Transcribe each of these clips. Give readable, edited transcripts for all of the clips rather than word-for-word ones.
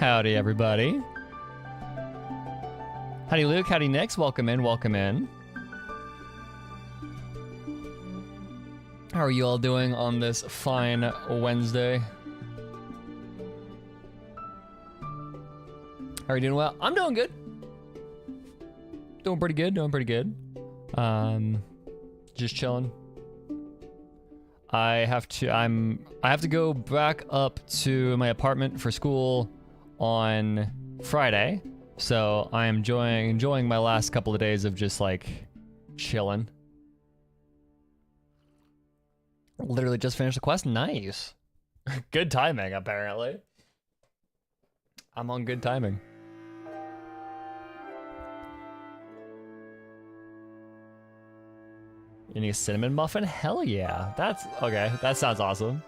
Howdy, everybody. Howdy, Luke. Howdy, Nix. Welcome in. Welcome in. How are you all doing on this fine Wednesday? How are you doing? Well, I'm doing good. Doing pretty good. Doing pretty good. Just chilling. I have to go back up to my apartment for school on Friday, so I am enjoying my last couple of days of just like chilling. Literally just finished the quest. Nice. Good timing, apparently. I'm on good timing. You need a cinnamon muffin? Hell yeah. That's okay. That sounds awesome.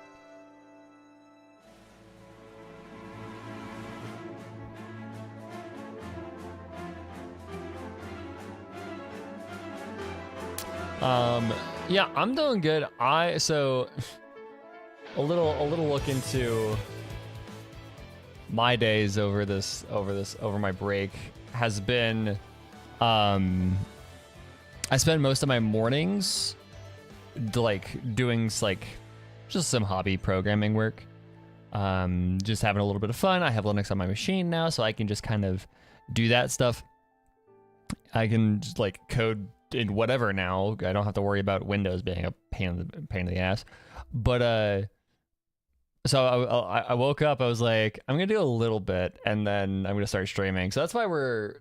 Yeah, I'm doing good. So a little look into my days over my break has been I spend most of my mornings like doing like just some hobby programming work. Just having a little bit of fun. I have Linux on my machine now, so I can just kind of do that stuff. I can just like code in whatever now. I don't have to worry about Windows being a pain in the ass. But so I woke up, I was like, I'm gonna do a little bit and then I'm gonna start streaming. So that's why we're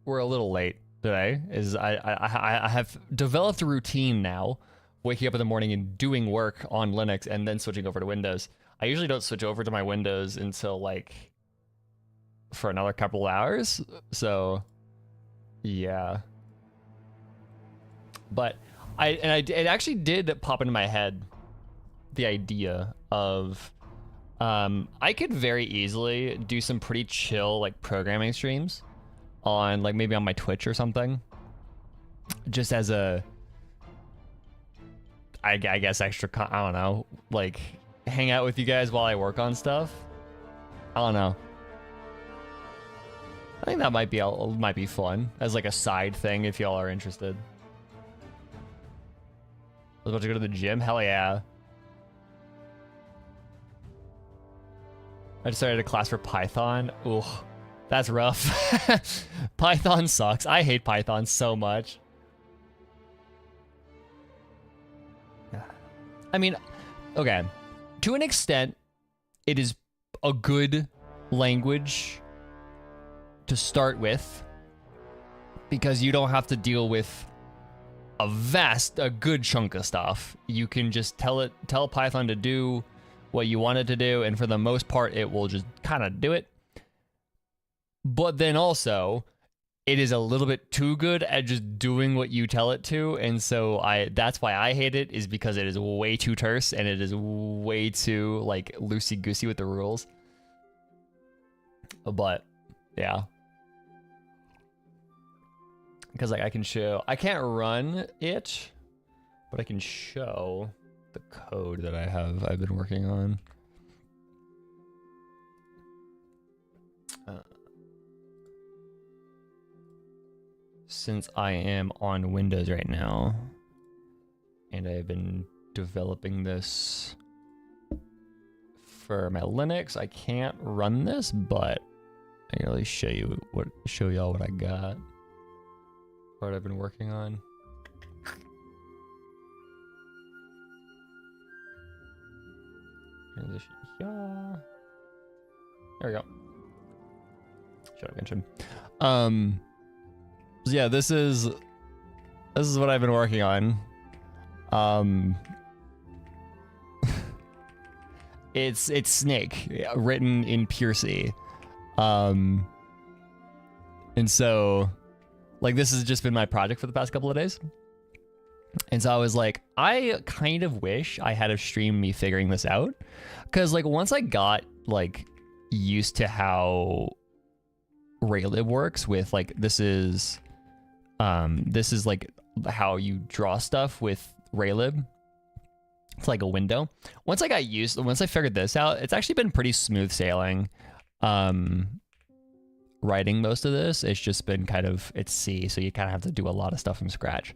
a little late today. Is I have developed a routine now, waking up in the morning and doing work on Linux and then switching over to Windows. I usually don't switch over to my Windows until like for another couple hours. So yeah. But it actually did pop into my head the idea of I could very easily do some pretty chill like programming streams on like maybe on my Twitch or something, just as a I guess extra I don't know, like hang out with you guys while I work on stuff. I don't know. I think that might be fun as like a side thing if y'all are interested. I was about to go to the gym. Hell yeah. I just started a class for Python. Ooh, that's rough. Python sucks. I hate Python so much. I mean, okay. To an extent, it is a good language to start with because you don't have to deal with a good chunk of stuff. You can just tell Python to do what you want it to do, and for the most part it will just kind of do it. But then also it is a little bit too good at just doing what you tell it to, and so that's why I hate it, is because it is way too terse and it is way too like loosey-goosey with the rules. But yeah, because like I can't run it, but I can show the code that I've been working on. Since I am on Windows right now, and I've been developing this for my Linux, I can't run this, but I can really show y'all what I got. What I've been working on. Transition. Yeah. There we go. Shut up, Genshin. So yeah, this is what I've been working on. It's Snake, written in pure C. And so like this has just been my project for the past couple of days. And so I was like, I kind of wish I had a stream me figuring this out. Cause like once I got like used to how Raylib works with like, this is like how you draw stuff with Raylib. It's like a window. Once I figured this out, it's actually been pretty smooth sailing. writing most of this. It's just been kind of, it's C, so you kind of have to do a lot of stuff from scratch.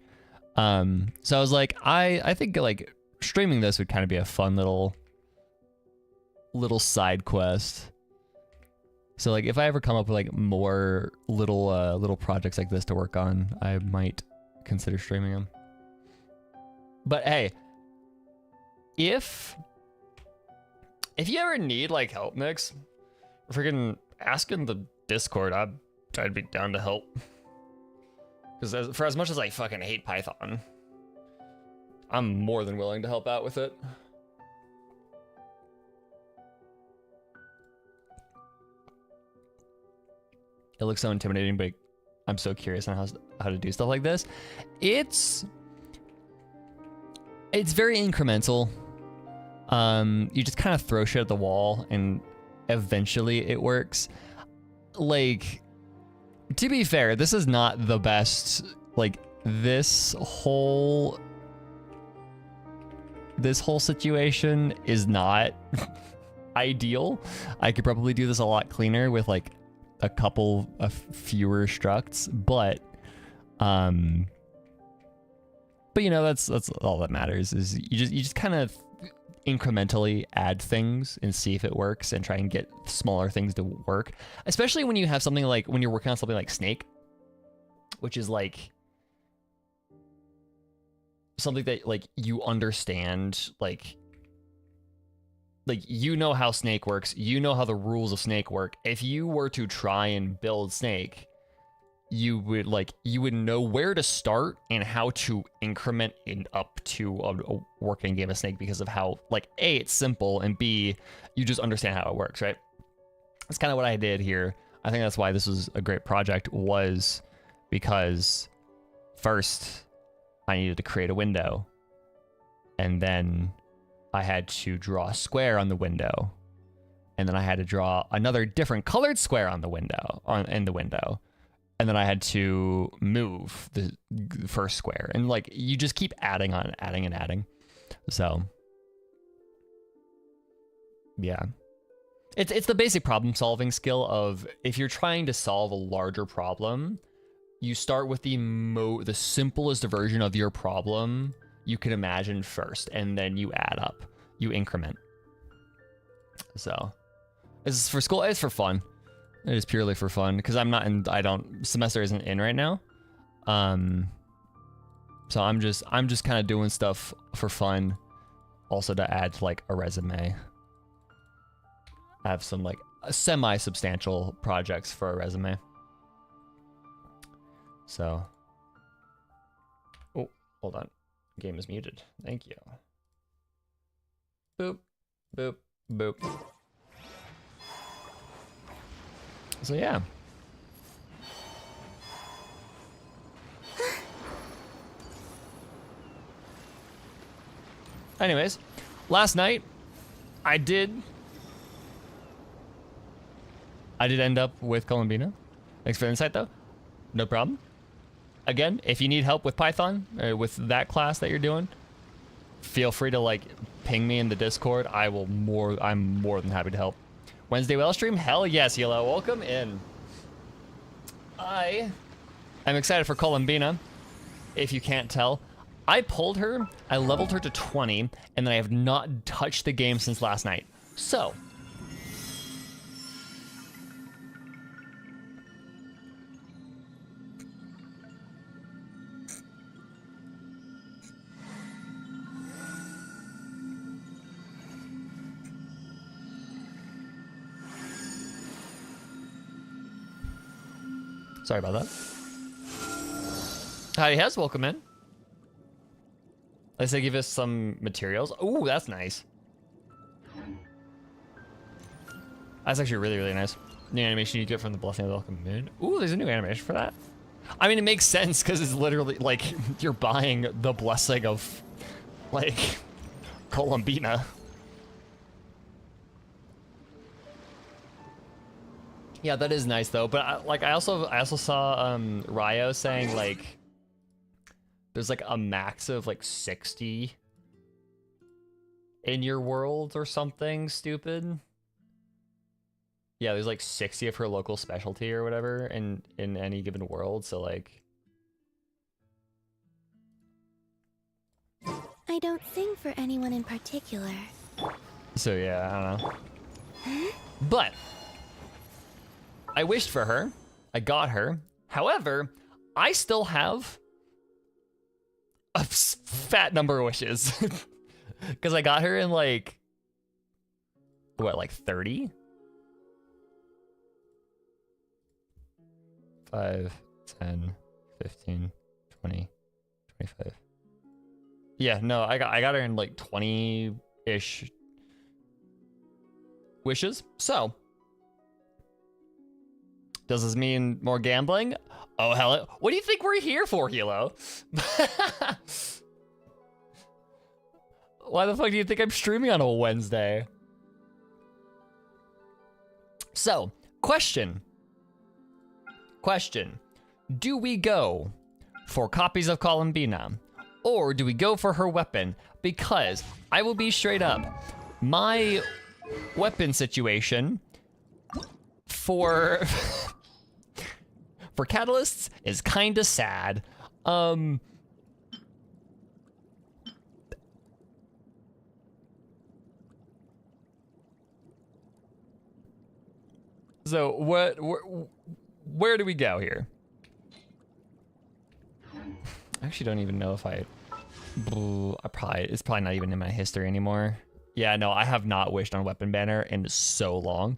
So I was like, I think like streaming this would kind of be a fun little side quest. So like if I ever come up with like more little projects like this to work on, I might consider streaming them. But hey, if you ever need like help, Mix, freaking ask in the Discord. I'd be down to help. Because for as much as I fucking hate Python, I'm more than willing to help out with it. It looks so intimidating, but I'm so curious on how to do stuff like this. It's very incremental. You just kind of throw shit at the wall and eventually it works. Like, to be fair, this is not the best, like, this whole situation is not ideal. I could probably do this a lot cleaner with like a fewer structs, but you know, that's all that matters, is you just kind of incrementally add things and see if it works and try and get smaller things to work, especially when you have something like, when you're working on something like Snake, which is like something that like you understand, like you know how Snake works, you know how the rules of Snake work. If you were to try and build Snake, you would know where to start and how to increment it up to a working game of Snake, because of how, like, A, it's simple, and B, you just understand how it works, right? That's kind of what I did here. I think that's why this was a great project, was because first I needed to create a window, and then I had to draw a square on the window, and then I had to draw another different colored square on the window, in the window. And then I had to move the first square, and like you just keep adding on, adding and adding. So yeah, it's the basic problem solving skill of, if you're trying to solve a larger problem, you start with the simplest version of your problem you can imagine first, and then you add up, you increment. So this is for school, it's for fun. It is purely for fun, because semester isn't in right now. So I'm just kind of doing stuff for fun, also to add to like a resume. I have some like semi-substantial projects for a resume. So, oh, hold on, game is muted. Thank you. Boop, boop, boop. So yeah. Anyways, last night I did end up with Columbina. Thanks for the insight though. No problem. Again, if you need help with Python, with that class that you're doing, feel free to like ping me in the Discord. I'm more than happy to help. Wednesday whale stream? Hell yes, Yellow. Welcome in. I'm excited for Columbina, if you can't tell. I pulled her, I leveled her to 20, and then I have not touched the game since last night. So, sorry about that. Howdy, Hez, welcome in. Let's say give us some materials. Ooh, that's nice. That's actually really, really nice. New animation you get from the Blessing of the Welcome Moon. Ooh, there's a new animation for that. I mean, it makes sense because it's literally like you're buying the blessing of like Columbina. Yeah, that is nice though. But I also saw Ryo saying like there's like a max of like 60 in your world or something stupid. Yeah, there's like 60 of her local specialty or whatever in any given world. So like, I don't sing for anyone in particular. so yeah, I don't know. But I wished for her. I got her. However, I still have a fat number of wishes because I got her in like what, like 30? 5, 10, 15, 20, 25. Yeah, no, I got her in like 20-ish wishes. So, does this mean more gambling? Oh, hell, what do you think we're here for, Hilo? Why the fuck do you think I'm streaming on a Wednesday? So, question. Do we go for copies of Columbina? Or do we go for her weapon? Because I will be straight up. My weapon situation for for catalysts is kind of sad. So where do we go here? I actually don't even know if it's probably not even in my history anymore. Yeah, no, I have not wished on weapon banner in so long.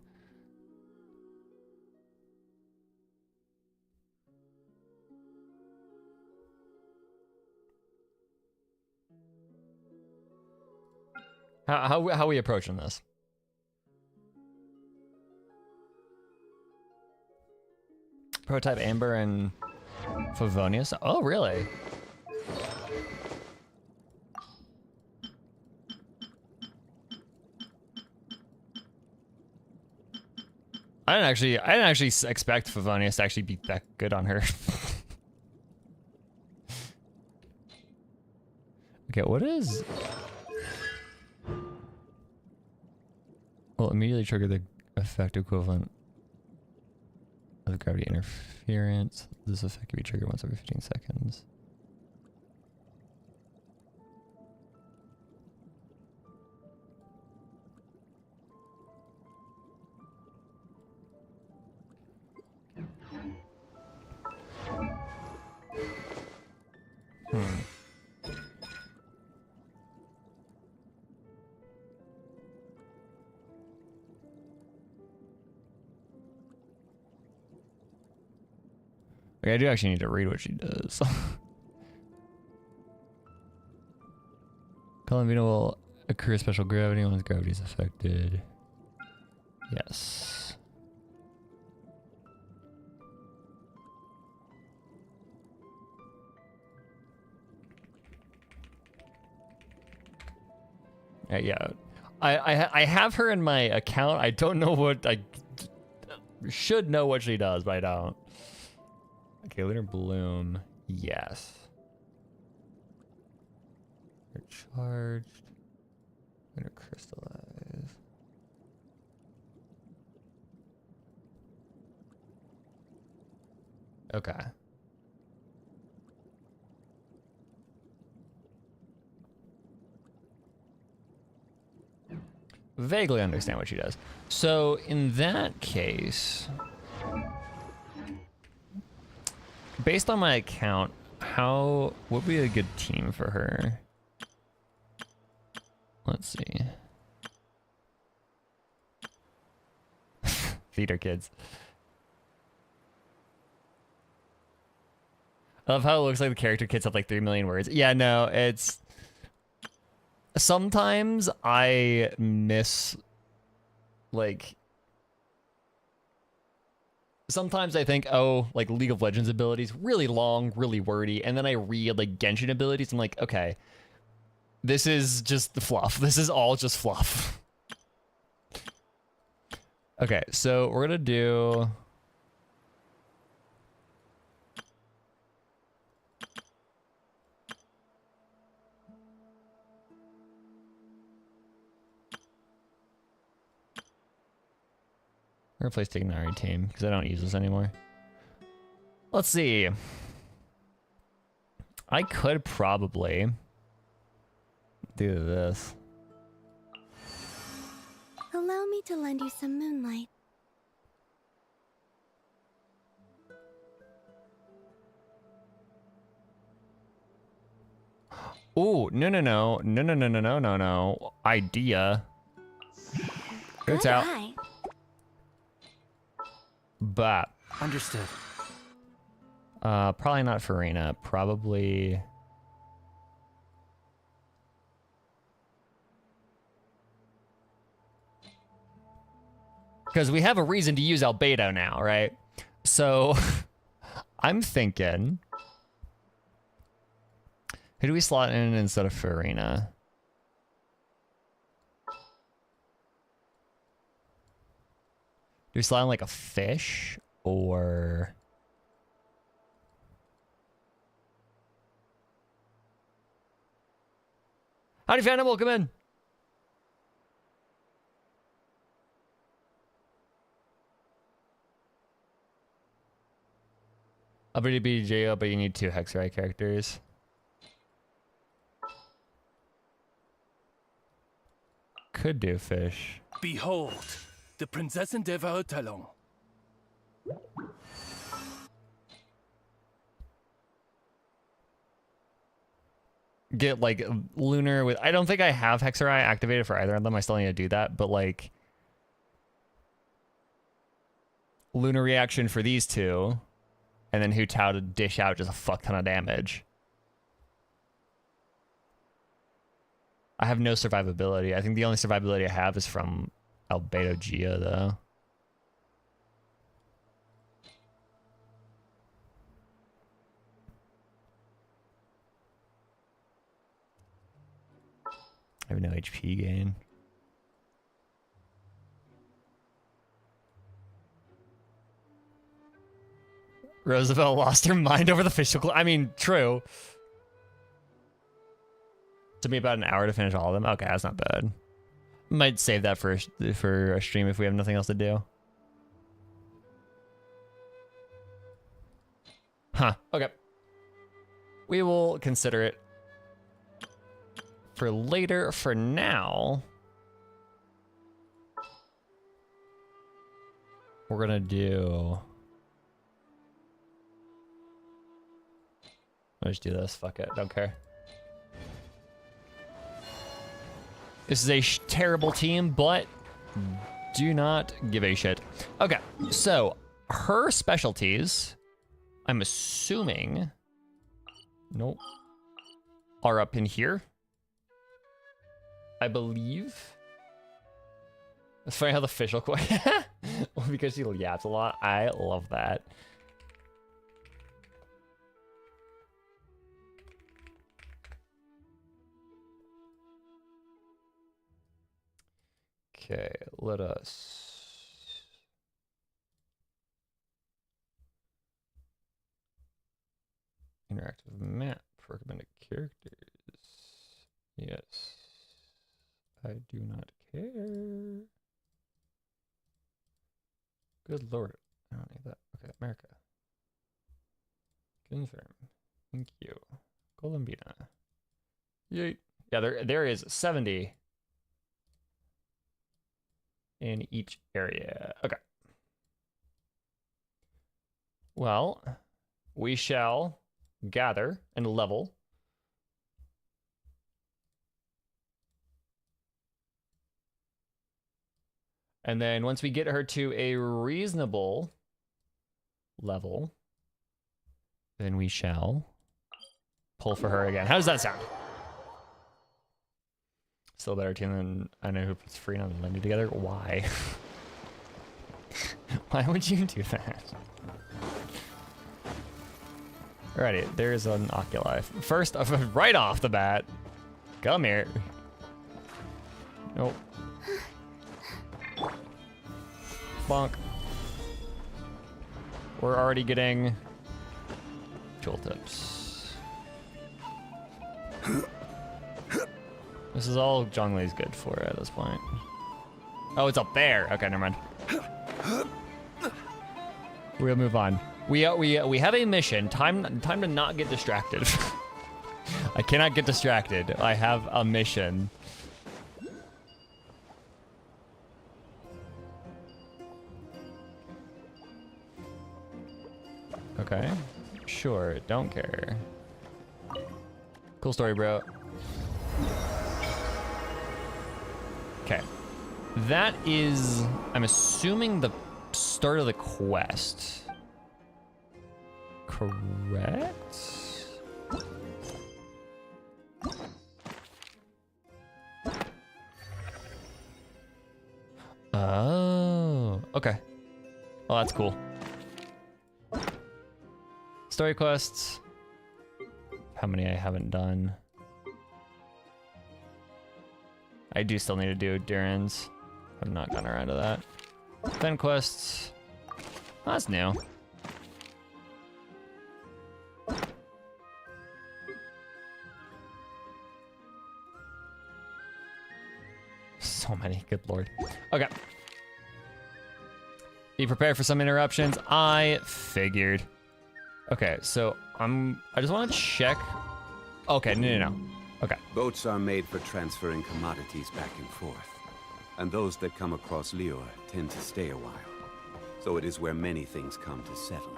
How are we approaching this? Prototype Amber and Favonius. Oh, really? I didn't actually expect Favonius to actually be that good on her. Okay, what is? Well, immediately trigger the effect equivalent of gravity interference. This effect can be triggered once every 15 seconds. Okay, I do actually need to read what she does. Columbina will occur special gravity once gravity is affected. Yes. Yeah. I have her in my account. I don't know what I should know what she does, but I don't. Okay, Lunar Bloom. Yes. Lunar Charged. Lunar Crystallize. Okay. Vaguely understand what she does. So in that case, based on my account, what would be a good team for her? Let's see. Feed her kids. I love how it looks like the character kits have like 3 million words. Yeah, no, it's... Sometimes I miss, like... Sometimes I think, oh, like League of Legends abilities, really long, really wordy, and then I read like Genshin abilities, I'm like, okay, this is just the fluff. This is all just fluff. Okay, so we're gonna do... Replace Tignari team, because I don't use this anymore. Let's see. I could probably do this. Allow me to lend you some moonlight. Ooh, no. Idea. It's out. Eye. But Understood. probably not Farina. Probably. Because we have a reason to use Albedo now, right? So I'm thinking, who do we slot in instead of Farina? Do we slot in like a fish or? Howdy, Phantom, welcome in. I'll be BJO, but you need 2 Hexarai characters. Could do fish. Behold, the Prinzessin der Verurteilung. Get like lunar with. I don't think I have Hexarai activated for either of them. I still need to do that, but like lunar reaction for these 2. And then Hu Tao to dish out just a fuck ton of damage. I have no survivability. I think the only survivability I have is from Albedo Gia, though. I have no HP gain. Roosevelt lost her mind over the facial. I mean, true. Took me about an hour to finish all of them. Okay, that's not bad. Might save that for a stream if we have nothing else to do. Huh. Okay. We will consider it for later. For now, we're gonna do. I'll just do this. Fuck it. Don't care. This is a terrible team, but do not give a shit. Okay, so her specialties, I'm assuming, nope, are up in here. I believe. It's funny how the fish will quit. Well, because he yaps a lot. I love that. Okay, let us interactive map, recommended characters. Yes, I do not care. Good lord, I don't need that. Okay, America. Confirm. Thank you. Columbina. Yay. Yeah, there is 70 in each area. Okay. Well, we shall gather and level. And then once we get her to a reasonable level, then we shall pull for her again. How does that sound? Still a better team than I know who puts Freedom and Lindy together. Why? Why would you do that? Alrighty, there's an Oculi. First, right off the bat. Come here. Nope. Bonk. We're already getting tooltips. This is all Zhongli's good for at this point. Oh, it's up there. Okay, never mind. We'll move on. We have a mission. Time to not get distracted. I cannot get distracted. I have a mission. Okay. Sure, don't care. Cool story, bro. Okay. That is, I'm assuming, the start of the quest. Correct? Oh, okay. Well, that's cool. Story quests. How many I haven't done. I do still need to do Duran's. I've not gotten around to that. Fen quests. Oh, that's new. So many, good lord. Okay. Be prepared for some interruptions. I figured. Okay, so I just want to check. Okay, no. Okay. Boats are made for transferring commodities back and forth. And those that come across Lior tend to stay a while. So it is where many things come to settle.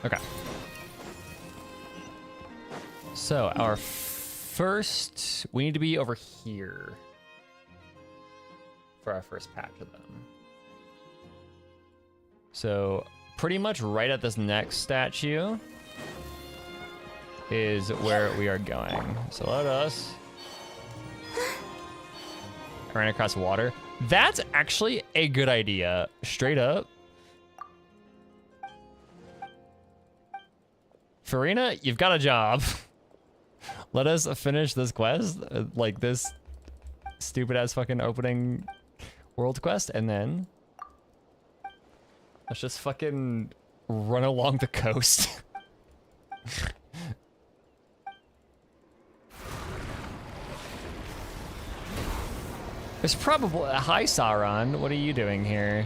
Okay. So our first, we need to be over here for our first patch of them. So pretty much right at this next statue is where we are going. So let us run across water. That's actually a good idea. Straight up. Farina, you've got a job. Let us finish this quest, like this stupid ass fucking opening world quest, and then let's just fucking run along the coast. There's probably a hi Sauron. What are you doing here?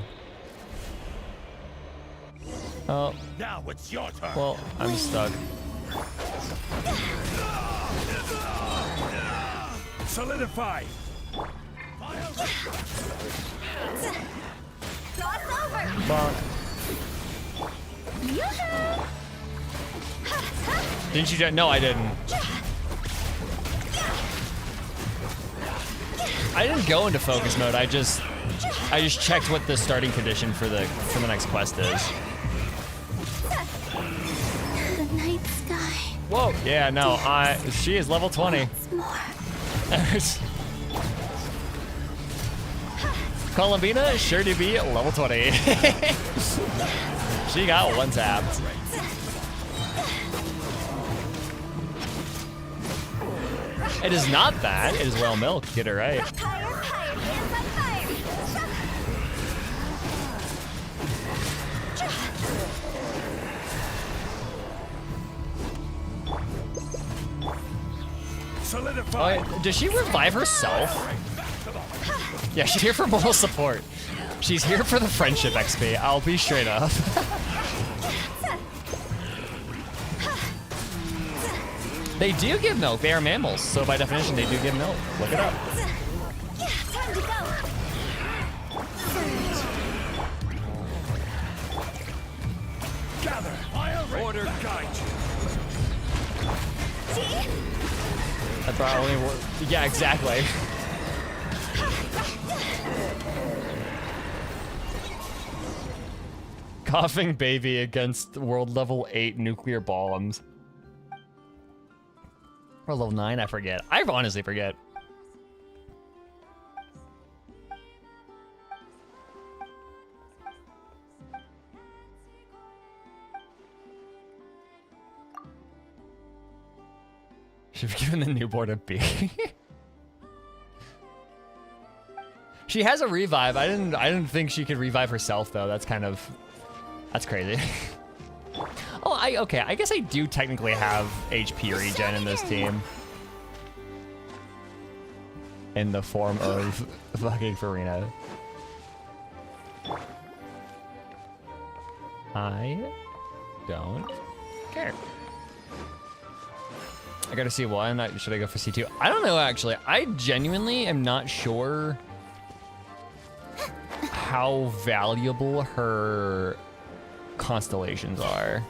Oh. Now it's your turn. Well, I'm stuck. Solidify. Bonk. Didn't you? No, I didn't. I didn't go into focus mode. I just checked what the starting condition for the next quest is. The night sky. Whoa. Yeah. No. She is level 20. Once more. Columbina sure to be level 20. She got one tapped. It is not that. It is well milk. Get it right. Solidify. Does she revive herself? Yeah, she's here for moral support. She's here for the friendship XP. I'll be straight up. They do give milk. They are mammals, so by definition, they do give milk. Look it up. Time to go. Gather. Order guide you. I probably yeah, exactly. Coughing baby against world level 8 nuclear bombs. Or level 9, I forget. I honestly forget. Should have given the newborn a B. She has a revive. I didn't think she could revive herself though. That's crazy. Oh, okay. I guess I do technically have HP regen in this team. In the form of fucking Farina. I don't care. I gotta see one. Should I go for C2? I don't know, actually. I genuinely am not sure how valuable her constellations are.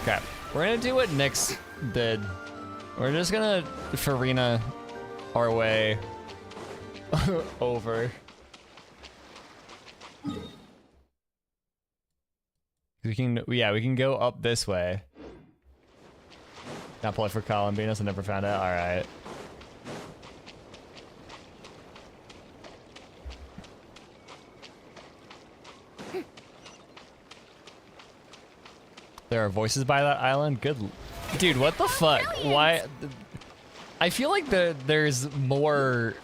Okay, we're gonna do what Nyx did. We're just gonna Farina our way over. We can go up this way. Not play for Columbina, so never found out. All right. There are voices by that island. Good, dude. What the fuck? Why? I feel like there's more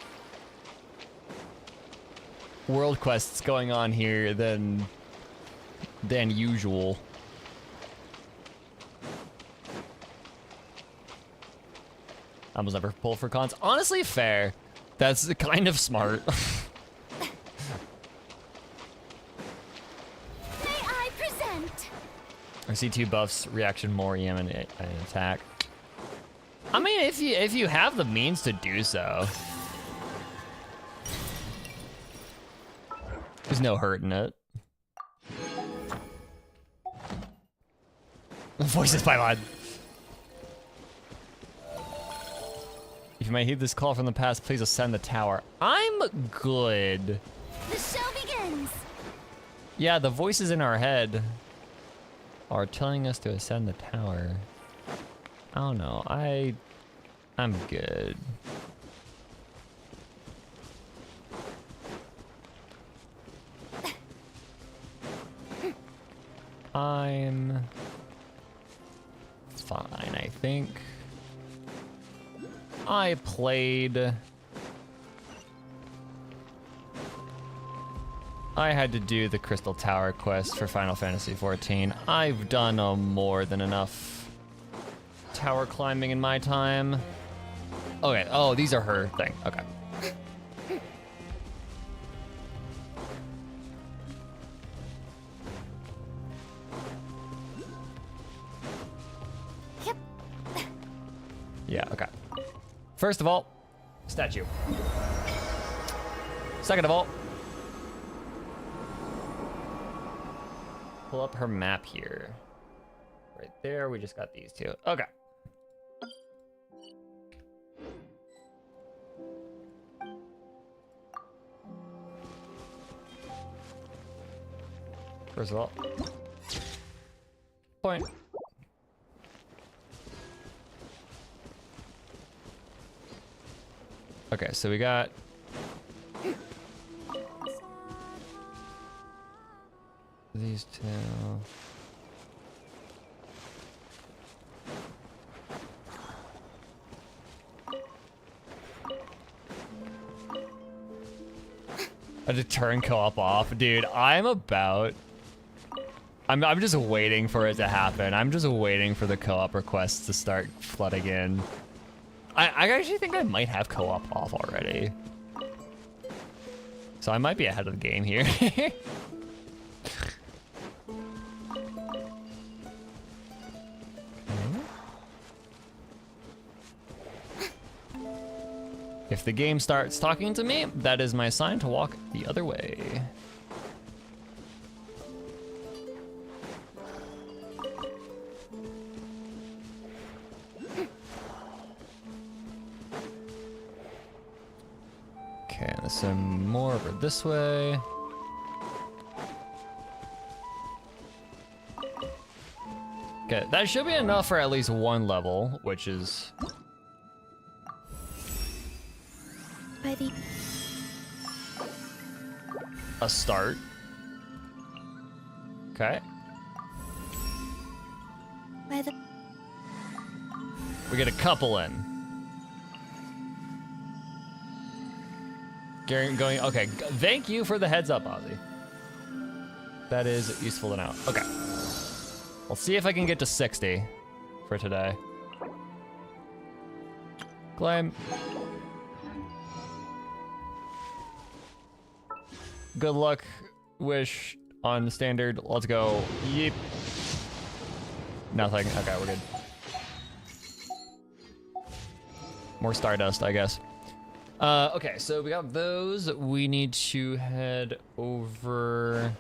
world quests going on here than usual. I was never pulled for cons. Honestly, fair. That's kind of smart. May I present? I see 2 buffs, reaction more, EM, and attack. I mean, if you have the means to do so. There's no hurt in it. Voices pylon. If you might heed this call from the past, please ascend the tower. I'm good. The show begins. Yeah, the voices in our head are telling us to ascend the tower. I don't know. I'm good. I'm fine, I think. I had to do the Crystal Tower quest for Final Fantasy XIV. I've done more than enough tower climbing in my time. Okay, oh, these are her thing, okay. Yep. Yeah, okay. First of all, statue. Second of all, pull up her map here. Right there, we just got these 2. Okay. First of all, point. Okay, so we got these 2. I just turn co-op off. Dude, I'm just waiting for it to happen. I'm just waiting for the co-op requests to start flooding in. I actually think I might have co-op off already. So I might be ahead of the game here. If the game starts talking to me, that is my sign to walk the other way. Okay, there's some more over this way. Okay, that should be enough for at least 1 level, which is By the a start. Okay. by the We get a couple in. Going, okay, thank you for the heads up, Ozzy. That is useful to know. Okay. We'll see if I can get to 60 for today. Climb. Good luck, wish on standard. Let's go. Yeep. Nothing. Okay, we're good. More stardust, I guess. Okay, so we got those. We need to head over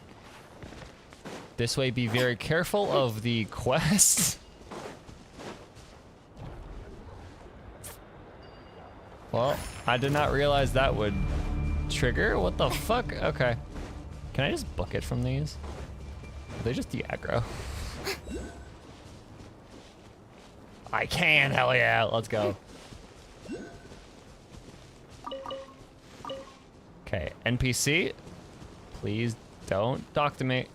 this way. Be very careful of the quest. Well, I did not realize that would trigger. What the fuck? Okay. Can I just book it from these? Are they just the aggro? I can, hell yeah. Let's go. Okay, NPC, please don't talk to me.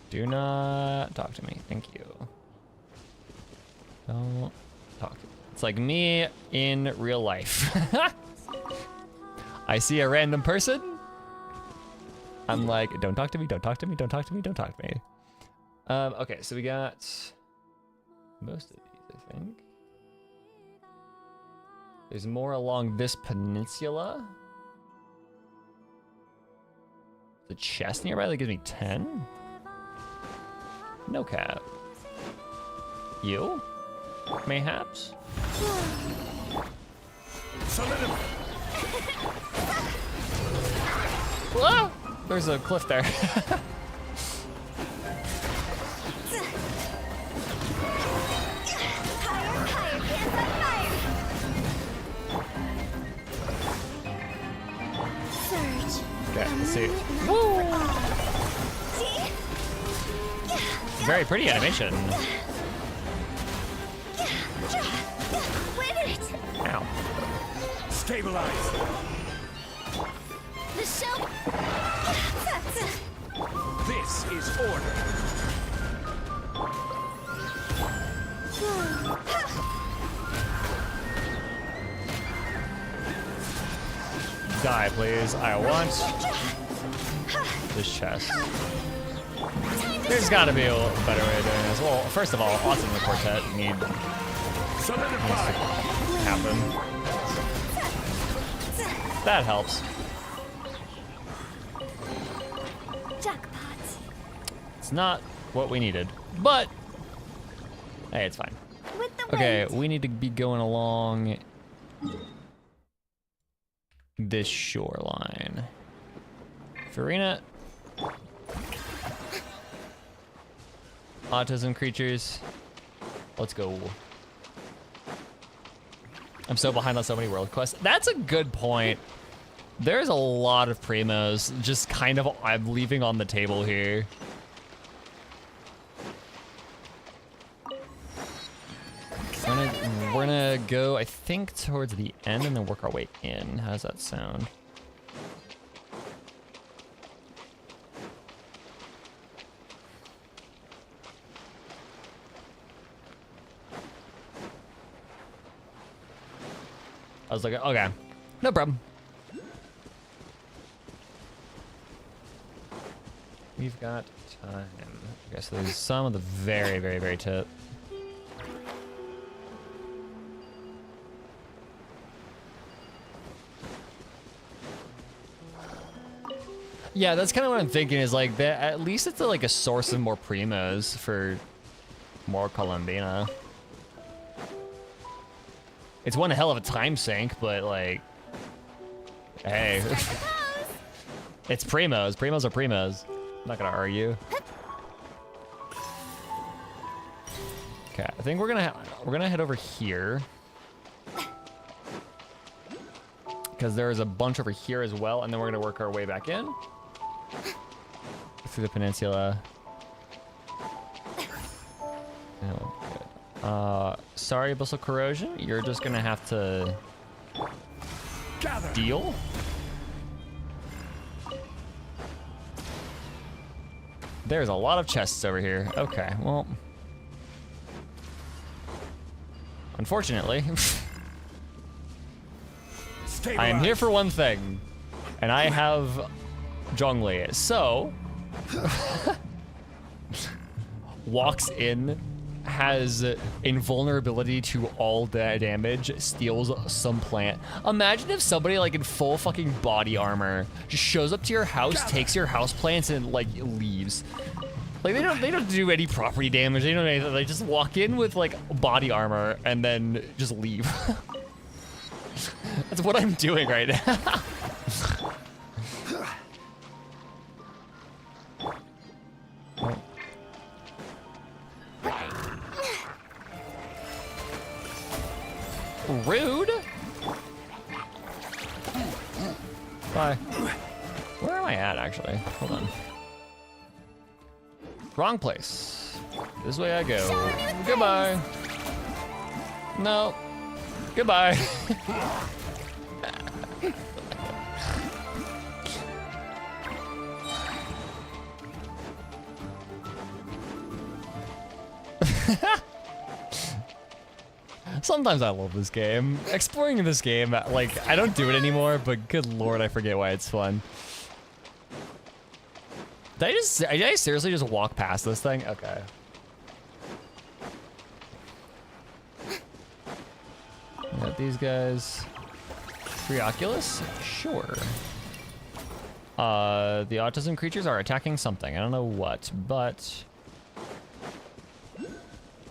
Do not talk to me, thank you. Don't talk to me. It's like me in real life. I see a random person. I'm like, don't talk to me, don't talk to me, don't talk to me, don't talk to me. Okay, so we got most of these, I think. There's more along this peninsula. The chest nearby that gives me 10? No cap. You? Mayhaps? Solidify. Whoa! There's a cliff there. Okay, let's see. Woo! Very pretty animation. Ow. Stabilize. The show. This is order. Die, please. I want this chest. There's gotta be a better way of doing this. Well, first of all, awesome the quartet needs to Solidify. happen. That helps. Jackpot. It's not what we needed, but hey, it's fine. With the Okay, wind. we need to be going along this shoreline. Farina. Autism creatures. Let's go. I'm so behind on so many world quests. That's a good point. There's a lot of primos just kind of I'm leaving on the table here. We're gonna go, I think, towards the end and then work our way in. How does that sound? I was like, okay, no problem. We've got time. Okay, so there's some of the very, very, very tip. Yeah, that's kind of what I'm thinking is like that. At least it's like a source of more primos for more Columbina. It's one hell of a time sink, but like, hey, it's primos. Primos are primos. I'm not gonna argue. Okay, I think we're gonna head over here because there's a bunch over here as well, and then we're gonna work our way back in through the peninsula. Oh, good. Sorry, Abyssal Corrosion. You're just gonna have to Gather. deal. There's a lot of chests over here. Okay, well. Unfortunately, I am here for one thing, and I have Zhongli. So, walks in, has invulnerability to all damage, steals some plant. Imagine if somebody like in full fucking body armor just shows up to your house, takes your house plants, and like leaves. Like they don't do any property damage. They don't do anything. They just walk in with like body armor and then just leave. That's what I'm doing right now. Rude. Bye. Where am I at, actually? Hold on. Wrong place. This way I go. Goodbye. No. Goodbye. Sometimes I love this game. Exploring this game, like, I don't do it anymore, but good lord, I forget why it's fun. Did I seriously just walk past this thing? Okay. Got these guys. Free Oculus? Sure. The autism creatures are attacking something. I don't know what, but...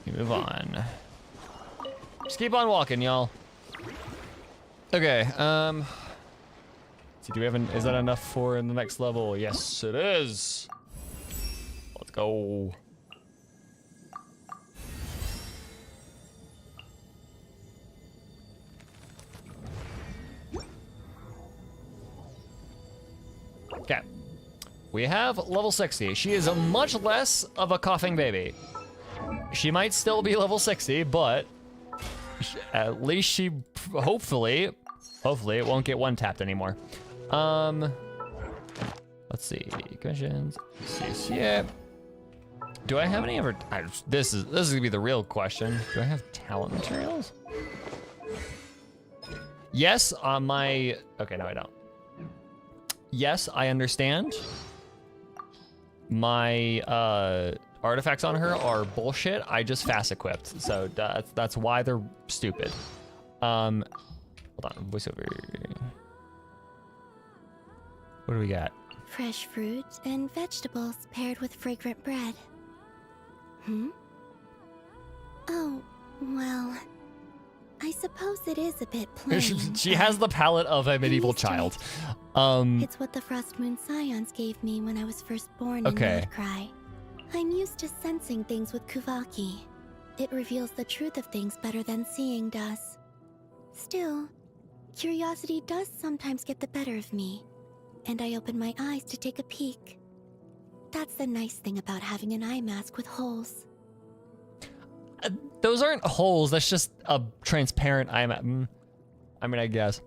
we move on. Just keep on walking, y'all. Okay, see, do we have is that enough for the next level? Yes, it is. Let's go. Okay. We have level 60. She is much less of a coughing baby. She might still be level 60, but at least she, hopefully it won't get one tapped anymore. Let's see, questions. Yeah. Do I have any ever? This is gonna be the real question. Do I have talent materials? Yes, on my. Okay, no, I don't. Yes, I understand. My artifacts on her are bullshit. I just fast equipped, so that's why they're stupid. Hold on, voiceover. What do we got? Fresh fruit and vegetables paired with fragrant bread. Oh, well, I suppose it is a bit plain. She has the palate of a medieval child. It's what the Frost Moon Scions gave me when I was first born in Nordcry. I'm used to sensing things with Kuvaki. It reveals the truth of things better than seeing does. Still, curiosity does sometimes get the better of me, and I open my eyes to take a peek. That's the nice thing about having an eye mask with holes. Those aren't holes, that's just a transparent eye mask. I mean, I guess.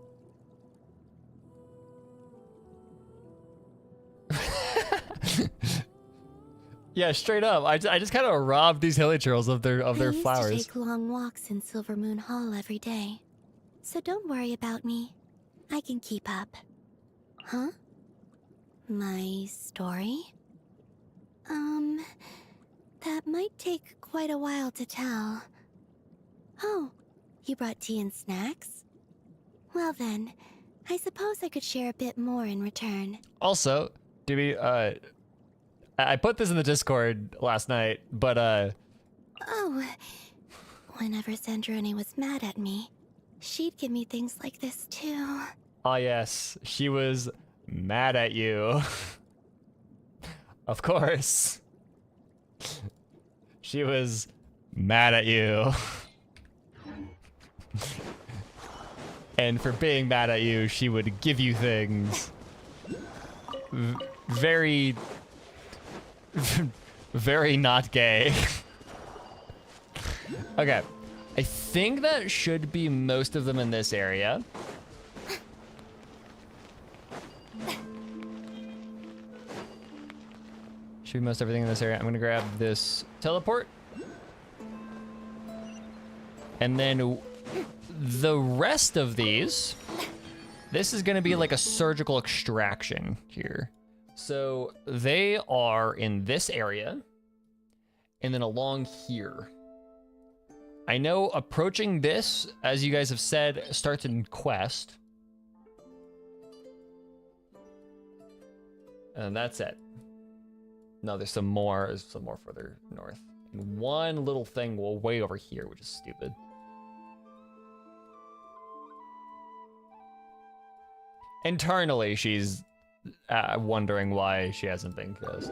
Yeah, straight up. I just kind of robbed these hilichurls of their flowers. I used to take long walks in Silver Moon Hall every day. So don't worry about me. I can keep up. Huh? My story? That might take quite a while to tell. Oh, you brought tea and snacks? Well then, I suppose I could share a bit more in return. Also, do we, I put this in the Discord last night, but, Oh, whenever Sandrone was mad at me, she'd give me things like this too. Ah yes, she was mad at you. Of course. She was mad at you. And for being mad at you, she would give you things. Very not gay. Okay. I think that should be most of them in this area. Should be most everything in this area. I'm gonna grab this teleport. And then the rest of these, this is gonna be like a surgical extraction here. So they are in this area. and then along here. I know approaching this, as you guys have said, starts in Quest. And that's it. No, there's some more. There's some more further north. And one little thing way over here, which is stupid. Internally, she's wondering why she hasn't been kissed.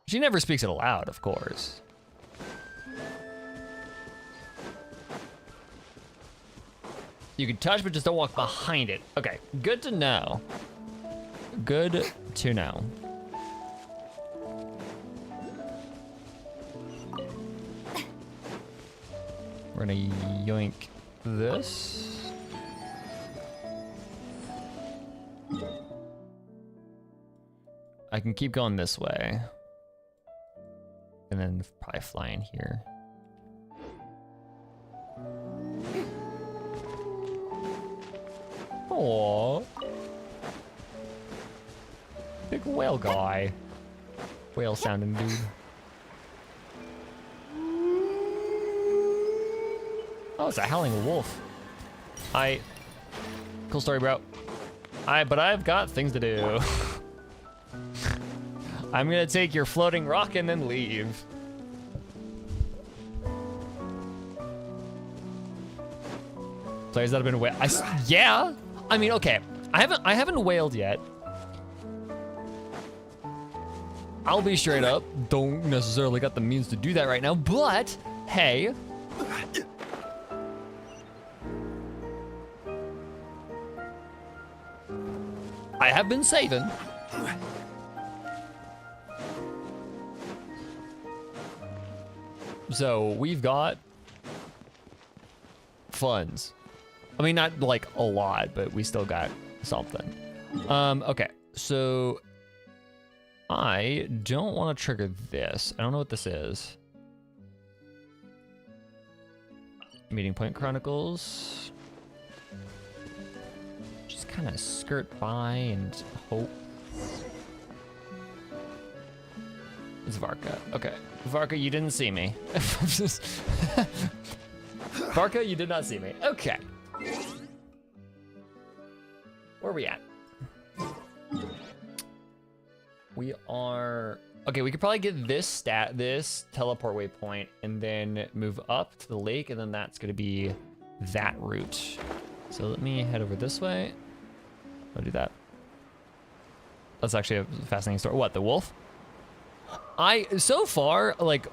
She never speaks it aloud, of course. You can touch, but just don't walk behind it. Okay, good to know. Good to know. We're gonna yoink this. I can keep going this way. And then probably fly in here. Aww. Big whale guy. Whale sounding dude. Oh, it's a howling wolf. Cool story, bro. But I've got things to do. I'm gonna take your floating rock and then leave. Players that have been whaled. Yeah. I mean, okay. I haven't whaled yet. I'll be straight up. Don't necessarily got the means to do that right now, but hey. I have been saving. So we've got funds. I mean, not like a lot, but we still got something. Okay, so I don't want to trigger this. I don't know what this is. Meeting Point Chronicles. Just kind of skirt by and hope. It's Varka. Okay. Varka, you didn't see me. Varka, you did not see me. Okay. Where are we at? We are... Okay, we could probably get this teleport waypoint and then move up to the lake, and then that's going to be that route. So let me head over this way. I'll do that. That's actually a fascinating story. What, the wolf? So far, like,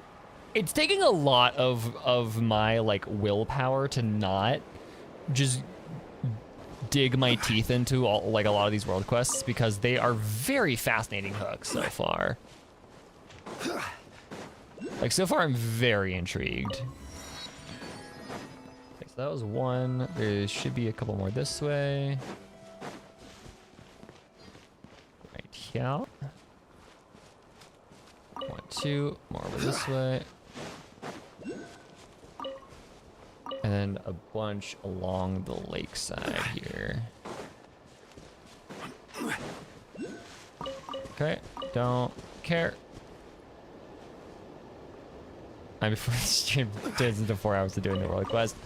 it's taking a lot of my, like, willpower to not just dig my teeth into a lot of these world quests, because they are very fascinating hooks so far. Like, so far I'm very intrigued. Okay, so that was one. There should be a couple more this way. Right here. 1, 2, more over this way. And then a bunch along the lakeside here. Okay, don't care. I'm before the stream turns into 4 hours of doing the world quest.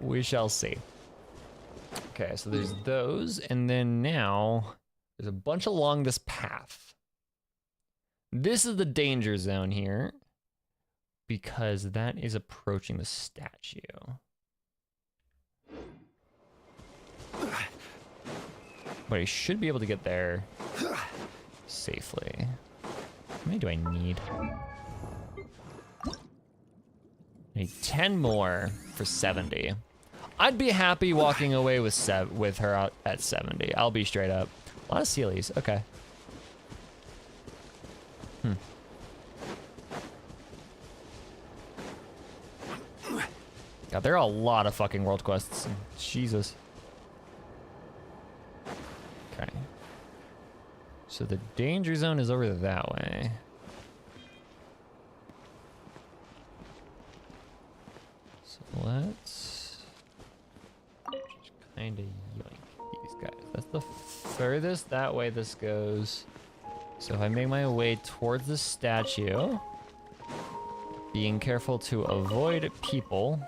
We shall see. Okay, so there's those, and then now there's a bunch along this path. This is the danger zone here, because that is approaching the statue. But I should be able to get there safely. How many do I need? I need 10 more for 70. I'd be happy walking away with her out at 70. I'll be straight up. A lot of Sealies. Okay. God, there are a lot of fucking world quests. Jesus. Okay. So the danger zone is over that way. So let's just kind of yoink these guys. That's the furthest that way this goes. So if I make my way towards the statue, being careful to avoid people.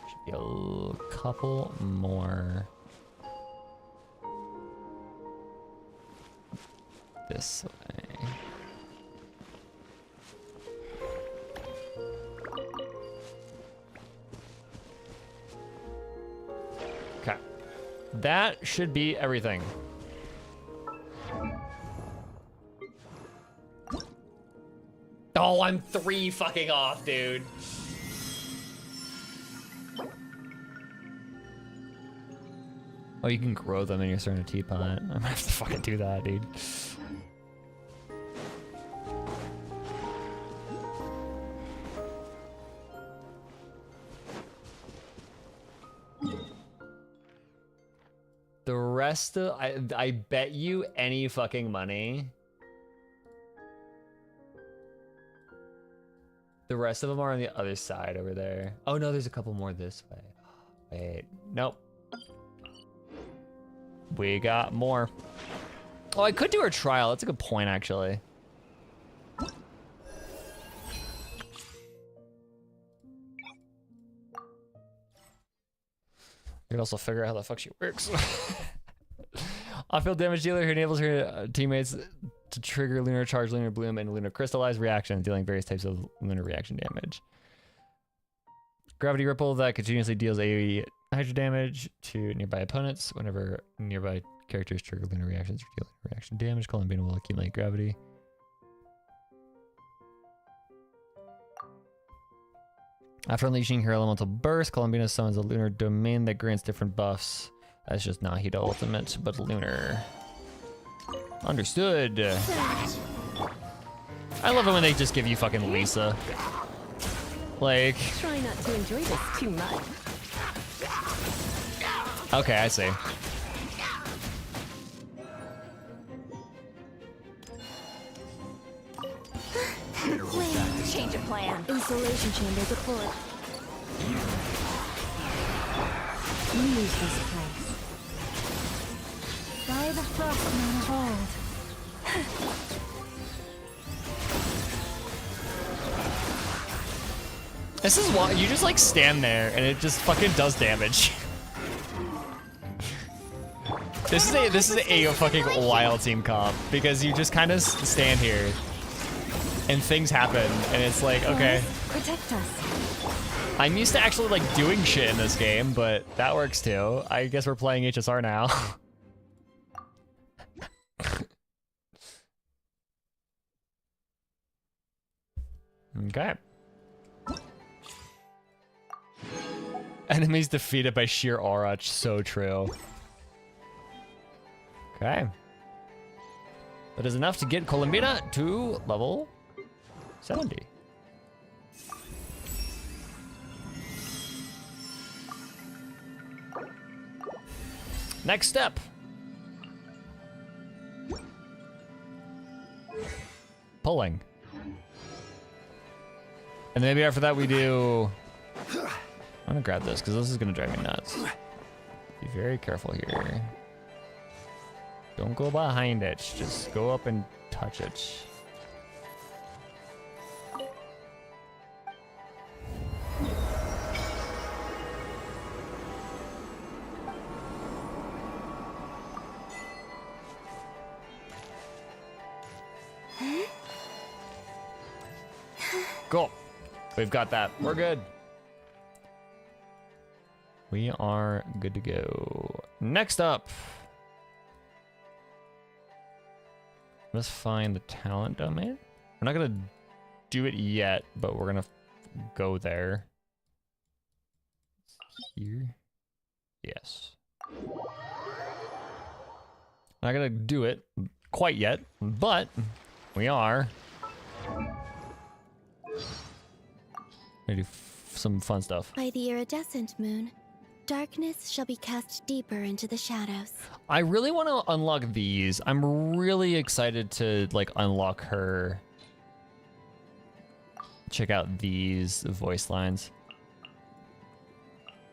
Should be a couple more. This way. Okay. That should be everything. Oh, I'm 3 fucking off, dude. Oh, you can grow them in your certain teapot. I'm gonna have to fucking do that, dude. The rest of, I bet you any fucking money. The rest of them are on the other side over there. Oh no, there's a couple more this way. Wait, nope. We got more. Oh, I could do a trial. That's a good point, actually. You can also figure out how the fuck she works. Off-field damage dealer who enables her teammates to trigger Lunar Charge, Lunar Bloom, and Lunar Crystallize reactions, dealing various types of lunar reaction damage. Gravity Ripple that continuously deals AoE hydro damage to nearby opponents. Whenever nearby characters trigger lunar reactions or deal lunar reaction damage, Columbina will accumulate gravity. After unleashing her elemental burst, Columbina summons a lunar domain that grants different buffs. That's just not Hida Ultimate, but lunar. Understood. I love it when they just give you fucking Lisa. Like. Try not to enjoy this too much. Okay, I see. Change of plan. Insulation chamber deployed. Use this place. By the frostman hold. This is why you just like stand there and it just fucking does damage. This is a fucking wild team comp because you just kind of stand here and things happen and it's like, okay. Protect us. I'm used to actually like doing shit in this game, but that works too. I guess we're playing HSR now. Okay. Enemies defeated by sheer aura. So true. Okay. That is enough to get Columbina to level 70. Next step. Pulling. And maybe after that we do... I'm gonna grab this because this is gonna drive me nuts. Be very careful here. Don't go behind it, just go up and touch it. Cool. We've got that. We're good. We are good to go. Next up. Let's find the talent domain. We're not gonna do it yet, but we're gonna go there. Here. Yes. Not gonna do it quite yet, but we are. Gonna do some fun stuff. By the iridescent moon, darkness shall be cast deeper into the shadows. I really want to unlock these. I'm really excited to like unlock her check out these voice lines.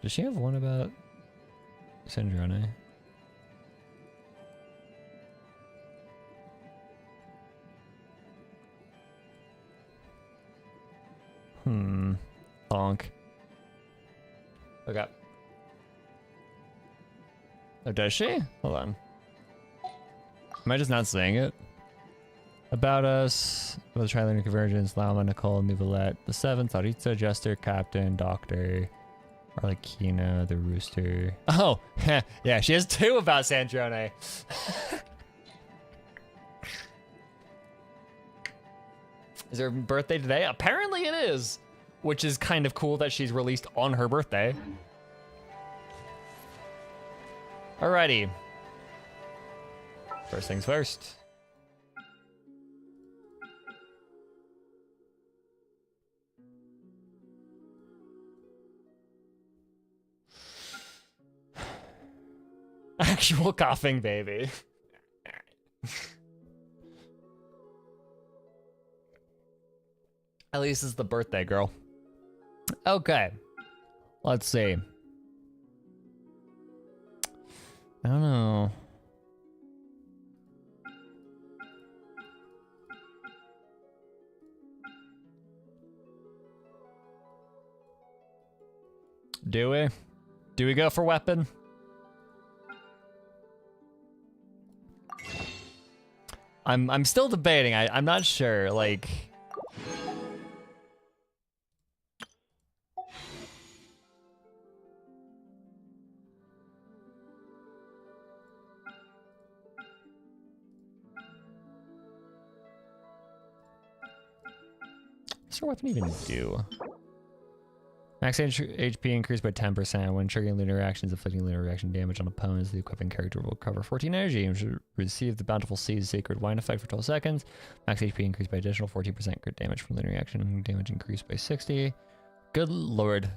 Does she have one about Sandrone? Bonk. Okay. Oh, does she? Hold on. Am I just not saying it? About us, the Trilunar Convergence, Lama, Nicole, Nuvolette, the Seven, Saritza, Jester, Captain, Doctor, Arlecchino, the Rooster. Oh, yeah, she has 2 about Sandrone. Is her birthday today? Apparently it is, which is kind of cool that she's released on her birthday. Alrighty. First things first. Actual coughing baby. At least it's the birthday girl. Okay. Let's see. I don't know. Do we? Do we go for weapon? I'm still debating. I'm not sure. Like, what's her weapon even do? Max HP increased by 10% when triggering lunar reactions, inflicting lunar reaction damage on opponents. The equipping character will recover 14 energy and should receive the Bountiful Seas Sacred Wine effect for 12 seconds. Max HP increased by additional 14% crit damage from lunar reaction. Damage increased by 60. Good lord.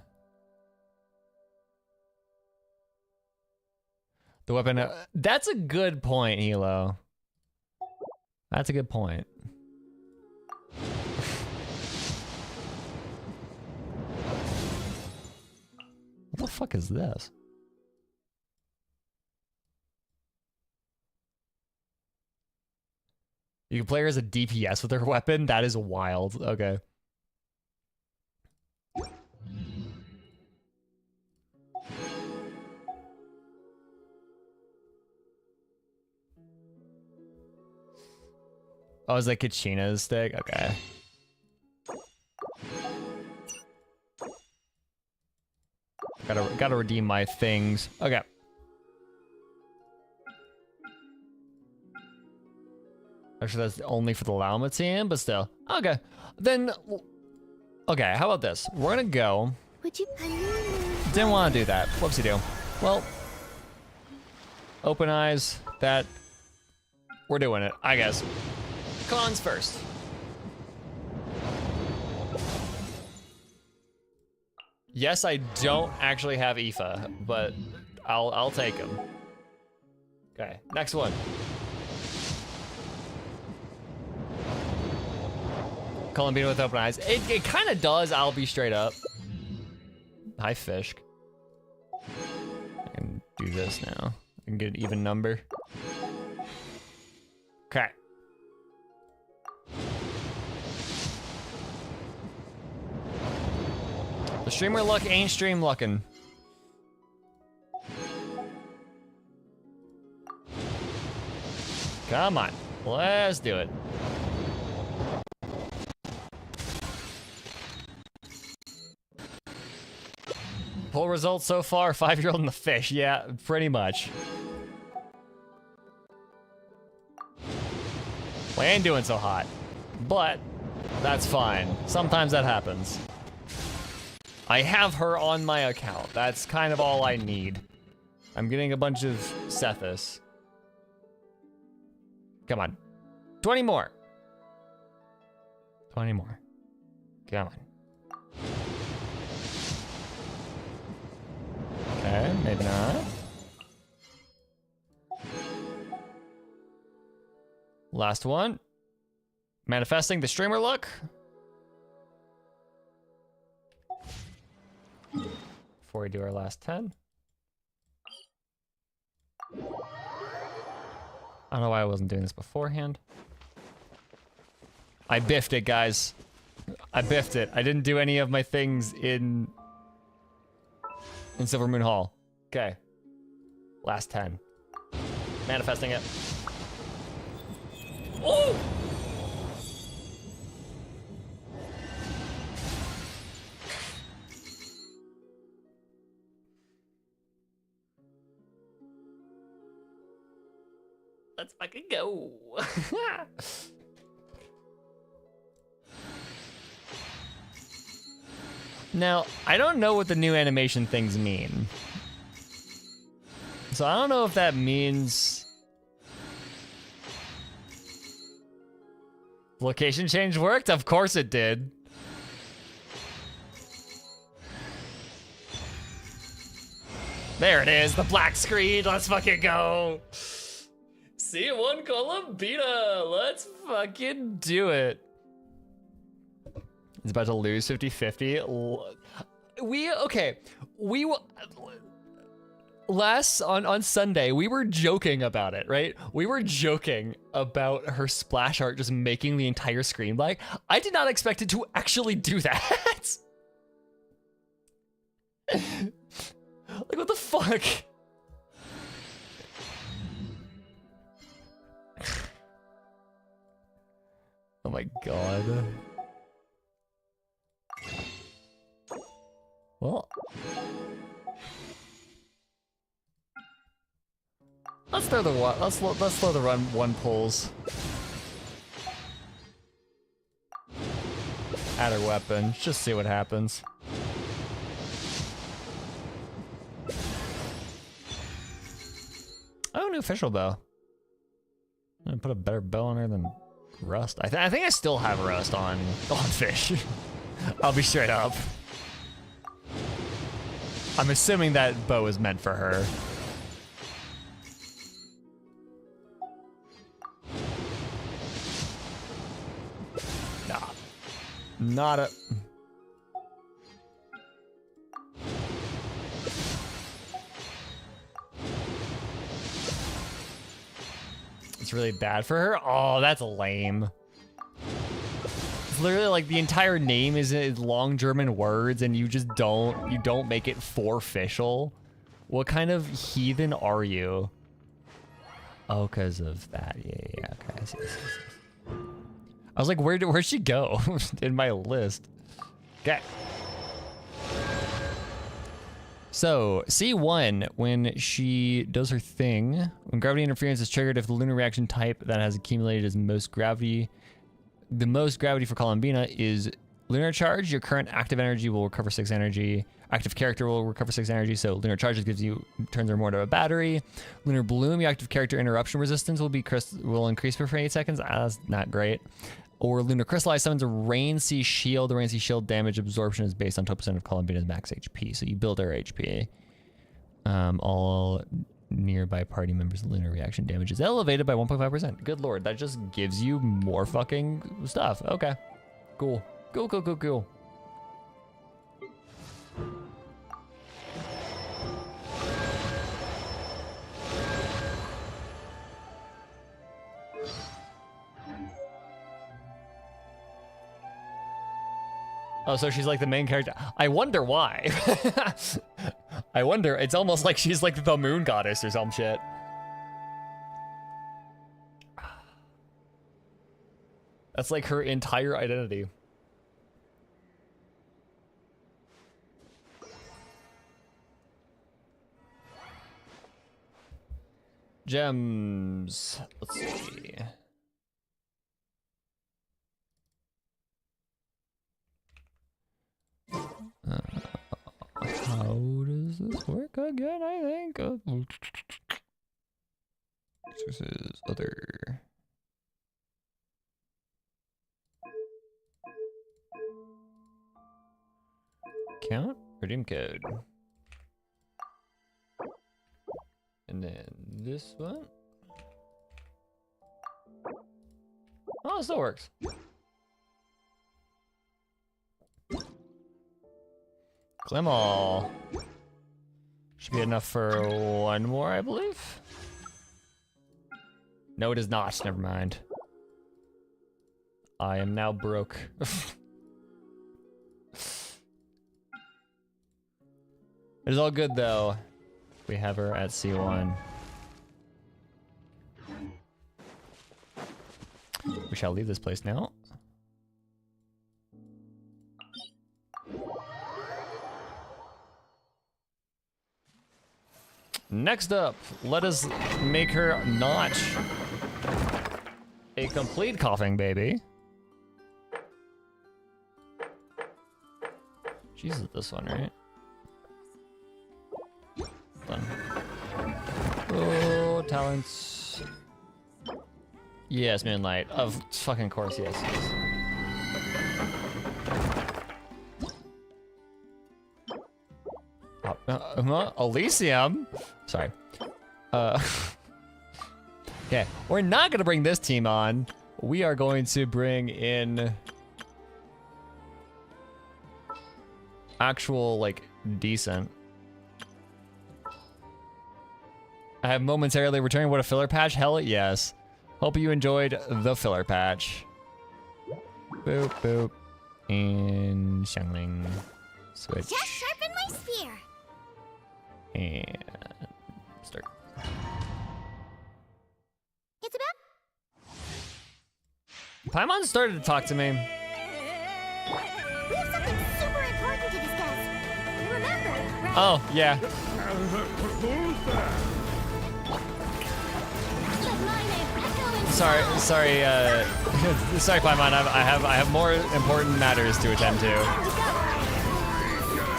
The weapon... that's a good point, Hilo. That's a good point. What the fuck is this? You can play her as a DPS with her weapon? That is wild. Okay. Oh, is that Kachina's stick? Okay. Gotta redeem my things. Okay. Actually, that's only for the Llama team, but still. Okay. Then, okay, how about this? We're gonna go. Would you? Didn't want to do that. Whoopsie do. Well, open eyes. That. We're doing it, I guess. Cons first. Yes, I don't actually have Aoife, but I'll take him. Okay, next one. Columbina with open eyes. It kind of does, I'll be straight up. Hi, Fish. I can do this now. I can get an even number. Okay. The streamer luck ain't stream luckin'. Come on, let's do it. Poll results so far, 5-year-old in the fish. Yeah, pretty much. We ain't doing so hot, but that's fine. Sometimes that happens. I have her on my account. That's kind of all I need. I'm getting a bunch of Sethis. Come on. 20 more. 20 more. Come on. Okay, maybe not. Last one. Manifesting the streamer look. before we do our last 10. I don't know why I wasn't doing this beforehand. I biffed it, guys. I biffed it. I didn't do any of my things in Silver Moon Hall. Okay. Last 10. Manifesting it. Oh! Let's fucking go. Now, I don't know what the new animation things mean. So I don't know if that means location change worked. Of course it did. There it is, the black screen. Let's fucking go. C1 Columbina. Let's fucking do it. It's about to lose 50-50. On Sunday, we were joking about it, right? We were joking about her splash art just making the entire screen black. I did not expect it to actually do that. Like, what the fuck? Oh my god. Well, let's throw the run one pulls. Add her weapon, just see what happens. Oh, new official bow. I'm gonna put a better bow on her than Rust. I think I still have Rust on fish. I'll be straight up. I'm assuming that bow is meant for her. Nah. Not a... It's really bad for her? Oh, that's lame. It's literally like the entire name is long German words and you just don't make it for official. What kind of heathen are you? Oh, because of that. Yeah, okay. I see. I was like, where'd she go in my list? Okay. So, C1, when she does her thing, when gravity interference is triggered, if the lunar reaction type that has accumulated as most gravity, the most gravity for Columbina is lunar charge, your current active energy will recover 6 energy. Active character will recover 6 energy, so lunar charge turns her more to a battery. Lunar bloom, your active character interruption resistance will increase for 8 seconds. That's not great. Or lunar crystallize summons a rain sea shield. The rain sea shield damage absorption is based on 2% of Columbina's max HP, so you build her HP. All nearby party members' lunar reaction damage is elevated by 1.5%. Good lord, that just gives you more fucking stuff. Okay, cool. Cool. Oh, so she's like the main character. I wonder why. I wonder, it's almost like she's like the moon goddess or some shit. That's like her entire identity. Gems. Let's see. How does this work again? I think. This is other. Count? Redeem code. And then this one. Oh, it still works. Glimall. Should be enough for one more, I believe. No, it is not. Never mind. I am now broke. It is all good though. We have her at C1. We shall leave this place now. Next up, let us make her not a complete coughing baby. She's this one, right? Done. Oh, talents. Yes, Moonlight. Of fucking course, yes. Elysium? Sorry. Okay, we're not gonna bring this team on. We are going to bring in actual, like, decent. I have momentarily returning. What a filler patch? Hell yes. Hope you enjoyed the filler patch. Boop, boop. And Xiangling. Switch. Just sharpen my spear. And start. It's about. Paimon started to talk to me. We have something super important to discuss. Remember, right? Oh, yeah. Let my name echo in Sorry, sound. sorry, sorry, Paimon. I have more important matters to attend to. Time to go.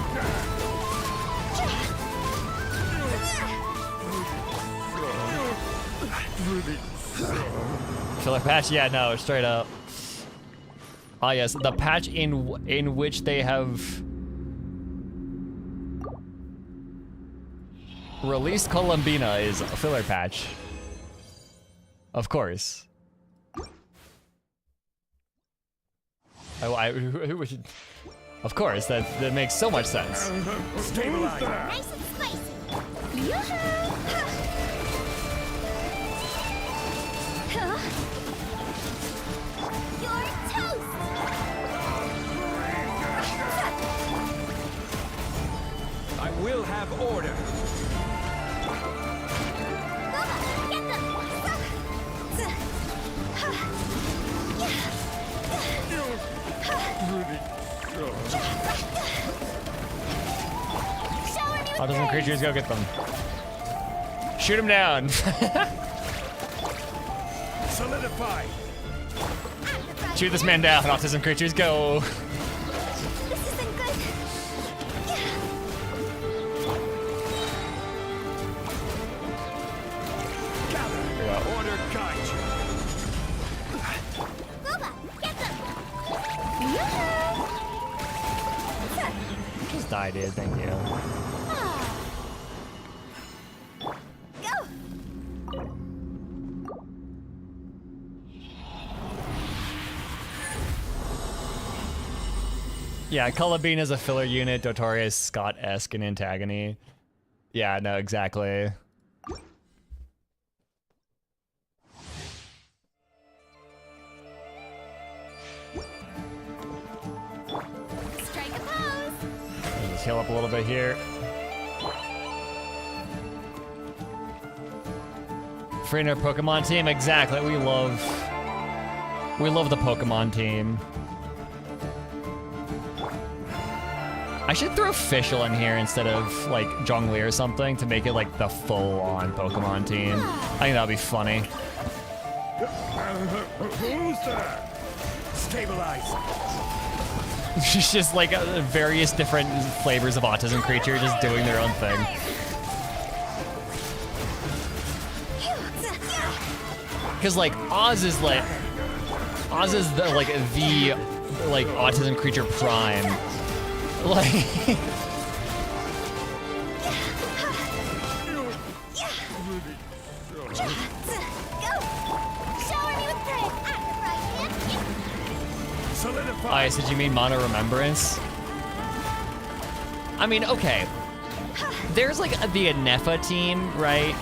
Filler patch? Yeah, no, straight up. Ah, yes, the patch in which they have released Columbina is a filler patch. Of course. Who would? Of course, that makes so much sense. Stabilize. Nice and spicy. Yoo-hoo! Huh? You're toast! I will have order. Bubba, get them! Shower me with How doesn't praise. creatures go get them? Shoot him down. Solidify. Shoot this man down. Autism creatures go. This isn't good. Gather. we go. Order guide you. Bubba, get them! Yoo-hoo! Just die, dude. Thank you. Go! Yeah, Columbina is a filler unit. Dotoria is Scott-esque in Antagony. Yeah, no, exactly. Strike a pose! Just heal up a little bit here. Free our Pokemon team, exactly. We love the Pokemon team. I should throw Fischl in here instead of like Zhongli or something to make it like the full-on Pokemon team. I think that'd be funny. Stabilize. It's just like various different flavors of autism creature just doing their own thing. Because like Oz is the autism creature prime. Like Go! Shower me with praise! Solidify. I said you mean Mono Remembrance? I mean, okay. there's like the Anefa team, right?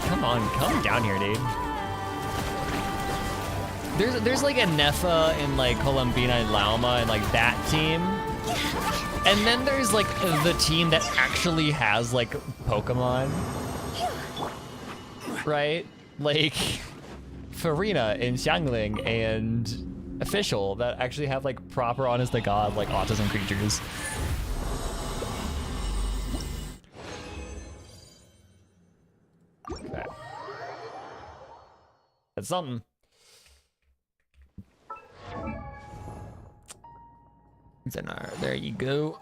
Come on, come down here, dude. There's like Anefa and like Columbina and Lauma and like that team. And then there's like the team that actually has like Pokemon. Right? Like Farina and Xiangling and Official that actually have like proper honest to God like autism creatures. Okay. That's something. There you go.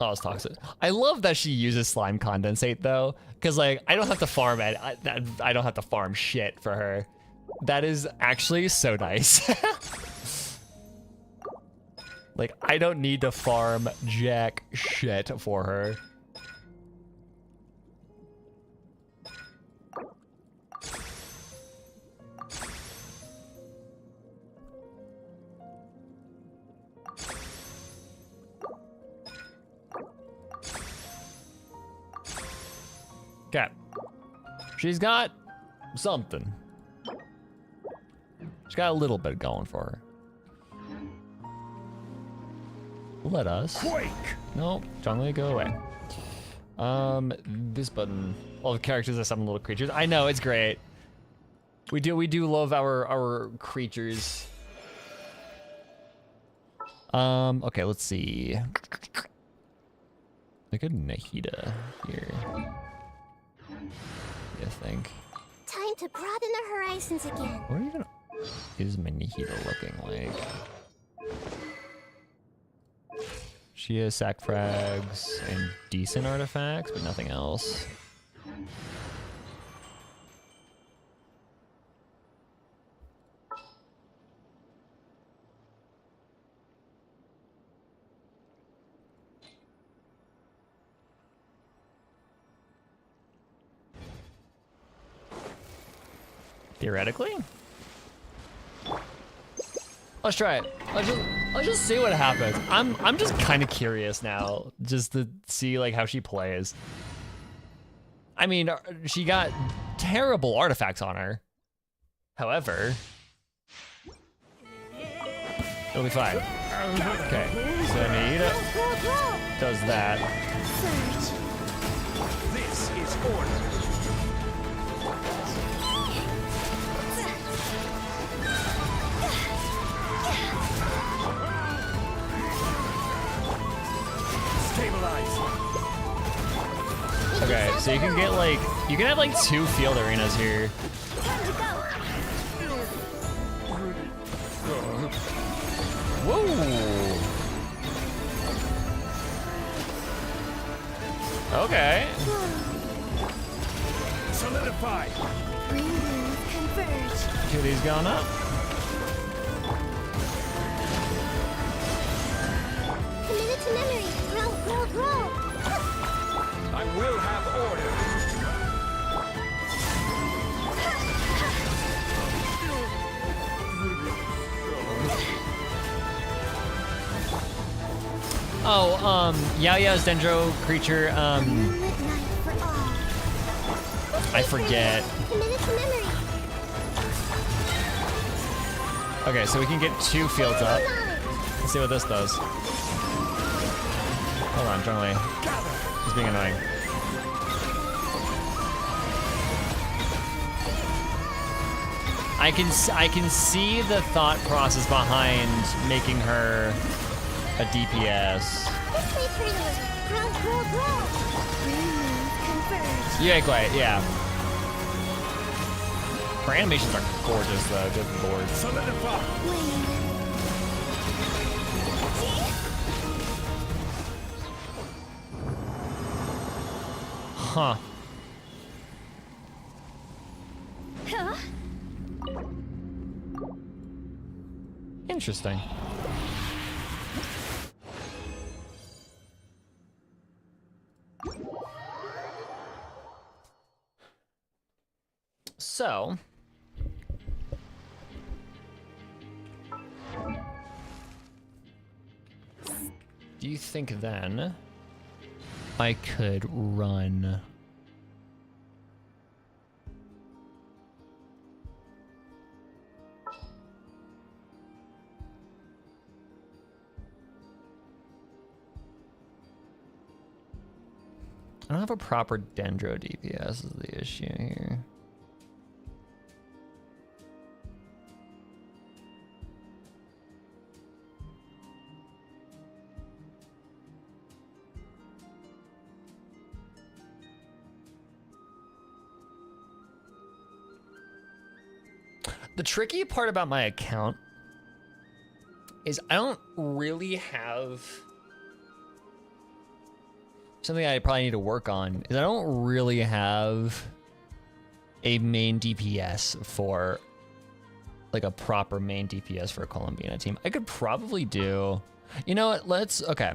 Oh, it's toxic. I love that she uses slime condensate though, because like I don't have to farm it. I don't have to farm shit for her. That is actually so nice. Like I don't need to farm jack shit for her. Okay. She's got something. She's got a little bit going for her. Let us. Quake! No, Zhongli, go away. This button. All the characters are some little creatures. I know, it's great. We do love our creatures. Okay, let's see. Look at Nahida here. I think. Time to broaden the horizons again. What even is my Nahida looking like? She has sack frags and decent artifacts, but nothing else. Theoretically? Let's try it. Let's just see what happens. I'm just kind of curious now, just to see like how she plays. I mean, she got terrible artifacts on her. However, it'll be fine. Okay, so Nahida does that. This is order. Stabilize. Okay, so you can get like, you can have like 2 field arenas here. Whoa. Okay. Solidify. Green moons converge. Kitty's gone up. Committed to memory. Grow, grow, grow. I will have order. Oh, Yao Yao's Dendro creature, Moonlit night for all. I forget. Committed to memory. Okay, so we can get 2 fields up. Let's see what this does. Hold on, Zhongli. He's being annoying. I can see the thought process behind making her a DPS. This way, Turtle. Grow, grow, grow. Green moons converge. Yeah, quite, yeah. Her animations are gorgeous though, good lord. Solidify. Wayne. Huh. Huh? Interesting. So, Do you think then I could run? I don't have a proper Dendro DPS is the issue here. The tricky part about my account is I don't really have something I probably need to work on is I don't really have a main DPS for like a proper main DPS for a Columbina team. I could probably do, you know what, okay.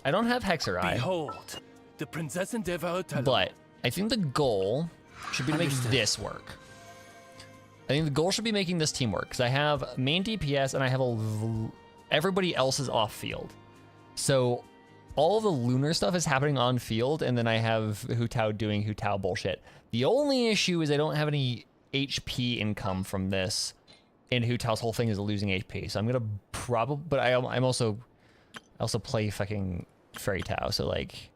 I don't have Hexer Eye. Behold, the Princess Endeavor. But I think the goal should be to make this work. I think the goal should be making this team work because I have main DPS and I have everybody else is off field. So all the lunar stuff is happening on field, and then I have Hu Tao doing Hu Tao bullshit. The only issue is I don't have any HP income from this, and Hu Tao's whole thing is losing HP. So I'm gonna probably, but I also play fucking Fairy Tao, so like,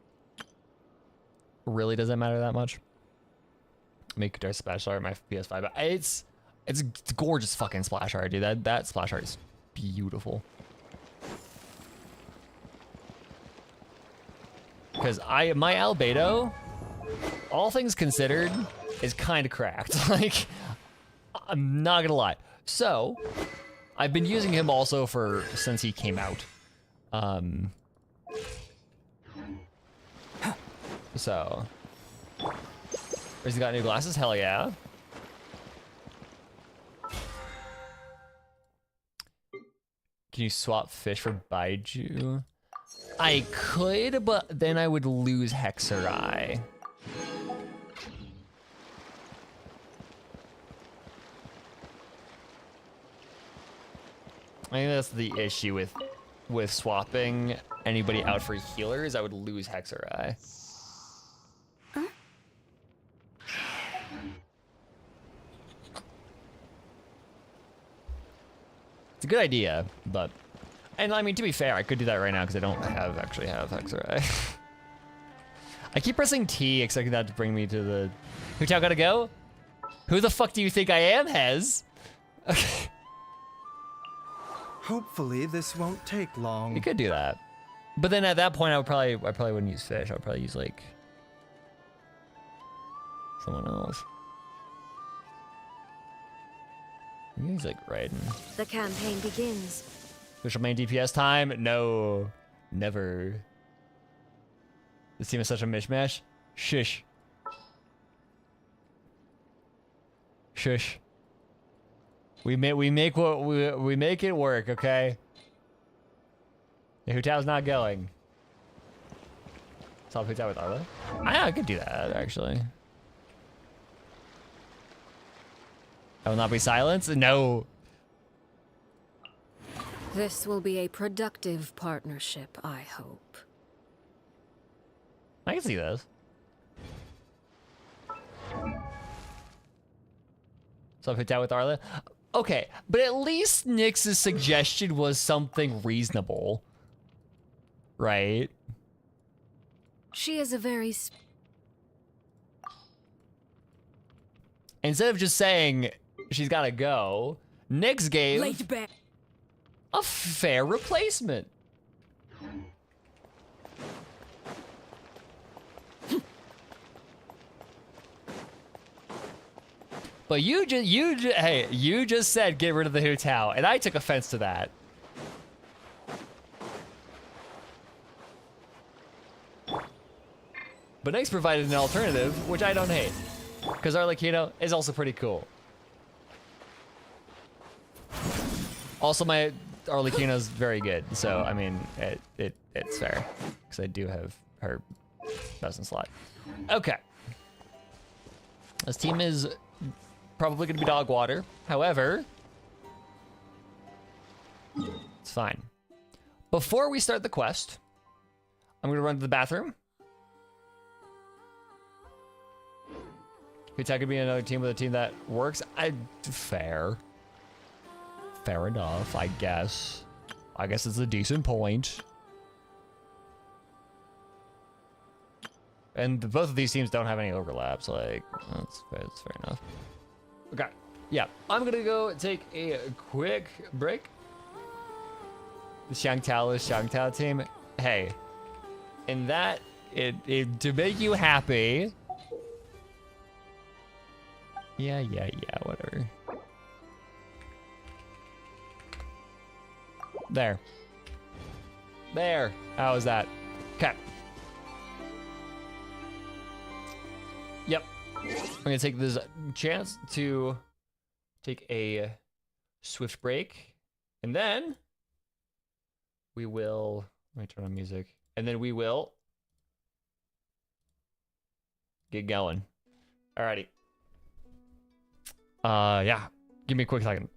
really doesn't matter that much. Make Dark Splash Art my PS5, but it's gorgeous fucking splash art, dude. That splash art is beautiful. Because my Albedo, all things considered, is kind of cracked. Like, I'm not gonna lie. So, I've been using him also since he came out. So, has he got new glasses? Hell yeah. Can you swap fish for Baiju? I could, but then I would lose Hexer Eye. I think that's the issue with swapping anybody out for healers. I would lose Hexer Eye. Huh? It's a good idea, but... And I mean, to be fair, I could do that right now because I don't actually have Hexer Eye. I keep pressing T, expecting that to bring me to the... Hu Tao gotta go? Who the fuck do you think I am, Hez? Okay. Hopefully this won't take long. You could do that. But then at that point, I probably wouldn't use fish. I would probably use like... someone else. He's like Raiden. The campaign begins. Official main DPS time? No. Never. This team is such a mishmash. Shush. Shush. We make it work, okay? Hu Tao's not going. Stop Hu Tao with Arla. I could do that actually. I will not be silenced. No. This will be a productive partnership, I hope. I can see this. So Hu Tao with Arla. Okay, but at least Nyx's suggestion was something reasonable. Right? She is a very... Instead of just saying she's gotta go, Nyx gave Laid back. a fair replacement. But you just said get rid of the Hu Tao, and I took offense to that. But Nyx provided an alternative, which I don't hate, because Arlecchino is also pretty cool. Also, my Arlecchino's very good, so I mean, it's fair, because I do have her best in slot. Okay. This team is probably going to be dog water. However, it's fine. Before we start the quest, I'm gonna run to the bathroom. Could be another team with a team that works. Fair enough, I guess. I guess it's a decent point. And both of these teams don't have any overlaps. Like, that's fair enough. Okay, yeah, I'm gonna go take a quick break. The Xiangtao is Xiangtao team. Hey, and that to make you happy. Yeah, whatever. There. How was that? Okay. Yep. I'm gonna take this chance to take a swift break, and then we will. Let me turn on music, and then we will get going. Alrighty. Yeah. Give me a quick second.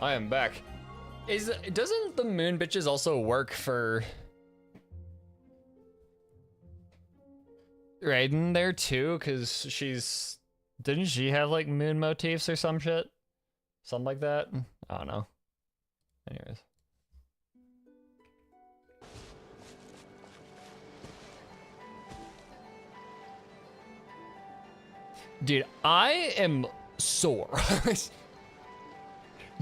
I am back. Doesn't the moon bitches also work for Raiden there too? Cause didn't she have like moon motifs or some shit? Something like that? I don't know. Anyways. Dude, I am sore.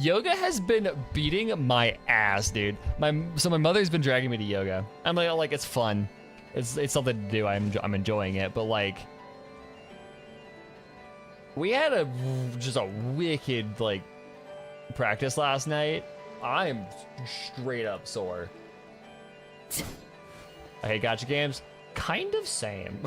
Yoga has been beating my ass, dude. My mother's been dragging me to yoga. I'm like it's fun. It's something to do. I'm enjoying it, but like we had just a wicked like practice last night. I am straight up sore. I hate gacha games. Kind of same.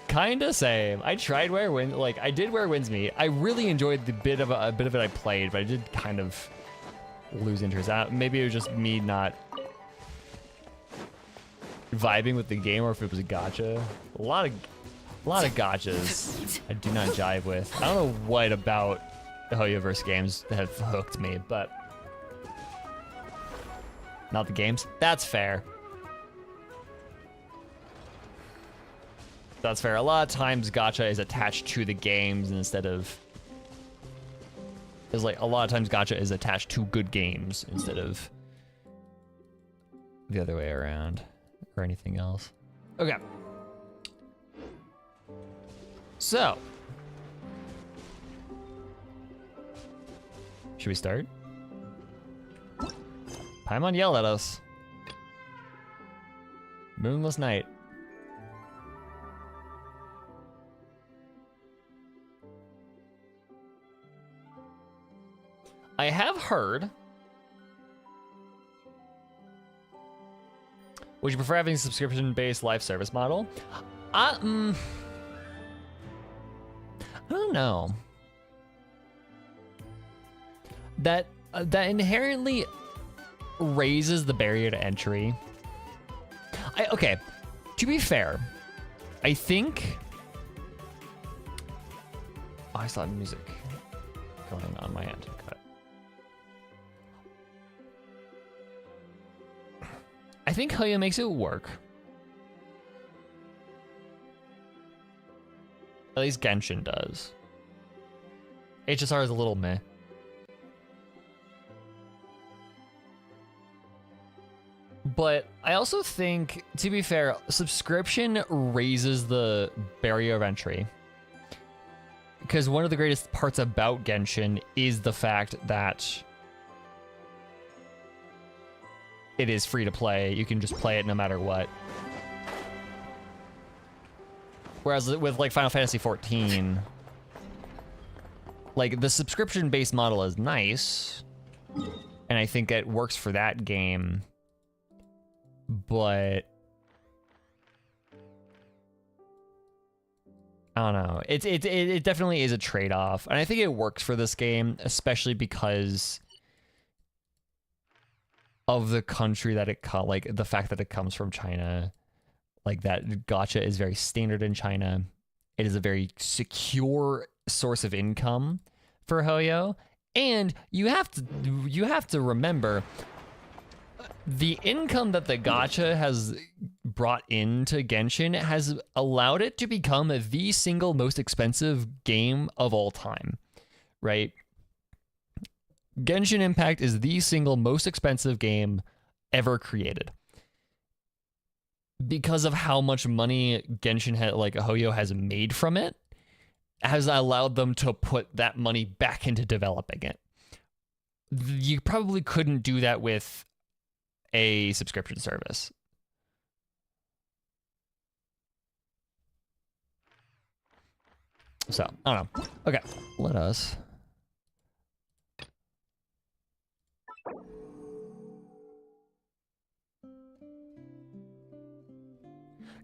Kinda same. I tried I did wear Winsmeet. I really enjoyed the bit of it I played, but I did kind of lose interest. Maybe it was just me not vibing with the game, or if it was a gacha. A lot of gachas I do not jive with. I don't know what about the Hoyoverse games have hooked me, but not the games. That's fair. That's fair. A lot of times gacha is attached to the games instead of... a lot of times gacha is attached to good games instead of the other way around or anything else. Okay. So. Should we start? Paimon yelled at us. Moonless night. I have heard. Would you prefer having a subscription-based live service model? don't know. That inherently raises the barrier to entry. Okay, to be fair, I think... Oh, I saw music going on my end. Got it. I think Hoyo makes it work. At least Genshin does. HSR is a little meh. But I also think, to be fair, subscription raises the barrier of entry. Because one of the greatest parts about Genshin is the fact that it is free to play. You can just play it no matter what. Whereas with like Final Fantasy XIV, like the subscription-based model is nice, and I think it works for that game, but I don't know. It definitely is a trade-off, and I think it works for this game, especially because of the country that like the fact that it comes from China. Like that gacha is very standard in China. It is a very secure source of income for Hoyo, and you have to remember the income that the gacha has brought into Genshin has allowed it to become the single most expensive game of all time, right? Genshin Impact is the single most expensive game ever created. Because of how much money Genshin Hoyo has made from it, has allowed them to put that money back into developing it. You probably couldn't do that with a subscription service. So, I don't know. Okay, let us...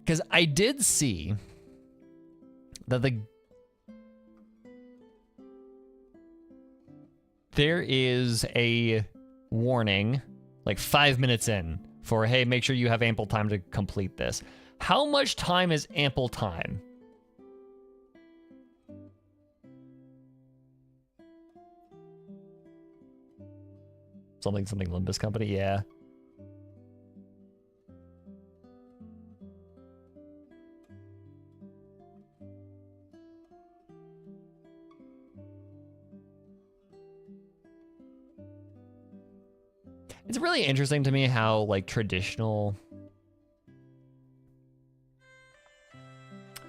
Because I did see that there is a warning, like 5 minutes in, for, hey, make sure you have ample time to complete this. How much time is ample time? Something Limbus Company, yeah. It's really interesting to me how, like, traditional...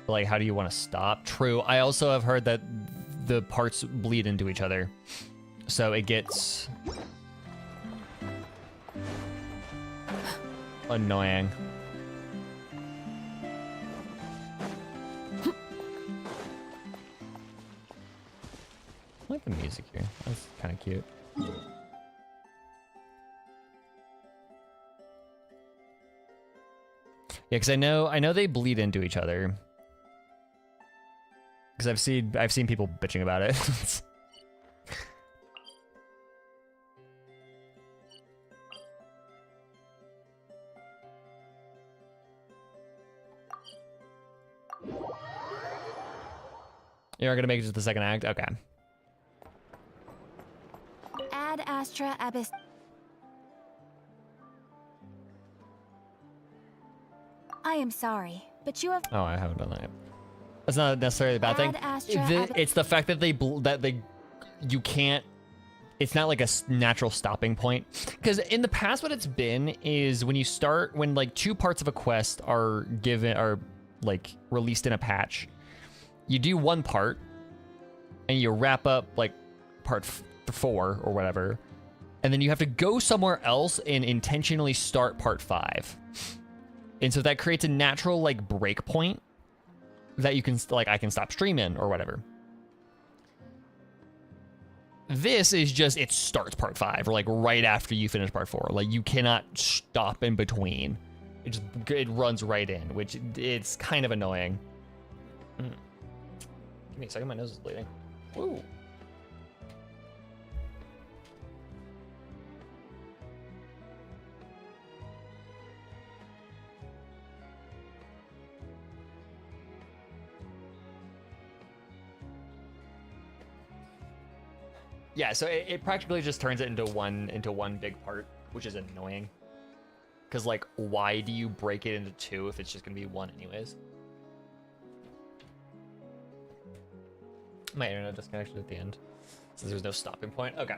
Like, how do you want to stop? True. I also have heard that the parts bleed into each other. So it gets... annoying. I like the music here. That's kind of cute. Yeah, because I know they bleed into each other. Because I've seen people bitching about it. You're gonna make it to the second act? Okay. Ad Astra Abyss. I am sorry, but you have... Oh, I haven't done that yet. That's not necessarily a bad thing. It's the fact that you can't... It's not like a natural stopping point. Because in the past, what it's been is when like two parts of a quest are like released in a patch, you do one part and you wrap up like part 4 or whatever, and then you have to go somewhere else and intentionally start part 5. And so that creates a natural like break point that you can I can stop streaming or whatever. This is just, it starts part 5 or like right after you finish part 4. Like you cannot stop in between. It runs right in, which it's kind of annoying. Give me a second, my nose is bleeding. Woo. Yeah, so it practically just turns it into one big part, which is annoying. Cause like, why do you break it into two if it's just gonna be one anyways? My internet disconnected at the end, since there's no stopping point. Okay.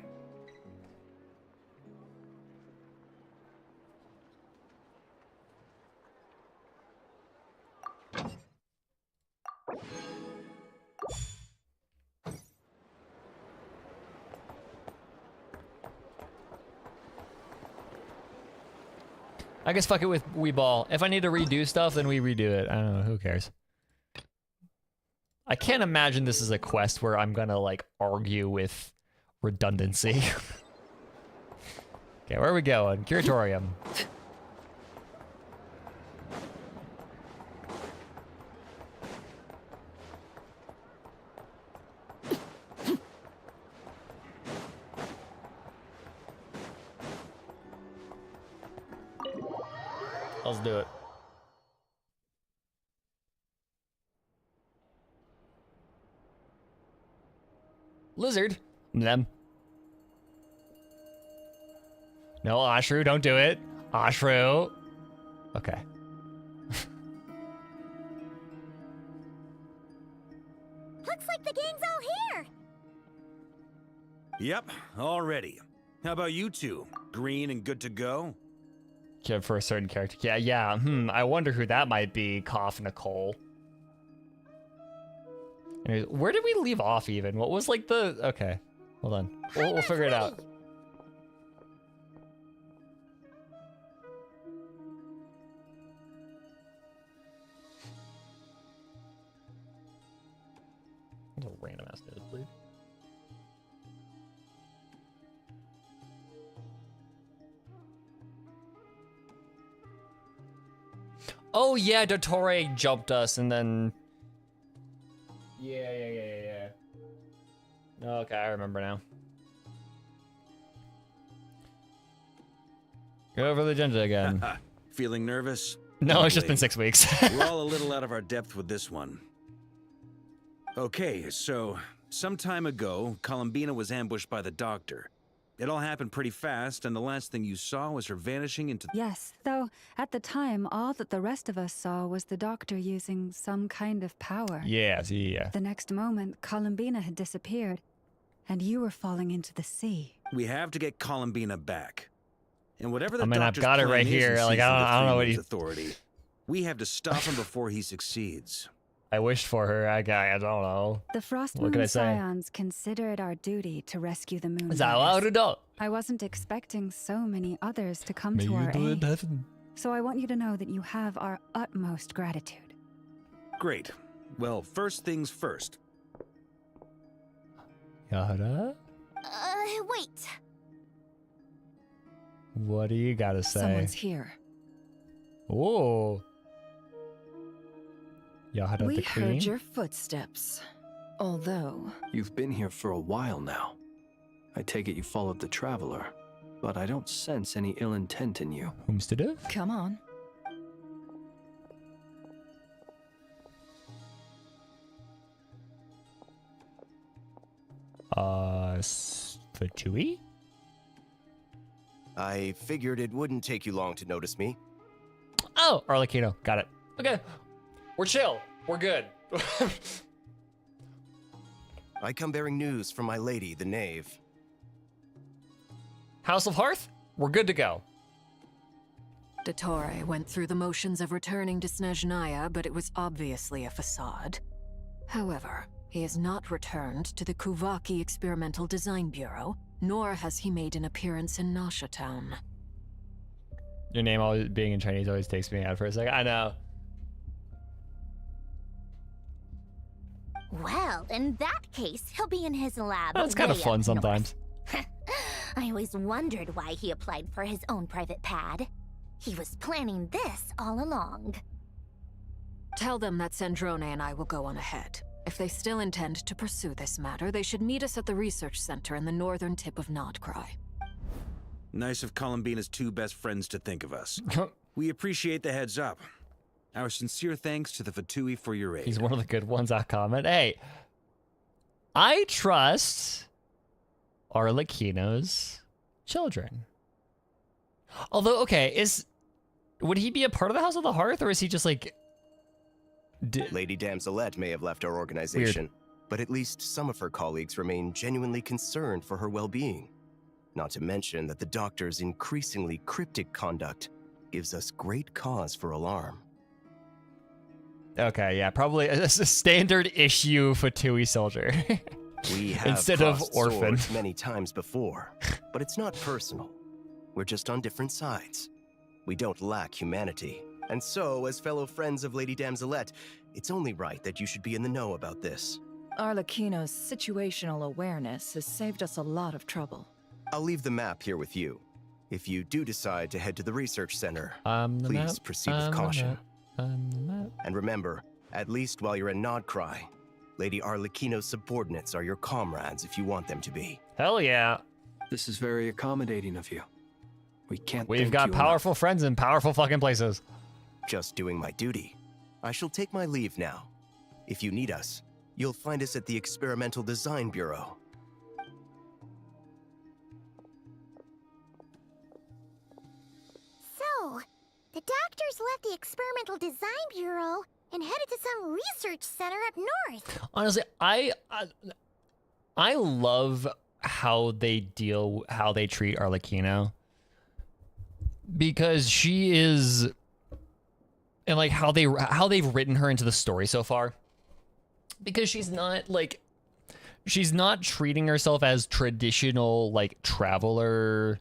I guess fuck it with Weeball. If I need to redo stuff, then we redo it. I don't know, who cares? I can't imagine this is a quest where I'm gonna like argue with redundancy. Okay, where are we going? Curatorium. Let's do it. Lizard. Them. No, Ashru, don't do it. Ashru. Okay. Looks like the gang's all here. Yep, all ready. How about you two? Green and good to go? Yeah, for a certain character. Yeah. I wonder who that might be. Cough Nicole. Anyways, where did we leave off even? What was like the... Okay, hold on. We'll figure it out. That's a random ass nosebleed. Oh yeah, Dottore jumped us and then... Yeah. Okay, I remember now. Go over the agenda again. Feeling nervous? No, it's just been 6 weeks. We're all a little out of our depth with this one. Okay, so some time ago, Columbina was ambushed by the doctor. It all happened pretty fast, and the last thing you saw was her vanishing into... Yes, though at the time, all that the rest of us saw was the doctor using some kind of power. Yeah. The next moment, Columbina had disappeared, and you were falling into the sea. We have to get Columbina back. And whatever the I mean, I've doctor's got it plan right is here. in Like, seizing the I don't know what Freeman's he... authority, we have to stop him before he succeeds. I wished for her. I don't know. The Frost What can I Moon say? Scions consider it our duty to rescue the moon. Zawarudo. I wasn't expecting so many others to come to our aid. So I want you to know that you have our utmost gratitude. Great. Well, first things first. Yara? Wait. What do you gotta say? Someone's here. Whoa. Yara We the queen? heard your footsteps. Although... You've been here for a while now. I take it you followed the Traveler, but I don't sense any ill intent in you. Homesteader? Come on. Fatui? I figured it wouldn't take you long to notice me. Oh, Arlecchino. Got it. Okay. We're chill. We're good. I come bearing news from my lady, the Knave. House of Hearth? We're good to go. Dottore went through the motions of returning to Snezhnaya, but it was obviously a facade. However, he has not returned to the Kuvaki Experimental Design Bureau, nor has he made an appearance in Nasha Town. Your name always being in Chinese always takes me out for a second. I know. Well, in that case, he'll be in his lab. That's kind of way fun up sometimes. north. I always wondered why he applied for his own private pad. He was planning this all along. Tell them that Sandrone and I will go on ahead. If they still intend to pursue this matter, they should meet us at the research center in the northern tip of Nodcry. Nice of Columbina's two best friends to think of us. We appreciate the heads up. Our sincere thanks to the Fatui for your aid. He's one of the good ones, I comment. Hey, I trust Arlecchino's children. Although, okay, would he be a part of the House of the Hearth, or is he just like... Lady Damselette may have left our organization, Weird. but at least some of her colleagues remain genuinely concerned for her well-being. Not to mention that the Doctor's increasingly cryptic conduct gives us great cause for alarm. Okay, yeah, probably a standard issue Fatui soldier. We have instead of crossed orphan swords many times before, but it's not personal. We're just on different sides. We don't lack humanity. And so, as fellow friends of Lady Damselette, it's only right that you should be in the know about this. Arlecchino's situational awareness has saved us a lot of trouble. I'll leave the map here with you. If you do decide to head to the research center, please proceed with caution. And remember, at least while you're in Nodcry, Lady Arlecchino's subordinates are your comrades if you want them to be. Hell yeah. This is very accommodating of you. We've got powerful friends in powerful fucking places. Just doing my duty. I shall take my leave now. If you need us, you'll find us at the Experimental Design Bureau. So, the doctors left the Experimental Design Bureau and headed to some research center up north. Honestly, I love how they treat Arlecchino, because she is, and like how they've written her into the story so far, because she's not treating herself as traditional like traveler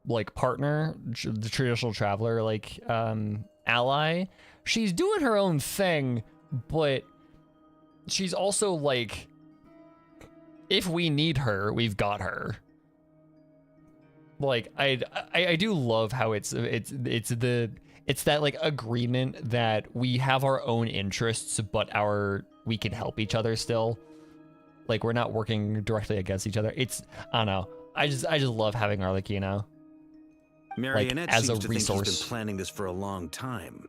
like partner, the traditional traveler like ally. She's doing her own thing, but she's also like, if we need her, we've got her. Like I do love how it's that like agreement that we have our own interests, but we can help each other still. Like we're not working directly against each other. I don't know. I just love having Arlecchino. Marionette like, as seems a to resource. think he's been planning this for a long time.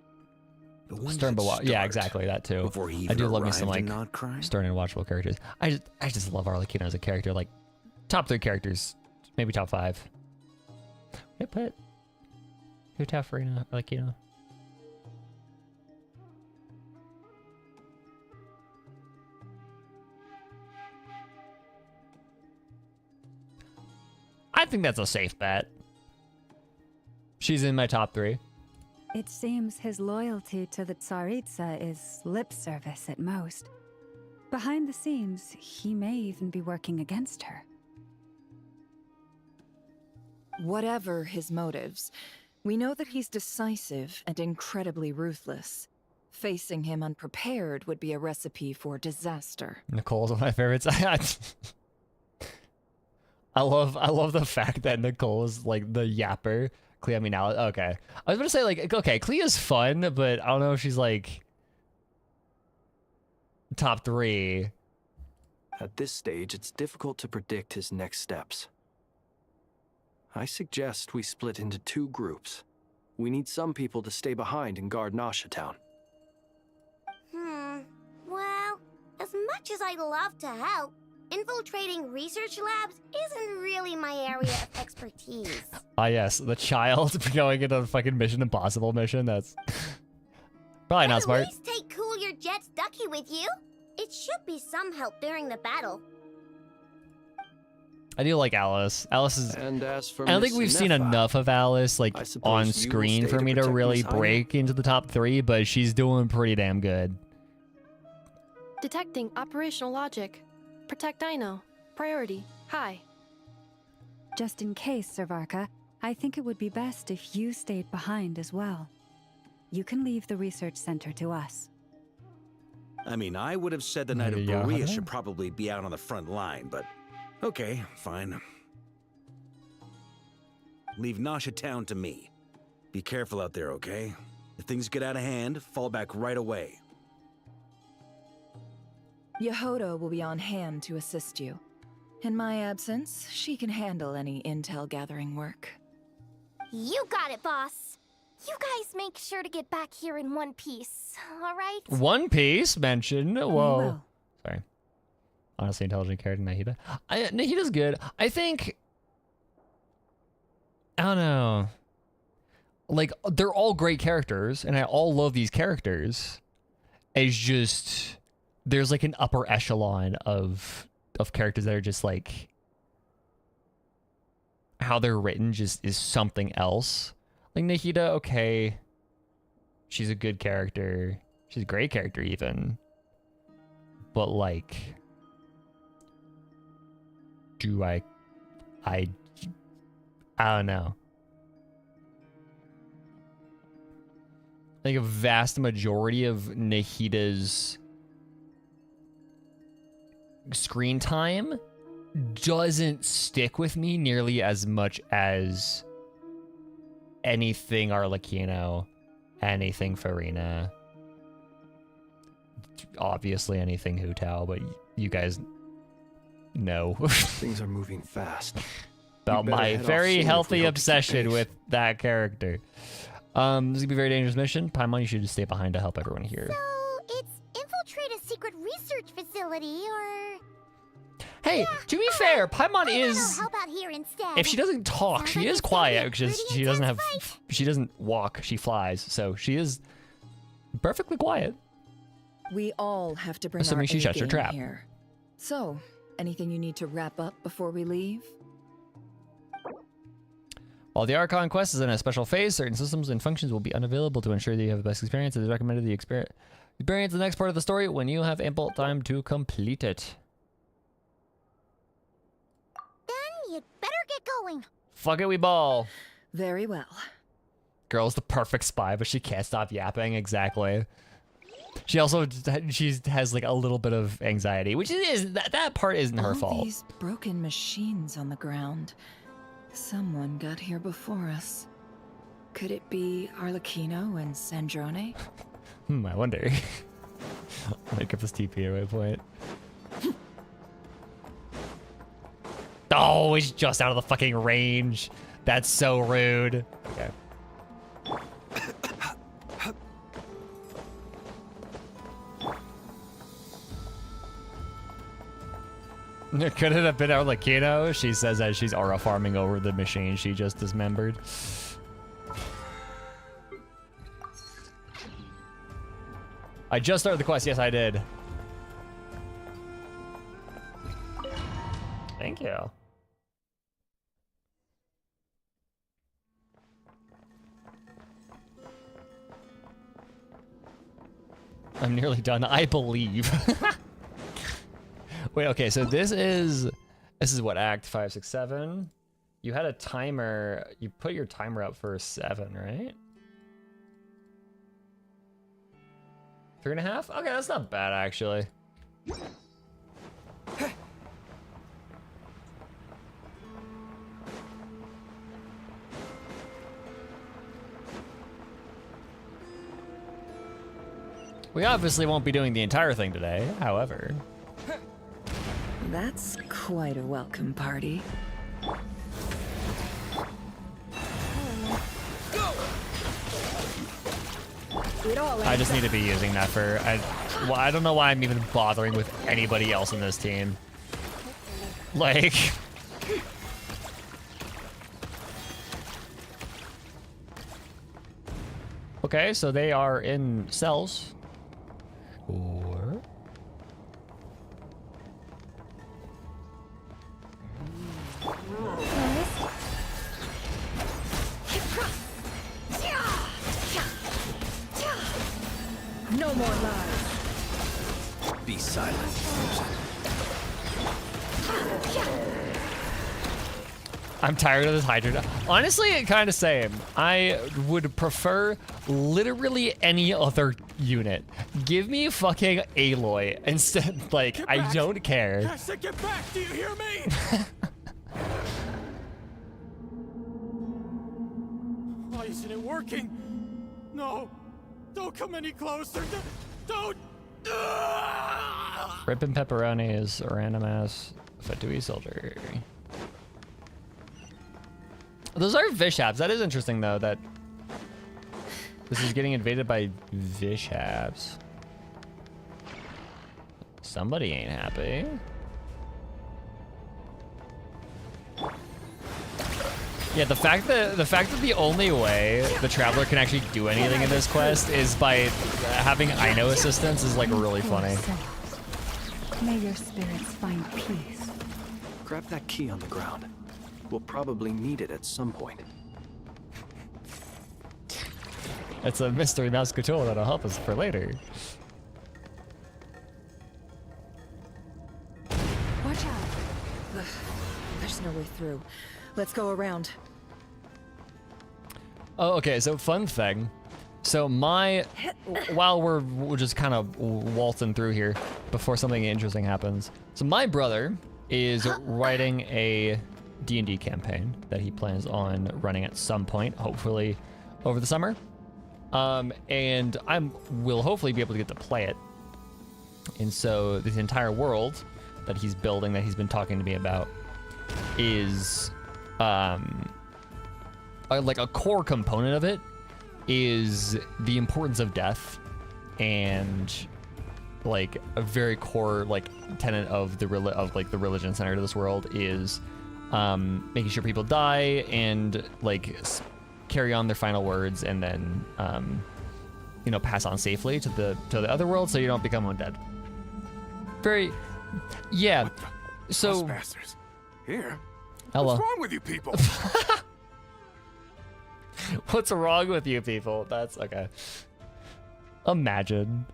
But when Stern, did it start? yeah, exactly, that too. Before he I even do love me some arrived like in Nodcry? Stern and watchable characters. I just love Arlecchino as a character. Like top 3 characters, maybe top 5. Yeah, but who top 3 now? Arlecchino. I think that's a safe bet. She's in my top 3. It seems his loyalty to the Tsaritsa is lip service at most. Behind the scenes, he may even be working against her. Whatever his motives, we know that he's decisive and incredibly ruthless. Facing him unprepared would be a recipe for disaster. Nicole's one of my favorites. I love the fact that Nicole is like the yapper. Clea, I mean, okay. I was gonna say like, okay, Clea's fun, but I don't know if she's like top 3. At this stage, it's difficult to predict his next steps. I suggest we split into 2 groups. We need some people to stay behind and guard Nasha Town. Well, as much as I'd love to help, infiltrating research labs isn't really my area of expertise. Ah, yes, the child going into a fucking Mission Impossible mission. That's probably not smart. At least take Cool Your Jet's Ducky with you. It should be some help during the battle. I do like Alice. Alice is. And as for I don't Miss think we've seen Nefa, enough of Alice like I suppose on you will screen stay for to me to protect really Miss Heine? break into the top 3, but she's doing pretty damn good. Detecting operational logic. Protect Dino. Priority. High. Just in case, Servarka, I think it would be best if you stayed behind as well. You can leave the research center to us. I mean, I would have said the Knight of Yeah. Berea should probably be out on the front line, but okay, fine. Leave Nasha Town to me. Be careful out there, okay? If things get out of hand, fall back right away. Yehodo will be on hand to assist you. In my absence, she can handle any intel gathering work. You got it, boss. You guys make sure to get back here in one piece, all right? One Piece mentioned. Whoa. will. Sorry. Honestly, intelligent character, Nahida. Nahida's good. I think... I don't know. Like, they're all great characters, and I all love these characters. It's just... There's like an upper echelon of characters that are just like... How they're written just is something else. Like, Nahida, okay. She's a good character. She's a great character, even. But, like... Do I don't know. Like, a vast majority of Nahida's screen time doesn't stick with me nearly as much as anything Arlecchino, anything Farina, obviously anything Hu Tao, but you guys know. Things are moving fast. About my very healthy obsession with that character. This is gonna be a very dangerous mission. Paimon, you should just stay behind to help everyone here. So, it's infiltrate a secret research facility, or... Hey, yeah, to be fair, Paimon is... How about here instead? If she doesn't talk, Sounds she like is it's quiet gonna be a because pretty she doesn't have... intense fight. She doesn't walk, she flies. So she is perfectly quiet. We all have to bring Assuming our she shuts her A-game trap. here. So, anything you need to wrap up before we leave? While the Archon quest is in a special phase, certain systems and functions will be unavailable to ensure that you have the best experience. It is recommended the experience the next part of the story when you have ample time to complete it. Then you'd better get going. Fuck it, we ball. Very well. Girl's the perfect spy, but she can't stop yapping. Exactly. She also has like a little bit of anxiety, which is that part isn't her fault. These broken machines on the ground. Someone got here before us. Could it be Arlecchino and Sandrone? I wonder. I'll make up this TP at my point. Oh, he's just out of the fucking range. That's so rude. Okay. Could it have been Arlecchino? She says as she's aura farming over the machine she just dismembered. I just started the quest. Yes, I did. Thank you. I'm nearly done, I believe. Wait, okay, so this is what, Act 5, 6, 7? You had a timer, you put your timer up for 7, right? 3.5? Okay, that's not bad, actually. We obviously won't be doing the entire thing today, however. That's quite a welcome party. I just need to be using that for... I don't know why I'm even bothering with anybody else in this team. Like... Okay, so they are in cells. Sure. No more lies. Be silent. I'm tired of this Hydra. Honestly, kind of same. I would prefer literally any other unit. Give me fucking Aloy instead. Like, I don't care. I said get back, do you hear me? Why isn't it working? No, don't come any closer. Don't. Rippin' pepperoni is a random ass Fatui soldier. Those are Vishabs. That is interesting though, that this is getting invaded by Vishabs. Somebody ain't happy. Yeah, the fact that the only way the traveler can actually do anything in this quest is by having Aino assistance is like really funny. May your spirits find peace. Grab that key on the ground. We'll probably need it at some point. It's a mystery mouse control that'll help us for later. Watch out. Ugh, there's no way through. Let's go around. Oh, okay, so fun thing. So while we're just kind of waltzing through here before something interesting happens. So my brother is writing a D&D campaign that he plans on running at some point, hopefully over the summer. And will hopefully be able to get to play it. And so this entire world that he's building, that he's been talking to me about, is like a core component of it is the importance of death, and like a very core like tenet of the religion center to this world is making sure people die and like carry on their final words, and then pass on safely to the other world so you don't become undead. Yeah. So bastards. Here. Hello. What's wrong with you people? What's wrong with you people? That's okay. Imagine.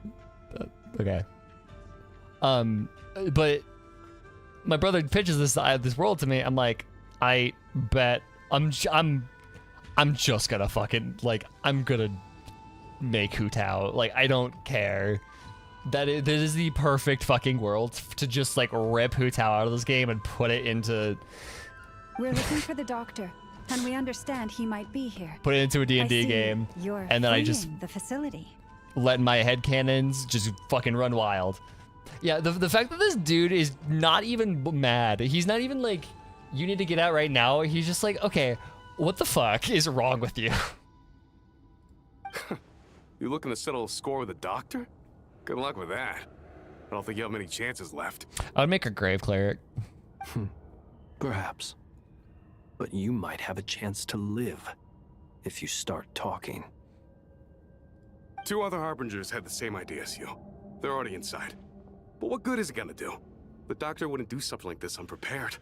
Okay. But my brother pitches this world to me. I'm like, I bet I'm just gonna fucking I'm gonna make Hu Tao. Like, I don't care. This is the perfect fucking world to just like rip Hu Tao out of this game and put it into. We're looking for the doctor, and we understand he might be here. Put it into a D&D game, and then I just the facility. Let my headcanons just fucking run wild. Yeah, the fact that this dude is not even mad. He's not even like, you need to get out right now. He's just like, okay, what the fuck is wrong with you? You looking to settle a score with a doctor? Good luck with that. I don't think you have many chances left. I would make a grave cleric. Perhaps. But you might have a chance to live if you start talking. 2 other Harbingers had the same idea as you. They're already inside. But what good is it gonna do? The doctor wouldn't do something like this unprepared.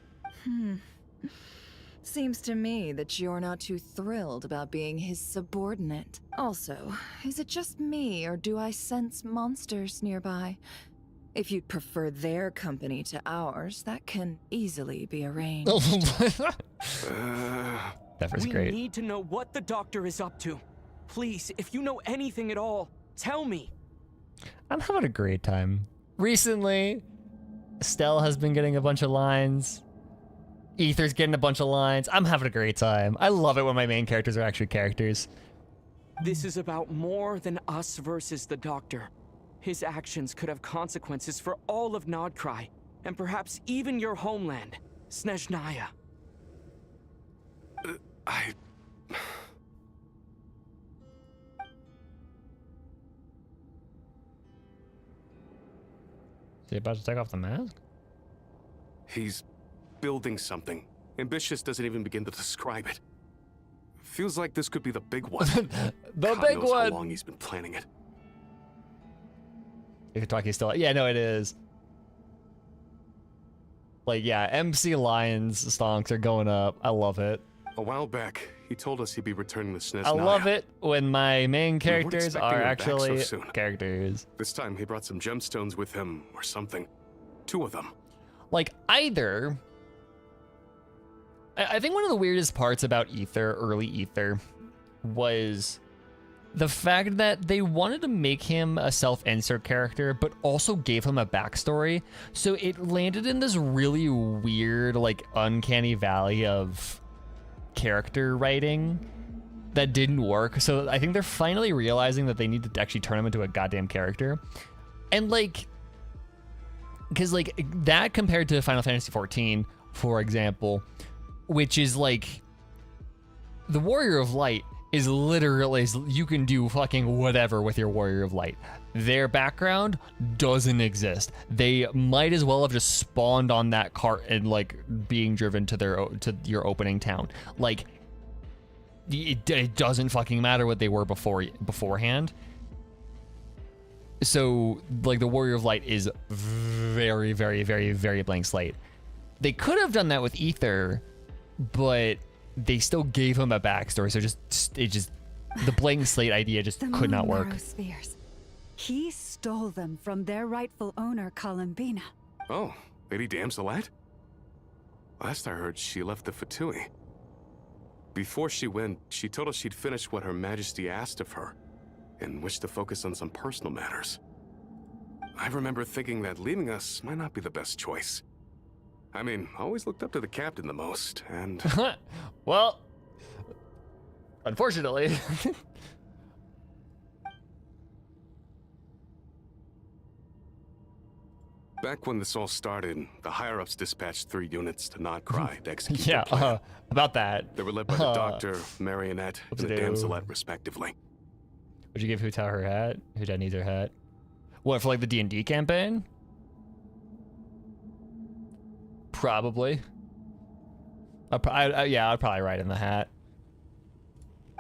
Seems to me that you're not too thrilled about being his subordinate. Also, is it just me, or do I sense monsters nearby? If you'd prefer their company to ours, that can easily be arranged. That was great. We need to know what the doctor is up to. Please, if you know anything at all, tell me. I'm having a great time. Recently, Estelle has been getting a bunch of lines. Ether's getting a bunch of lines. I'm having a great time. I love it when my main characters are actually characters. This is about more than us versus the doctor. His actions could have consequences for all of Nodcry, and perhaps even your homeland, Snezhnaya. Is he about to take off the mask? He's building something. Ambitious doesn't even begin to describe it. Feels like this could be the big one. The God big knows one! How long he's been planning it. Itaki's still. Yeah, no, it is. Like, yeah, MC Lions stonks are going up. I love it. A while back, he told us he'd be returning to Snezhnaya. I love it when my main characters expecting are him back so actually soon. characters. This time, he brought some gemstones with him, or something. 2 of them. Like, either... I think one of the weirdest parts about Ether, early Ether, was the fact that they wanted to make him a self-insert character, but also gave him a backstory. So it landed in this really weird, like, uncanny valley of character writing that didn't work. So I think they're finally realizing that they need to actually turn him into a goddamn character. And, like, because like that compared to Final Fantasy XIV, for example, which is like the Warrior of Light is literally, you can do fucking whatever with your Warrior of Light. Their background doesn't exist. They might as well have just spawned on that cart and like being driven to your opening town. Like it doesn't fucking matter what they were beforehand. So like the Warrior of Light is very, very, very, very blank slate. They could have done that with Ether, but they still gave him a backstory. So the blank slate idea just could not work. Spheres. He stole them from their rightful owner, Columbina. Oh, Lady Damselette? Last I heard, she left the Fatui. Before she went, she told us she'd finished what Her Majesty asked of her, and wished to focus on some personal matters. I remember thinking that leaving us might not be the best choice. I mean, I always looked up to the captain the most, and... Well, unfortunately... Back when this all started, the higher-ups dispatched 3 units to Nodcry to execute yeah, their plan. About that. They were led by the Doctor, Marionette, and the Damselette, respectively. Would you give Hu Tao her hat? Hu Tao needs her hat. What, for like the D&D campaign? Probably. Yeah, I'd probably write in the hat.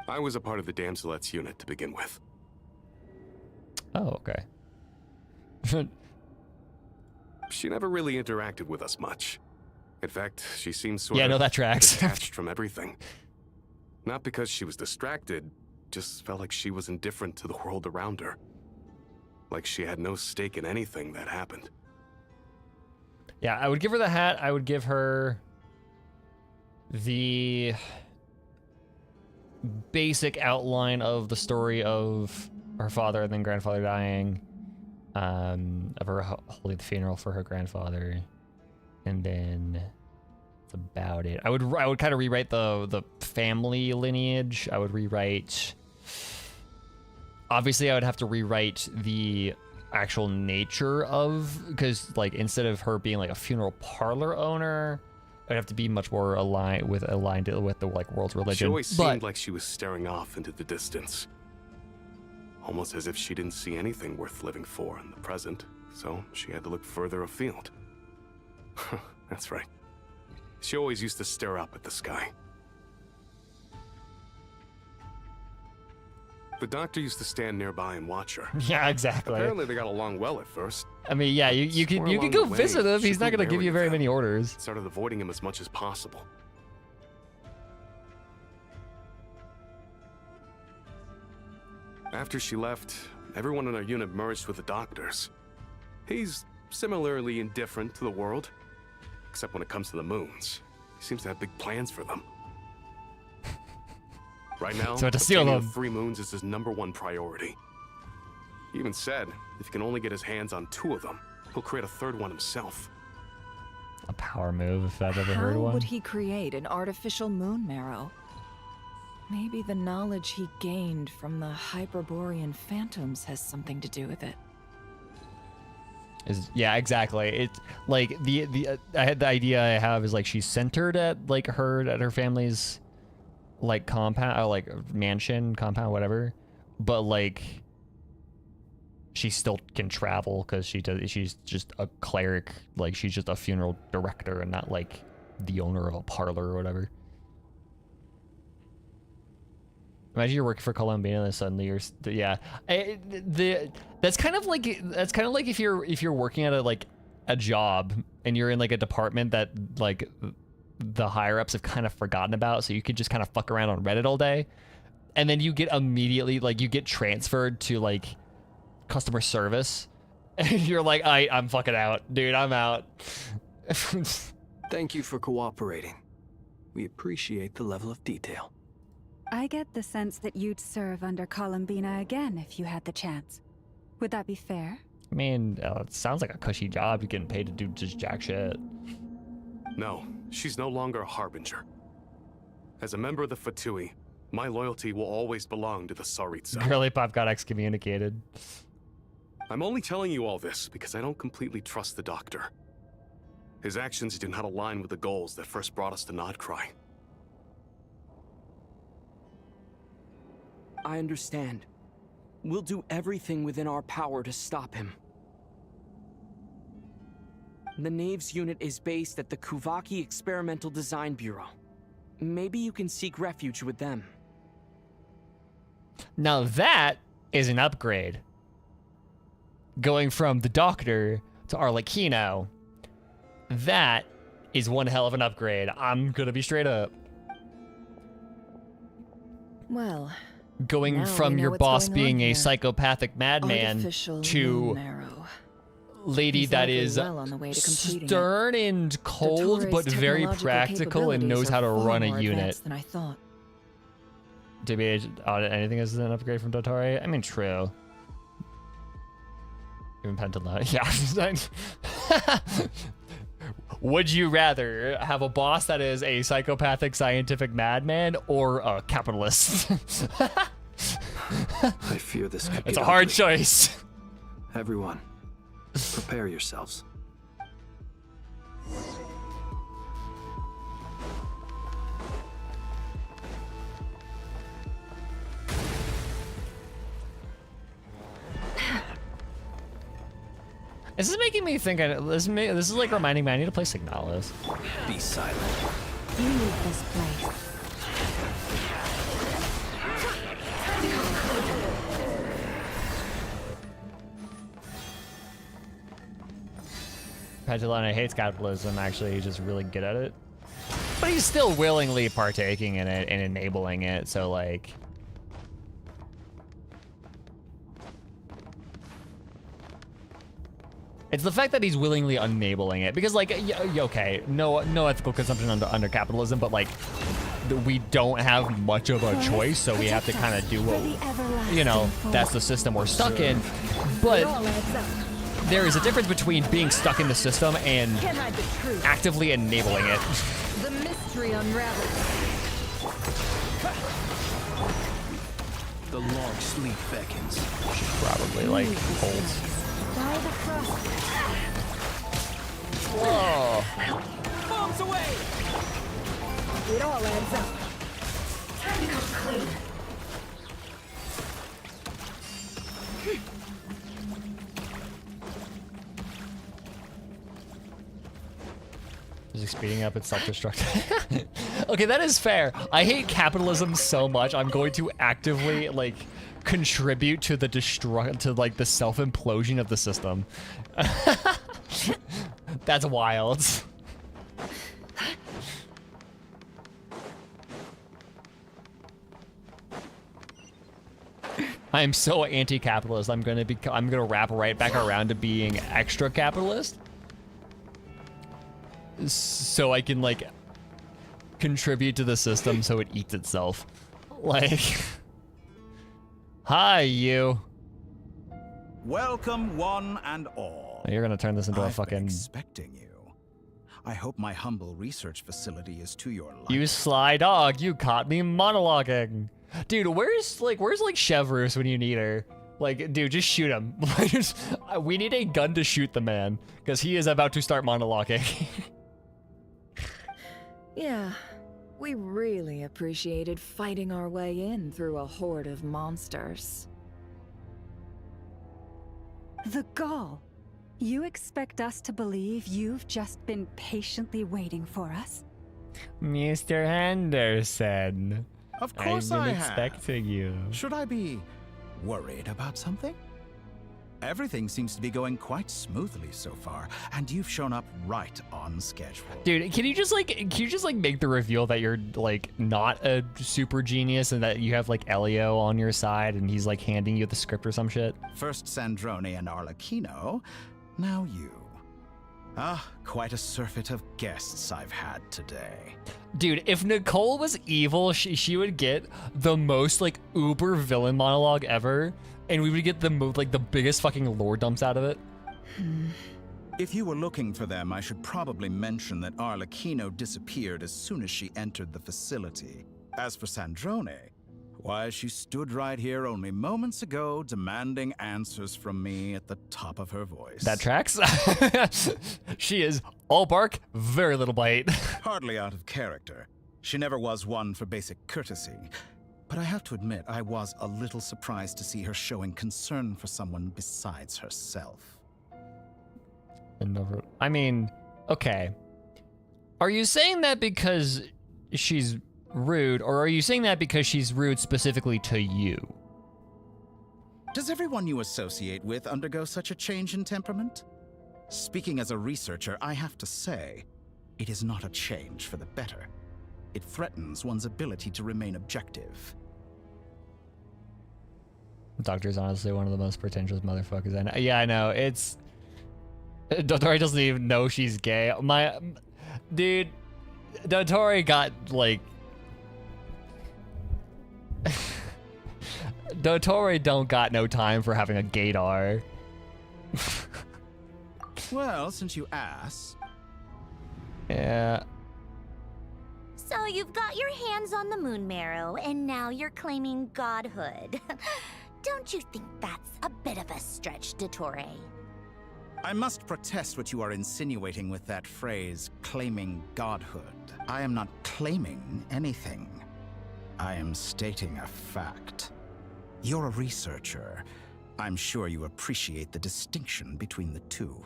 I was a part of the Damselette's unit to begin with. Oh, okay. She never really interacted with us much. In fact, she seemed sort of that tracks. detached from everything. Not because she was distracted, just felt like she was indifferent to the world around her. Like she had no stake in anything that happened. Yeah, I would give her the hat. I would give her the basic outline of the story of her father and then grandfather dying. Of her holding the funeral for her grandfather, and then that's about it. I would kind of rewrite the family lineage. I would rewrite. Obviously, I would have to rewrite the actual nature of, because like instead of her being like a funeral parlor owner, I'd have to be much more aligned with the like world's religion. She always seemed like she was staring off into the distance. Almost as if she didn't see anything worth living for in the present, so she had to look further afield. That's right. She always used to stare up at the sky. The Doctor used to stand nearby and watch her. Yeah, exactly. Apparently they got along well at first. I mean, yeah, you can go visit him. He's not going to give you very many orders. Started avoiding him as much as possible. After she left, everyone in our unit merged with the Doctor's. He's similarly indifferent to the world, except when it comes to the moons. He seems to have big plans for them. Right now, so to steal them. The 3 moons is his #1 priority. He even said if he can only get his hands on 2 of them, he'll create a 3rd one himself. A power move, if I've ever heard one. How would he create an artificial moon marrow? Maybe the knowledge he gained from the Hyperborean phantoms has something to do with it. Yeah, exactly. It's like the idea I have is like she's centered at like her family's like compound, or like mansion, compound, whatever. But like she still can travel because she's just a cleric. Like she's just a funeral director and not like the owner of a parlor or whatever. Imagine you're working for Columbina and suddenly you're that's kind of like if you're working at a job and you're in like a department that like the higher ups have kind of forgotten about, so you could just kind of fuck around on Reddit all day, and then you get immediately like you get transferred to like customer service and you're like, I'm fucking out, dude, I'm out. Thank you for cooperating. We appreciate the level of detail. I get the sense that you'd serve under Columbina again if you had the chance. Would that be fair? I mean, it sounds like a cushy job. You're getting paid to do just jack shit. No, she's no longer a Harbinger. As a member of the Fatui, my loyalty will always belong to the Tsaritsa. Girly Pop got excommunicated. I'm only telling you all this because I don't completely trust the Doctor. His actions do not align with the goals that first brought us to Nodcry. I understand. We'll do everything within our power to stop him. The Knaves unit is based at the Kuvaki Experimental Design Bureau. Maybe you can seek refuge with them. Now that is an upgrade. Going from the Doctor to Arlecchino. That is one hell of an upgrade. I'm gonna be straight up. Well, going from your boss being a psychopathic madman to lady that is stern and cold but very practical and knows how to run a unit. Than I thought. DBH, anything is an upgrade from Dottore? I mean, true. Even Pentala, yeah. Would you rather have a boss that is a psychopathic scientific madman or a capitalist? I fear this could be It's a hard choice. Everyone, prepare yourselves. This is making me think. This is like reminding me I need to play Signalis. Be silent. You leave this place. Petalona hates capitalism. Actually, he's just really good at it. But he's still willingly partaking in it and enabling it. So like. It's the fact that he's willingly enabling it, because like, okay, no ethical consumption under capitalism, but like, we don't have much of a choice, so we have to kind of do what, you know, that's the system we're stuck in. But there is a difference between being stuck in the system and actively enabling it. The mystery unravels. The long sleep beckons. Probably like holds. Whoa! Bombs away! It all adds up. Time to go clean. Is he speeding up? It's self-destruct. Okay, that is fair. I hate capitalism so much. I'm going to actively like contribute to the the self-implosion of the system. That's wild. I am so anti-capitalist. I'm gonna wrap right back around to being extra capitalist, so I can like contribute to the system so it eats itself. Like, hi you. Welcome one and all. You're gonna turn this into a fucking. I've been expecting you. I hope my humble research facility is to your liking. You sly dog, you caught me monologuing. Dude, where's Chevrus when you need her? Like, dude, just shoot him. We need a gun to shoot the man, because he is about to start monologuing. Yeah, we really appreciated fighting our way in through a horde of monsters. The gall. You expect us to believe you've just been patiently waiting for us? Mr. Henderson. Of course I've I been have. expecting you. Should I be worried about something? Everything seems to be going quite smoothly so far, and you've shown up right on schedule. Dude, can you just make the reveal that you're like not a super genius and that you have like Elio on your side and he's like handing you the script or some shit? First Sandrone and Arlecchino, now you. Ah, quite a surfeit of guests I've had today. Dude, if Nicole was evil, she would get the most like uber villain monologue ever, and we would get the biggest fucking lore dumps out of it. If you were looking for them, I should probably mention that Arlecchino disappeared as soon as she entered the facility. As for Sandrone, Why, she stood right here only moments ago demanding answers from me at the top of her voice. That tracks. She is all bark, very little bite. Hardly out of character. She never was one for basic courtesy. But I have to admit, I was a little surprised to see her showing concern for someone besides herself. I mean, okay. Are you saying that because she's rude, or are you saying that because she's rude specifically to you? Does everyone you associate with undergo such a change in temperament? Speaking as a researcher, I have to say, it is not a change for the better. It threatens one's ability to remain objective. The Doctor's honestly one of the most pretentious motherfuckers I know. Yeah, I know. It's... Dotori doesn't even know she's gay. Dude, Dotori got, like... Dotori don't got no time for having a gaydar. Well, since you ask... Yeah. So you've got your hands on the moon marrow, and now you're claiming godhood. Don't you think that's a bit of a stretch, Dottore? I must protest what you are insinuating with that phrase, claiming godhood. I am not claiming anything. I am stating a fact. You're a researcher. I'm sure you appreciate the distinction between the two.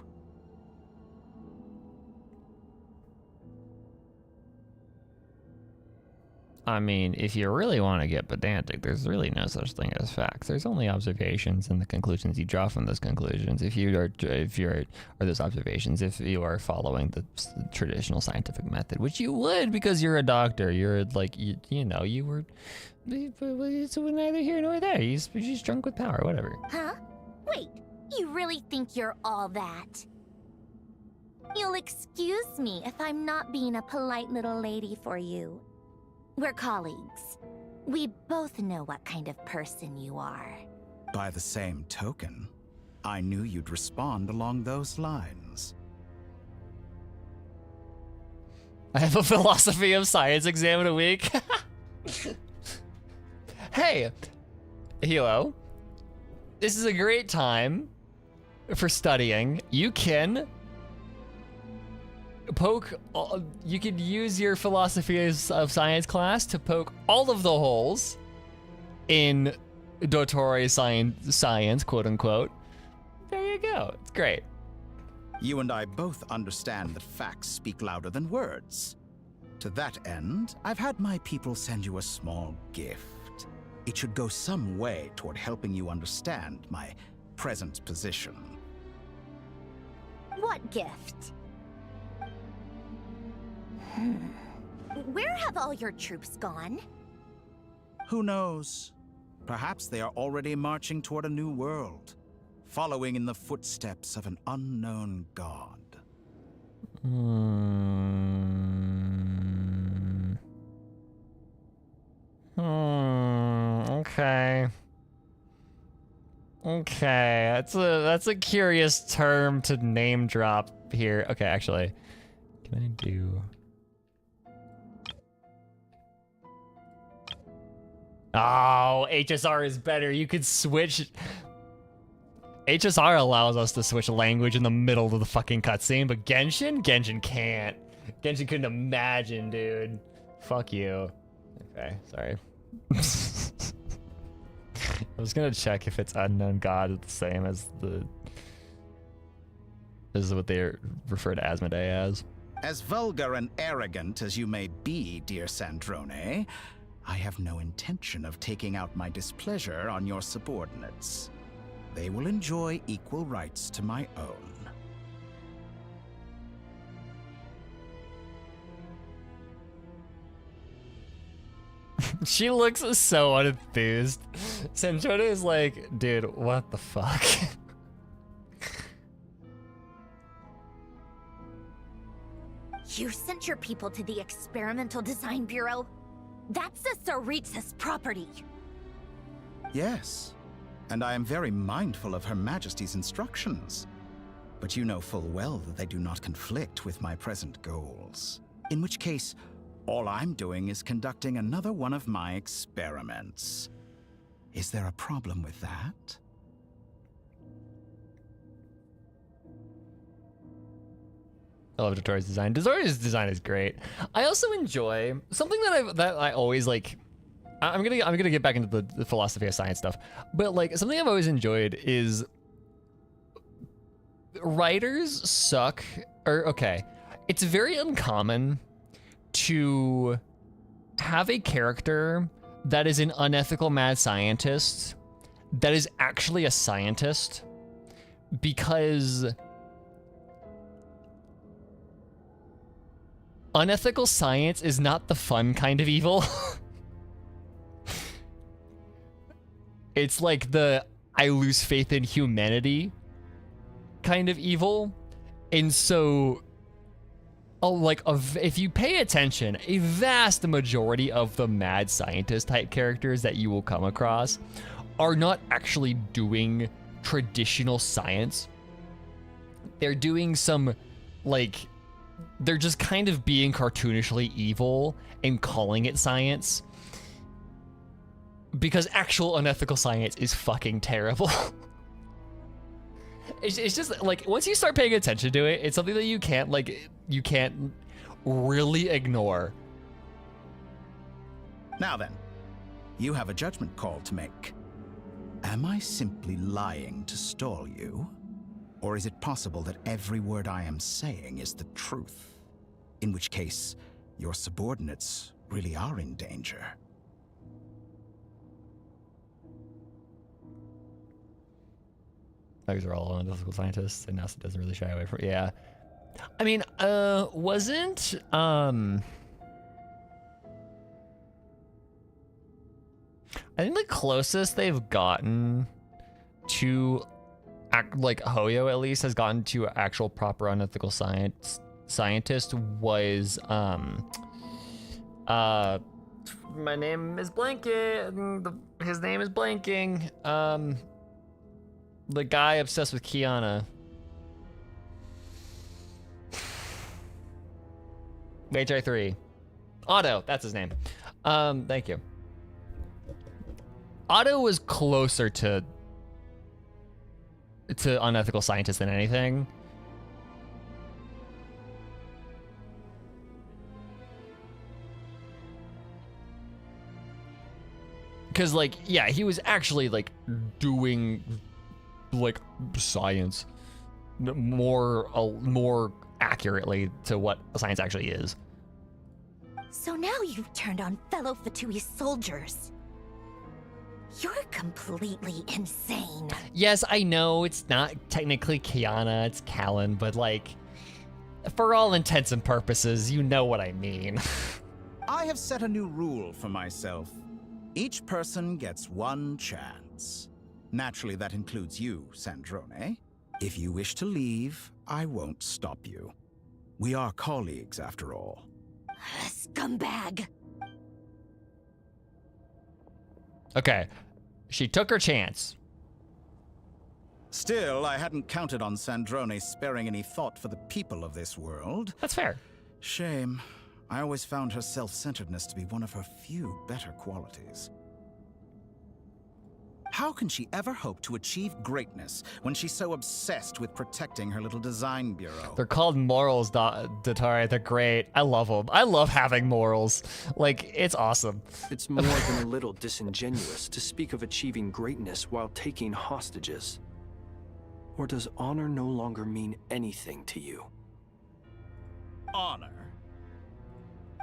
I mean, if you really want to get pedantic, there's really no such thing as facts. There's only observations and the conclusions you draw from those conclusions. If you are those observations, if you are following the traditional scientific method, which you would because you're a doctor, you're like you know you were. It's neither here nor there. You're just drunk with power, whatever. Huh? Wait, you really think you're all that? You'll excuse me if I'm not being a polite little lady for you. We're colleagues. We both know what kind of person you are. By the same token, I knew you'd respond along those lines. I have a philosophy of science exam in a week. Hey, Hilo, this is a great time for studying. You can you could use your philosophy of science class to poke all of the holes in Dottori's science, quote unquote. There you go. It's great. You and I both understand that facts speak louder than words. To that end, I've had my people send you a small gift. It should go some way toward helping you understand my present position. What gift? Where have all your troops gone? Who knows? Perhaps they are already marching toward a new world, following in the footsteps of an unknown god. Okay. Okay, that's a curious term to name drop here. Okay, actually, can I do? Oh, HSR is better. You could switch. HSR allows us to switch language in the middle of the fucking cutscene, but Genshin can't. Genshin couldn't imagine, dude. Fuck you. Okay, sorry. I was gonna check if it's unknown god is the same as this is what they refer to Asmodee as. As vulgar and arrogant as you may be, dear Sandrone, I have no intention of taking out my displeasure on your subordinates. They will enjoy equal rights to my own. She looks so unenthused. Sandrone is like, dude, what the fuck? You sent your people to the Experimental Design Bureau? That's the Tsaritsa's property. Yes, and I am very mindful of Her Majesty's instructions. But you know full well that they do not conflict with my present goals. In which case, All I'm doing is conducting another one of my experiments. Is there a problem with that? I love Dotori's design. Dotori's design is great. I also enjoy something that I always like. I'm gonna get back into the philosophy of science stuff, but like something I've always enjoyed is writers suck. Or okay, it's very uncommon to have a character that is an unethical mad scientist that is actually a scientist, because unethical science is not the fun kind of evil. It's like the I lose faith in humanity kind of evil. And so, if you pay attention, a vast majority of the mad scientist type characters that you will come across are not actually doing traditional science. They're doing some, like, they're just kind of being cartoonishly evil and calling it science. Because actual unethical science is fucking terrible. It's just, like, once you start paying attention to it, it's something that you can't really ignore. Now then, you have a judgment call to make. Am I simply lying to stall you? Or is it possible that every word I am saying is the truth? In which case, your subordinates really are in danger. These are all unethical scientists, and NASA doesn't really shy away from it. Yeah. I mean, wasn't, I think the closest they've gotten to, like, Hoyo at least has gotten to actual proper unethical scientist was, my name is blanking, his name is blanking, the guy obsessed with Kiana. HI3. Otto, that's his name. Thank you. Otto was closer to unethical scientist than anything. Because, like, yeah, he was actually, like, doing, like, science more accurately to what science actually is. So now you've turned on fellow Fatui soldiers. You're completely insane. Yes, I know it's not technically Kiana, it's Callan, but, like, for all intents and purposes, you know what I mean. I have set a new rule for myself. Each person gets one chance. Naturally, that includes you, Sandrone. If you wish to leave, I won't stop you. We are colleagues, after all. Scumbag! Okay, she took her chance. Still, I hadn't counted on Sandrone sparing any thought for the people of this world. That's fair. Shame. I always found her self-centeredness to be one of her few better qualities. How can she ever hope to achieve greatness when she's so obsessed with protecting her little design bureau? They're called morals, Dottore. They're great. I love them. I love having morals. Like, it's awesome. It's more than a little disingenuous to speak of achieving greatness while taking hostages. Or does honor no longer mean anything to you? Honor?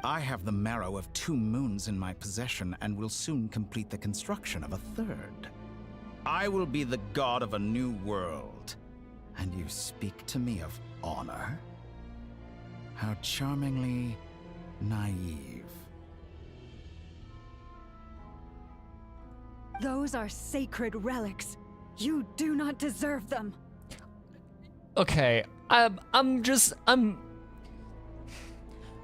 I have the marrow of 2 moons in my possession and will soon complete the construction of a 3rd. I will be the god of a new world. And you speak to me of honor? How charmingly naive. Those are sacred relics. You do not deserve them. Okay,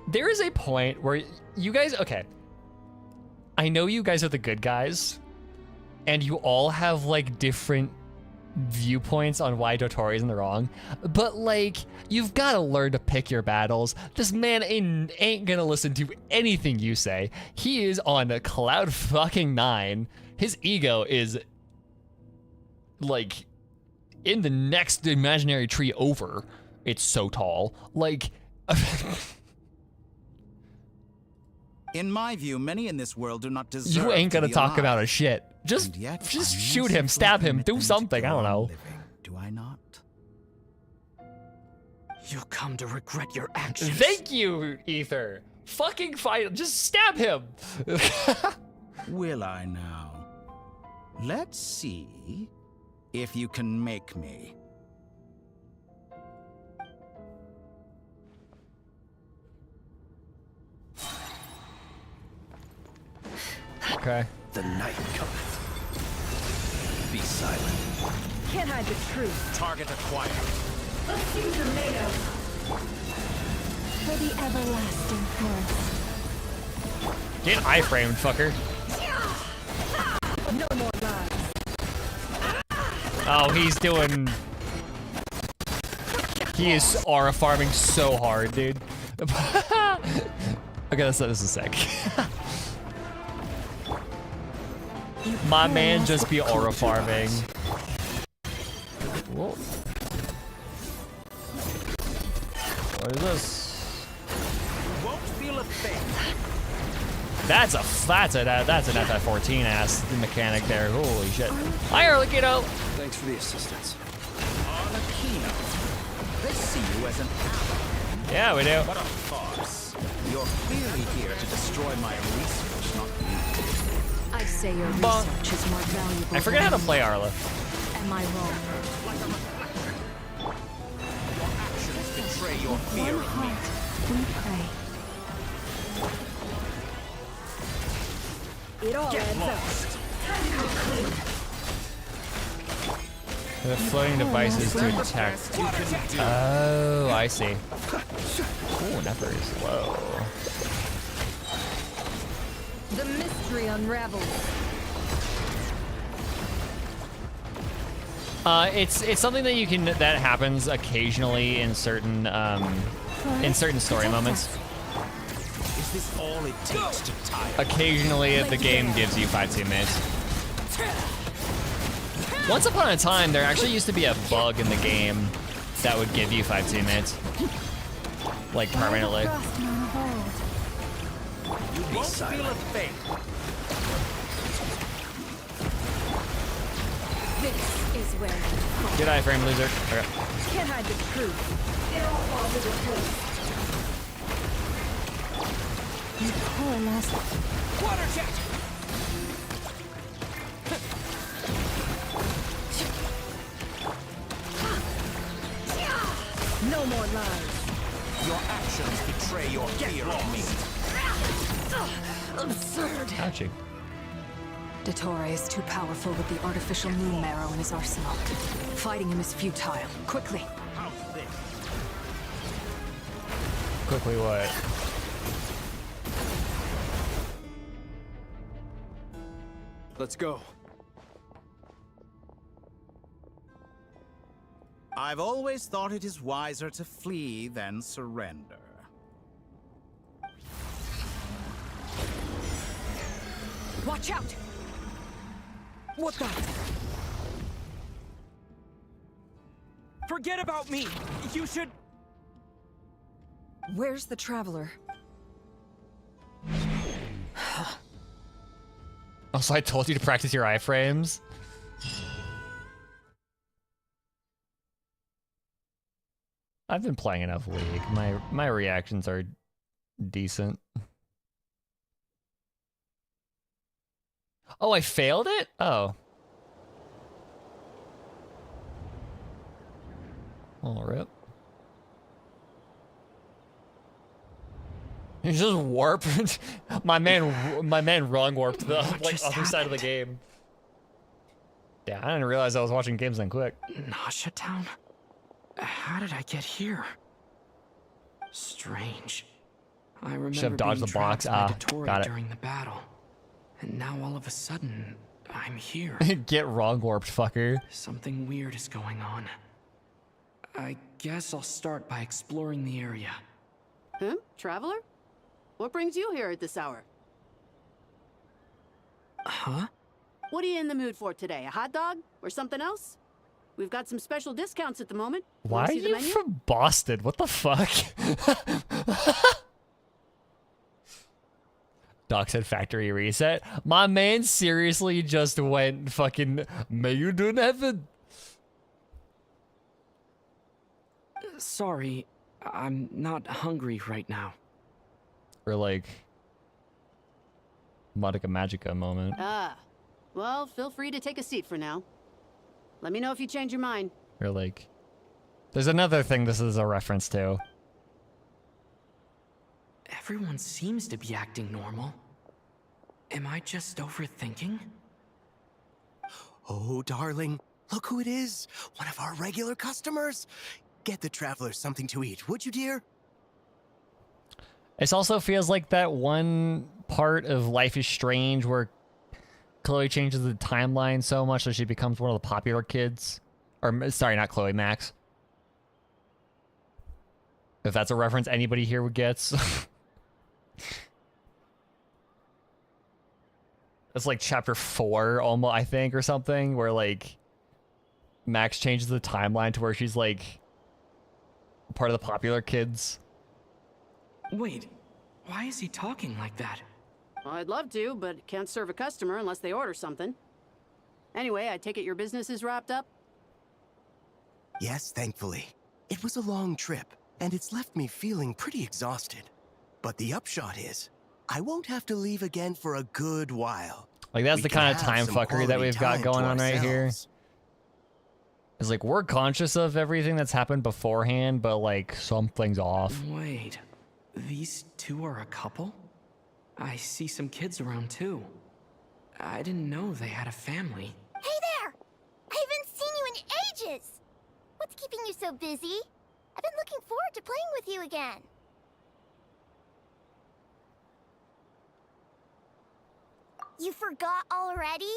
there is a point where you guys, okay, I know you guys are the good guys, and you all have, like, different viewpoints on why Dotori's in the wrong, but like, you've got to learn to pick your battles. This man ain't gonna listen to anything you say. He is on a cloud fucking 9. His ego is like in the next imaginary tree over. It's so tall. Like, in my view, many in this world do not deserve. You ain't gonna to be talk alive. about a shit. Just shoot him, stab him, do something. I don't know. Do I not? You'll come to regret your actions. Thank you, Ether. Fucking fight. Just stab him. Will I now? Let's see if you can make me. Okay. The night cometh. Be silent. Can't hide the truth. Target acquired. Let's see tomato. For the everlasting forest. Get iframed, fucker. No more lies. Oh, he's doing... He is aura farming so hard, dude. Okay, this is sick. My man just be aura farming. Whoa. What is this? You won't feel a thing. That's an FF14 ass mechanic there. Holy shit. Hi, Arlecchino. Thanks for the assistance. Arlecchino. They see you as an ally. Yeah, we do. What a farce. You're clearly here to destroy my research, not me. I say your research is more valuable. I forget how to play Arla. Am I wrong? Your actions betray your fear of me. We pray. It all adds up. The floating devices to attack. Oh, I see. Ooh, Nefer is low. The mystery unravels. It's something that that happens occasionally in certain story moments. Is this all it takes to tie? Occasionally, the game gives you 5 teammates. Once upon a time, there actually used to be a bug in the game that would give you 5 teammates, like permanently. You won't feel a thing. This is where Good iframe, loser. Okay. can't hide the truth. It all falls into place. You coalesce. Water jet! No more lies. Your actions betray your fear of me. Absurd. Ouchie. Dottore is too powerful with the artificial moon marrow in his arsenal. Fighting him is futile. Quickly. How's this? Quickly what? Let's go. I've always thought it is wiser to flee than surrender. Watch out! What the? Forget about me! You should... Where's the traveler? Also, I told you to practice your iframes. I've been playing enough League. My reactions are decent. Oh, I failed it? Oh. Oh, rip. You just warped. my man wrong warped the other side of the game. Yeah, I didn't realize I was watching games that quick. Nausea Town? How did I get here? Strange. I remember Should have dodged being the box. trapped by Ah, Dottore got it. during the battle. And now all of a sudden, I'm here. Get wrong warped, fucker. Something weird is going on. I guess I'll start by exploring the area. Huh? Traveler? What brings you here at this hour? Huh? What are you in the mood for today? A hot dog? Or something else? We've got some special discounts at the moment. Why are you from Boston? What the fuck? Doc said factory reset. My man seriously just went fucking, may you do heaven. Sorry, I'm not hungry right now. Or like, Monica Magica moment. Ah, well, feel free to take a seat for now. Let me know if you change your mind. Or like, there's another thing this is a reference to. Everyone seems to be acting normal. Am I just overthinking? Oh, darling, look who it is. One of our regular customers. Get the traveler something to eat, would you, dear? This also feels like that one part of Life is Strange where Chloe changes the timeline so much that she becomes one of the popular kids. Or, sorry, not Chloe, Max. If that's a reference anybody here gets. It's like chapter 4, almost, I think, or something, where like Max changes the timeline to where she's like part of the popular kids. Wait, why is he talking like that? Well, I'd love to, but can't serve a customer unless they order something. Anyway, I take it your business is wrapped up? Yes, thankfully. It was a long trip, and it's left me feeling pretty exhausted. But the upshot is, I won't have to leave again for a good while. Like, that's the kind of time fuckery that we've got going on right here. It's like, we're conscious of everything that's happened beforehand, but like, something's off. Wait, these two are a couple? I see some kids around too. I didn't know they had a family. Hey there! I haven't seen you in ages! What's keeping you so busy? I've been looking forward to playing with you again. You forgot already?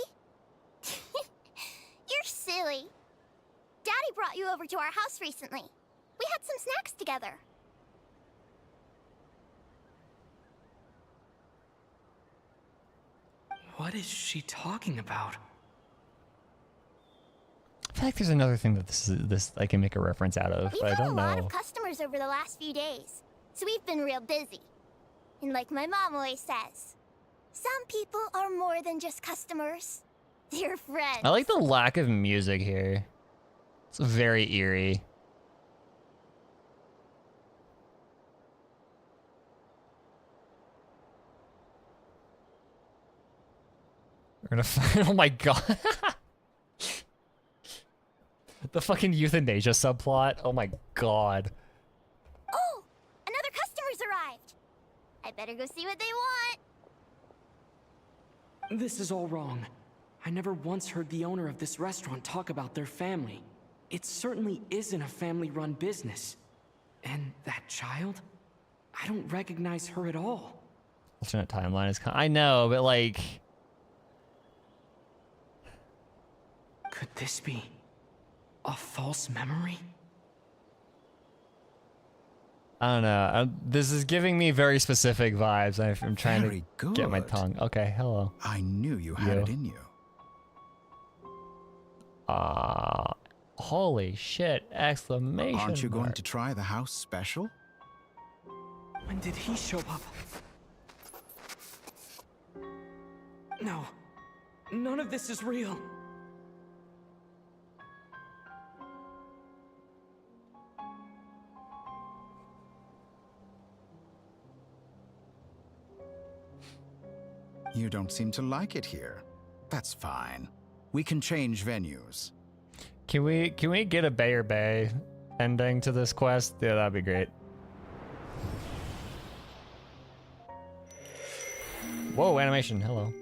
You're silly. Daddy brought you over to our house recently. We had some snacks together. What is she talking about? I feel like there's another thing that this I can make a reference out of, but I don't know. We've had a lot of customers over the last few days, so we've been real busy. And like my mom always says, some people are more than just customers. They're friends. I like the lack of music here. It's very eerie. We're gonna find, oh my god. The fucking euthanasia subplot. Oh my god. Oh, another customer's arrived. I better go see what they want. This is all wrong. I never once heard the owner of this restaurant talk about their family. It certainly isn't a family-run business. And that child? I don't recognize her at all. Alternate timeline is I know, but like... Could this be a false memory? I don't know. This is giving me very specific vibes. I'm trying Very to get my tongue. Okay, hello. I knew you had it in you. Holy shit! Exclamation Aren't you going mark. to try the house special? When did he show up? No. None of this is real. You don't seem to like it here. That's fine. We can change venues. Can we get a Bay or Bay ending to this quest? Yeah, that'd be great. Whoa, animation. Hello.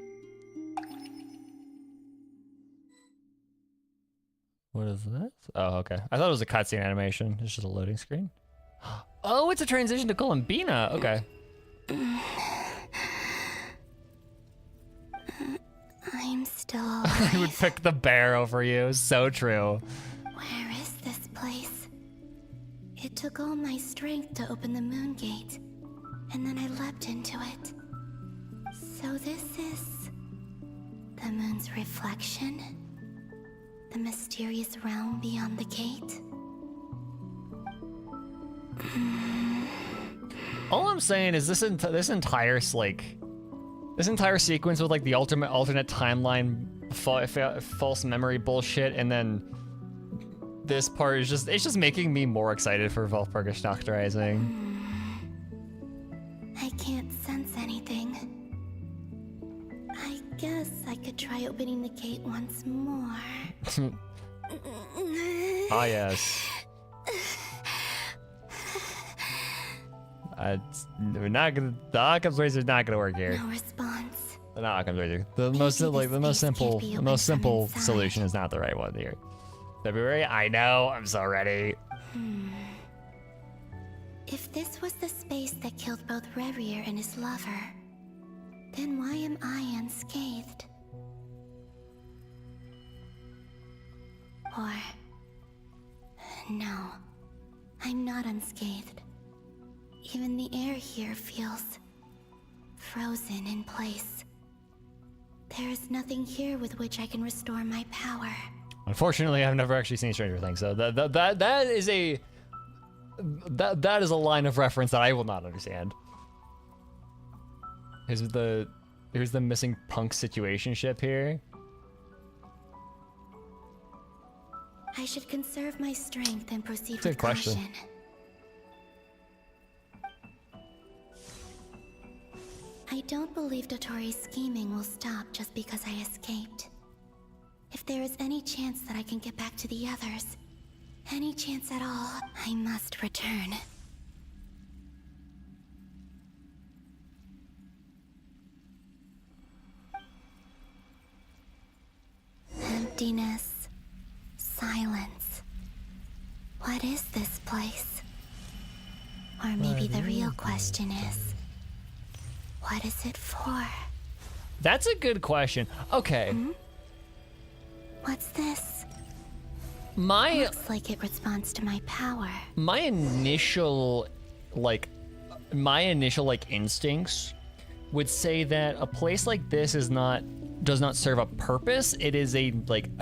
What is this? Oh, okay. I thought it was a cutscene animation. It's just a loading screen. Oh, it's a transition to Columbina. Okay. I'm still still I would alive. pick the bear over you. So true. Where is this place? It took all my strength to open the moon gate, and then I leapt into it. So this is the moon's reflection? The mysterious realm beyond the gate? All I'm saying is this entire sequence with like the alternate timeline false memory bullshit, and then this part is just making me more excited for Walpurgisnacht Rising. I can't sense anything. I guess I could try opening the gate once more. Ah, yes. We're not gonna. The Occam's razor is not gonna work here. No response. The Occam's razor. The most simple solution is not the right one here. February. I know. I'm so ready. If this was the space that killed both Revier and his lover, then why am I unscathed? Or... no, I'm not unscathed. Even the air here feels frozen in place. There is nothing here with which I can restore my power. Unfortunately, I've never actually seen Stranger Things, so that is a line of reference that I will not understand. Here's the missing punk situationship here. I should conserve my strength and proceed That's a with good question. caution. I don't believe Dotori's scheming will stop just because I escaped. If there is any chance that I can get back to the others, any chance at all, I must return. Emptiness. Silence. What is this place? Or maybe the real question is, what is it for? That's a good question. Okay. What's this? My looks like it responds to my power. My initial instincts would say that a place like this does not serve a purpose. It is a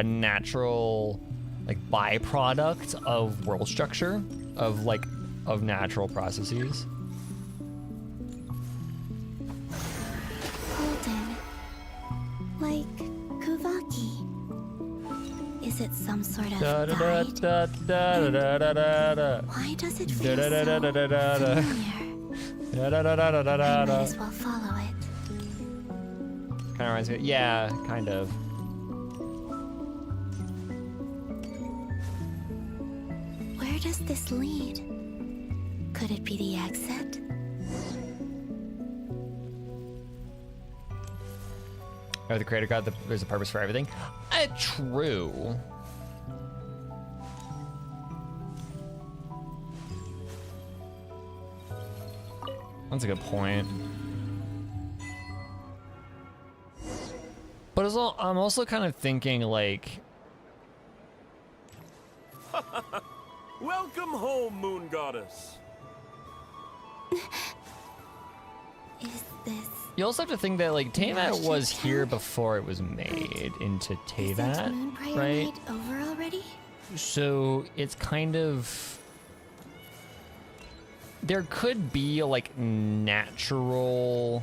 natural byproduct of world structure of natural processes. Golden. Like Kuvaki. Is it some sort of guide? Why does it feel so familiar? I might as well follow it. Kind of reminds me. Yeah, kind of. Where does this lead? Could it be the exit? Or the creator god, there's a purpose for everything. True. That's a good point. But I'm also kind of thinking Welcome home, Moon Goddess. Is this... You also have to think that Teyvat was here before it was made into Teyvat, right? Made over already? So it's kind of... There could be natural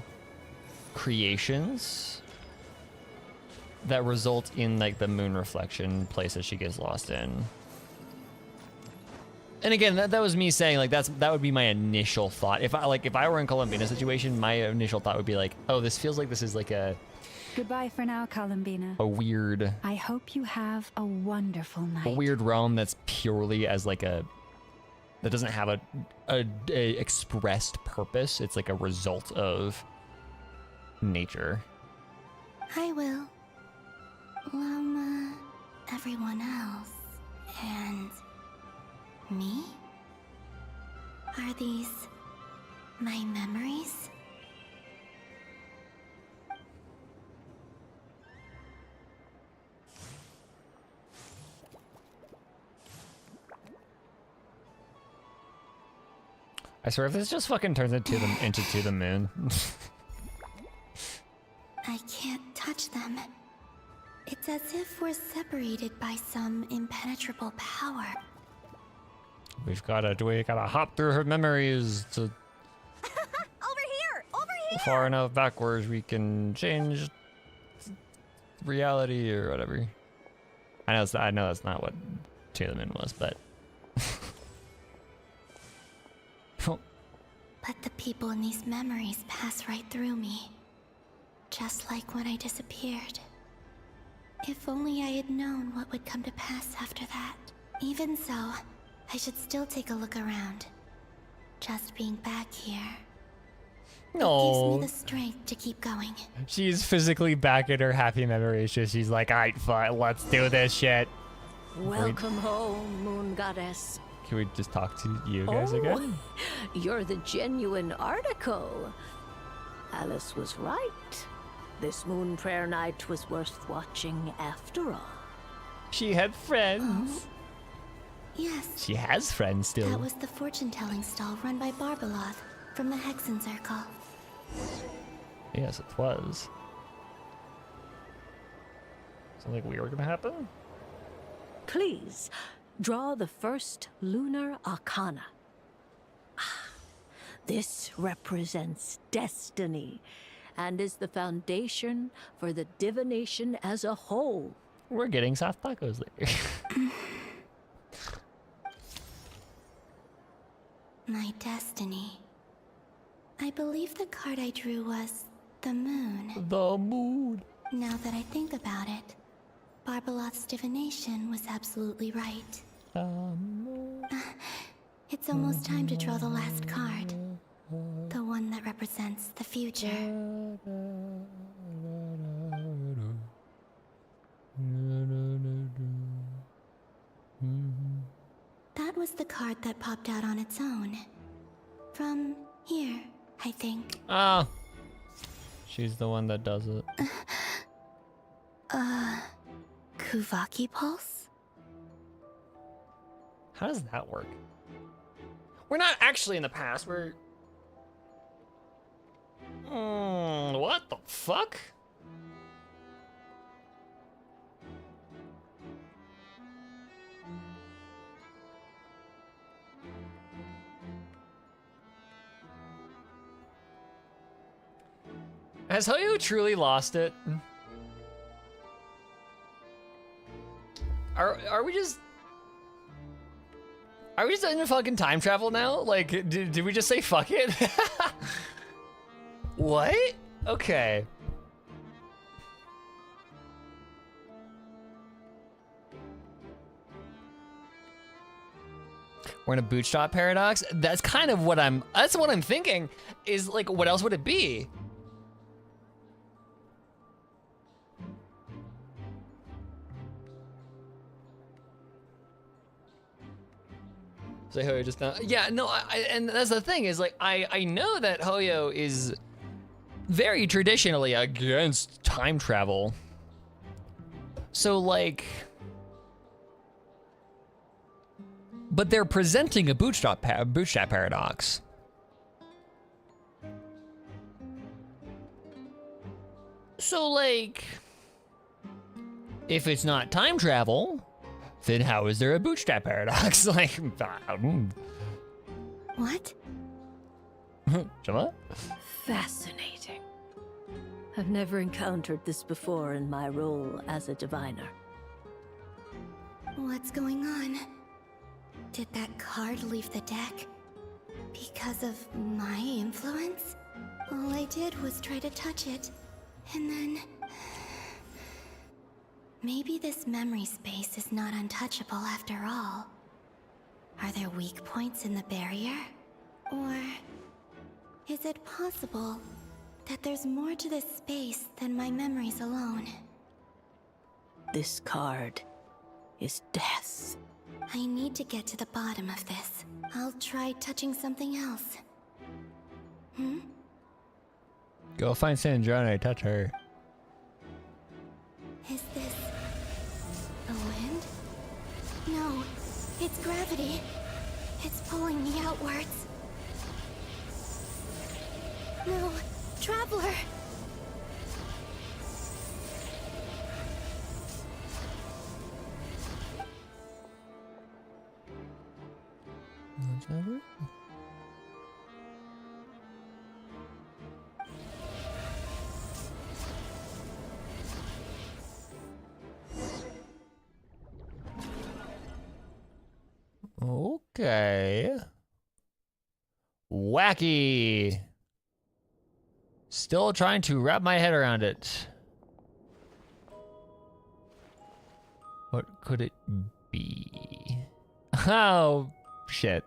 creations that result in the moon reflection place that she gets lost in. And again, that was me saying that would be my initial thought. If I were in Columbina situation, my initial thought would be oh, this feels like this is a Goodbye for now, Columbina. a weird I hope you have a wonderful night. a weird realm that's purely as that doesn't have a expressed purpose. It's a result of nature. I will. Llama, everyone else, and me? Are these my memories? I swear if this just fucking turns into the moon. I can't touch them. It's as if we're separated by some impenetrable we gotta hop through her memories to Over here! Over here! far enough backwards we can change reality or whatever. I know that's not what To the Moon was, but but the people in these memories pass right through me. Just like when I disappeared. If only I had known what would come to pass after that. Even so, I should still take a look around. Just being back here. No. It gives me the strength to keep going. She's physically back in her happy memories. She's like, alright, fine, let's do this shit. Welcome home, Moon Goddess. Can we just talk to you guys again? You're the genuine article. Alice was right. This Moon Prayer Night was worth watching after all. She had friends. Yes. She has friends still. That was the fortune-telling stall run by Barbeloth from the Hexen Circle. Yes, it was. Something weird gonna happen? Please, draw the first lunar arcana. This represents destiny and is the foundation for the divination as a whole. We're getting soft tacos later. My destiny. I believe the card I drew was the moon. The moon. Now that I think about it, Barbeloth's divination was absolutely right. It's almost time to draw the last card. The one that represents the future. That was the card that popped out on its own. From here, I think. Oh. She's the one that does it. Kuvaki Pulse? How does that work? We're not actually in the past, we're... what the fuck? Has Hoyo truly lost it? Are we just... Are we just in a fucking time travel now? Like, did we just say fuck it? What? Okay. We're in a bootstrap paradox? That's kind of what that's what I'm thinking, is like, what else would it be? So Hoyo just now, yeah, no, and that's the thing is like, I know that Hoyo is very traditionally against time travel. So like, but they're presenting a bootstrap paradox. So like, if it's not time travel, then how is there a bootstrap paradox? Like, what? Shema? Fascinating. I've never encountered this before in my role as a diviner. What's going on? Did that card leave the deck? Because of my influence? All I did was try to touch it, and then... Maybe this memory space is not untouchable after all. Are there weak points in the barrier? Or is it possible that there's more to this space than my memories alone? This card is death. I need to get to the bottom of this. I'll try touching something else. Go find Sandrona and touch her. Is this the wind? No, it's gravity. It's pulling me outwards. No, Traveler! Okay. Wacky. Still trying to wrap my head around it. What could it be? Oh, shit.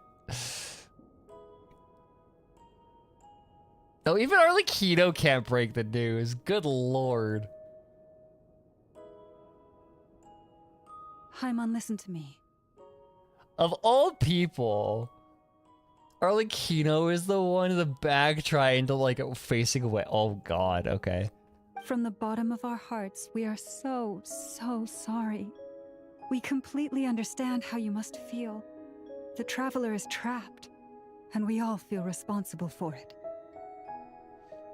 Oh, even Arlecchino can't break the news. Good lord. Haimon, listen to me. Of all people, Arlecchino is the one in the back trying to, like, facing away. Oh, God, okay. From the bottom of our hearts, we are so sorry. We completely understand how you must feel. The Traveler is trapped, and we all feel responsible for it.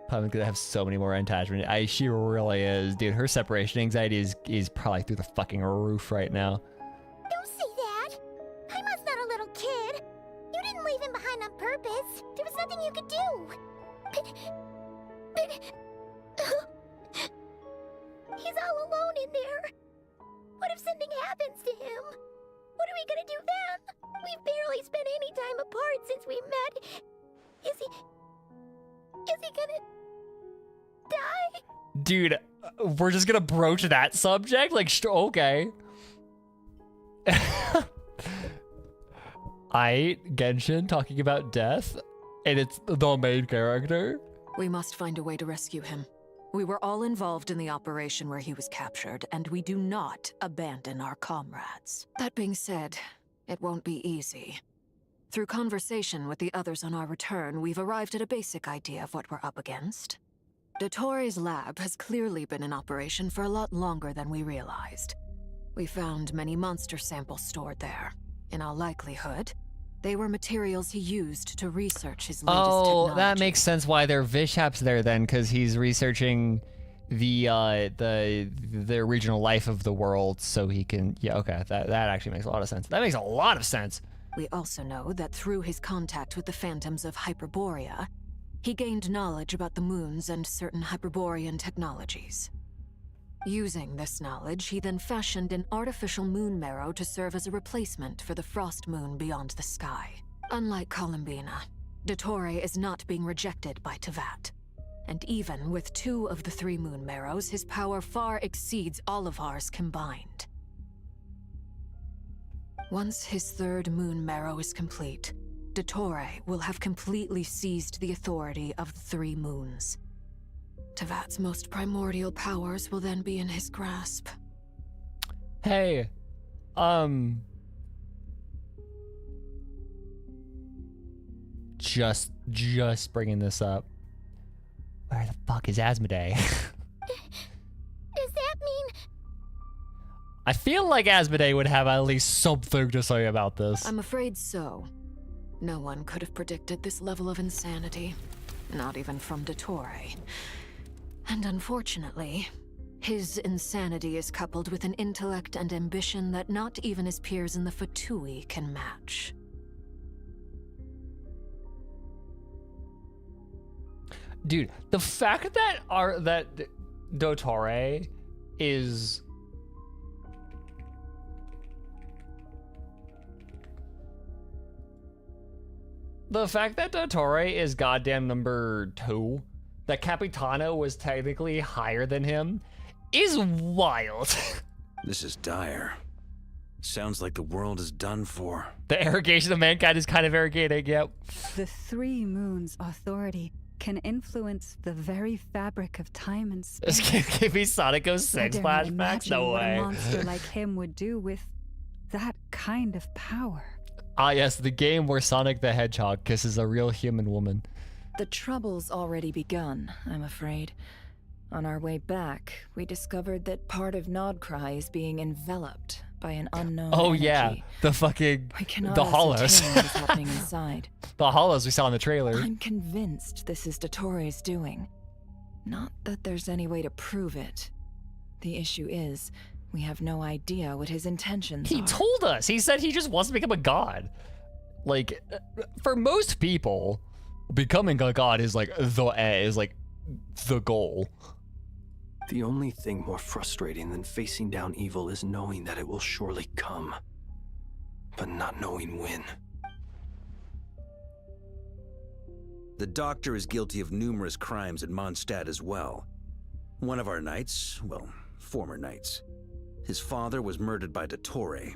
Probably gonna have so many more attachment. She really is. Dude, her separation anxiety is probably through the fucking roof right now. Don't say that! Haimon's not a little kid! You didn't leave him behind on purpose! There was nothing you could do! But... He's all alone in there! What if something happens to him? What are we gonna do then? We've barely spent any time apart since we met. Is he gonna... die? Dude, we're just gonna broach that subject? Like, okay. Genshin talking about death, and it's the main character. We must find a way to rescue him. We were all involved in the operation where he was captured, and we do not abandon our comrades. That being said, it won't be easy. Through conversation with the others on our return, we've arrived at a basic idea of what we're up against. Dottore's lab has clearly been in operation for a lot longer than we realized. We found many monster samples stored there. In all likelihood, they were materials he used to research his latest technology. Oh, that makes sense why their Vishap's there then, because he's researching the original life of the world, so he can. Yeah, okay, that actually makes a lot of sense. That makes a lot of sense. We also know that through his contact with the phantoms of Hyperborea, he gained knowledge about the moons and certain Hyperborean technologies. Using this knowledge, he then fashioned an artificial moon marrow to serve as a replacement for the frost moon beyond the sky. Unlike Columbina, Dottore is not being rejected by Teyvat. And even with 2 of the 3 moon marrows, his power far exceeds all of ours combined. Once his 3rd moon marrow is complete, Dottore will have completely seized the authority of the 3 moons. Teyvat's most primordial powers will then be in his grasp. Hey, just bringing this up. Where the fuck is Asmodee? Does that mean... I feel like Asmodee would have at least something to say about this. I'm afraid so. No one could have predicted this level of insanity. Not even from Dottore. And unfortunately, his insanity is coupled with an intellect and ambition that not even his peers in the Fatui can match. Dude, the fact that Dottore is... The fact that Dottore is goddamn number 2, that Capitano was technically higher than him, is wild. This is dire. Sounds like the world is done for. The arrogation of mankind is kind of arrogating, yep. The 3 moons' authority can influence the very fabric of time and space. This give me Sonic 06 flashbacks? No way. What a monster like him would do with that kind of power. Ah yes, the game where Sonic the Hedgehog kisses a real human woman. The trouble's already begun, I'm afraid. On our way back, we discovered that part of Nodcry is being enveloped by an unknown Oh energy. yeah, the fucking We cannot the hollows. ascertain what is happening inside. The hollows we saw in the trailer. I'm convinced this is Dottoro's doing. Not that there's any way to prove it. The issue is, we have no idea what his intentions He are. told us. He said he just wants to become a god. Like, for most people, becoming a god is like the goal. The only thing more frustrating than facing down evil is knowing that it will surely come, but not knowing when. The doctor is guilty of numerous crimes at Mondstadt as well. One of our knights, well, former knights, his father was murdered by Dottore.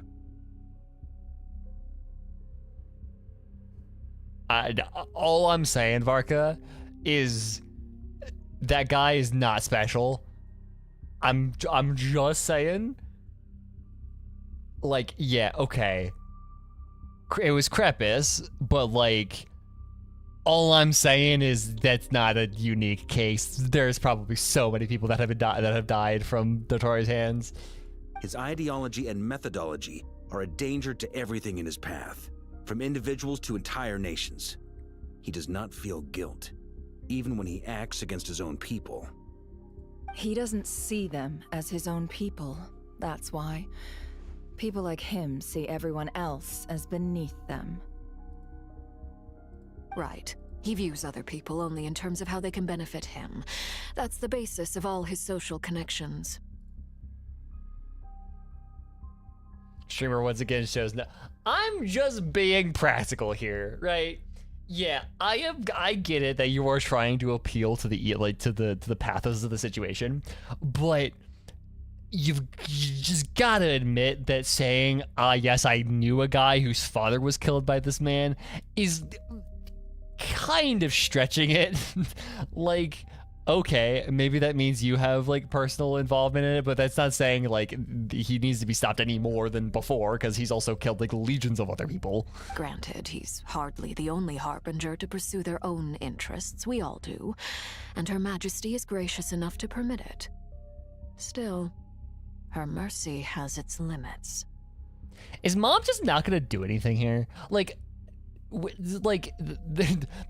All I'm saying, Varka, is that guy is not special. I'm just saying. Like, yeah, okay. It was Crepus, but like, all I'm saying is that's not a unique case. There's probably so many people that have died from Dottore's hands. His ideology and methodology are a danger to everything in his path, from individuals to entire nations. He does not feel guilt, even when he acts against his own people. He doesn't see them as his own people, that's why. People like him see everyone else as beneath them. Right. He views other people only in terms of how they can benefit him. That's the basis of all his social connections. Streamer once again shows no. I'm just being practical here, right? Yeah, I get it that you are trying to appeal to the pathos of the situation, but you just gotta admit that saying, yes, I knew a guy whose father was killed by this man is kind of stretching it. Like, okay, maybe that means you have like personal involvement in it, but that's not saying like he needs to be stopped any more than before, because he's also killed like legions of other people. Granted, he's hardly the only harbinger to pursue their own interests. We all do, and Her Majesty is gracious enough to permit it. Still, her mercy has its limits. Is Mom just not gonna do anything here? Like the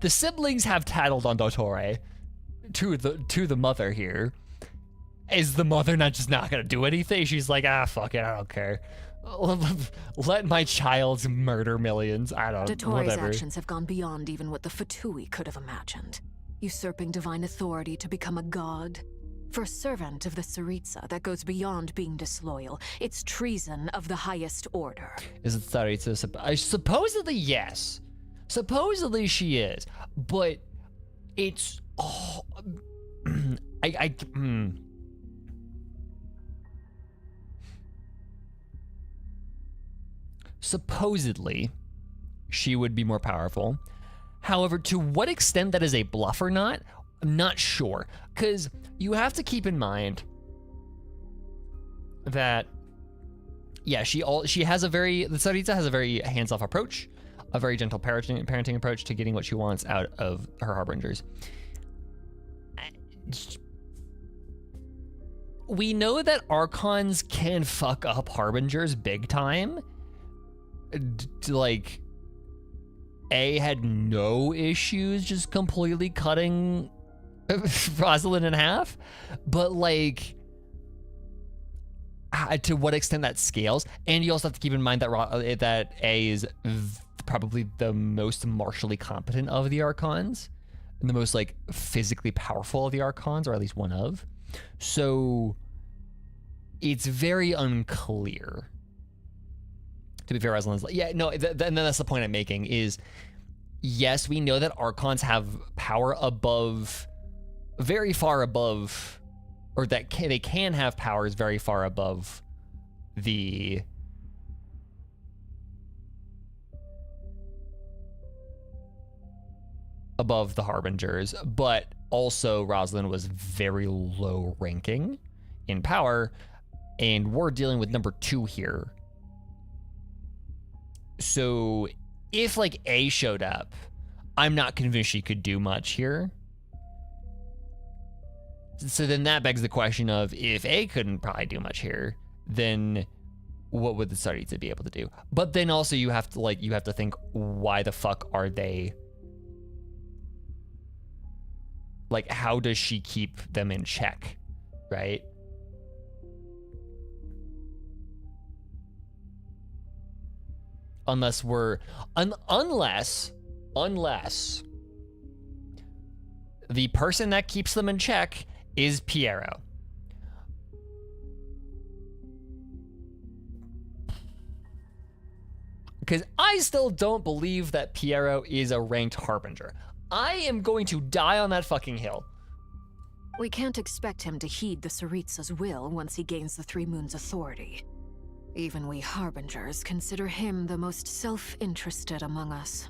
siblings have tattled on Dottore to the mother here. Is the mother not gonna do anything? She's like, fuck it, I don't care. Let my child murder millions. I don't. Dottore's whatever. actions have gone beyond even what the Fatui could have imagined. Usurping divine authority to become a god. For a servant of the Tsaritsa, that goes beyond being disloyal. It's treason of the highest order. Is it Tsaritsa? Supposedly, yes. Supposedly she is, but it's Supposedly, she would be more powerful. However, to what extent that is a bluff or not, I'm not sure. Because you have to keep in mind that, yeah, the Tsaritsa has a very hands-off approach, a very gentle parenting approach to getting what she wants out of her harbingers. We know that Archons can fuck up harbingers big time. Like, A had no issues just completely cutting Rosalind in half, but like, to what extent that scales. And you also have to keep in mind that that A is probably the most martially competent of the Archons, and the most like physically powerful of the Archons, or at least one of. So it's very unclear. To be fair, Rosalind's like, yeah, no, and then that's the point I'm making is, yes, we know that Archons have power above, very far above, or that they can have powers very far above the Harbingers, but also Rosalind was very low ranking in power, and we're dealing with number 2 here. So if like A showed up, I'm not convinced she could do much here. So then that begs the question of, if A couldn't probably do much here, then what would the Tsaritsa be able to do? But then also you have to think, why the fuck are they, like, how does she keep them in check, right? Unless the person that keeps them in check is Piero. Because I still don't believe that Piero is a ranked harbinger. I am going to die on that fucking hill. We can't expect him to heed the Tsaritsa's will once he gains the Three Moons' authority. Even we harbingers consider him the most self-interested among us.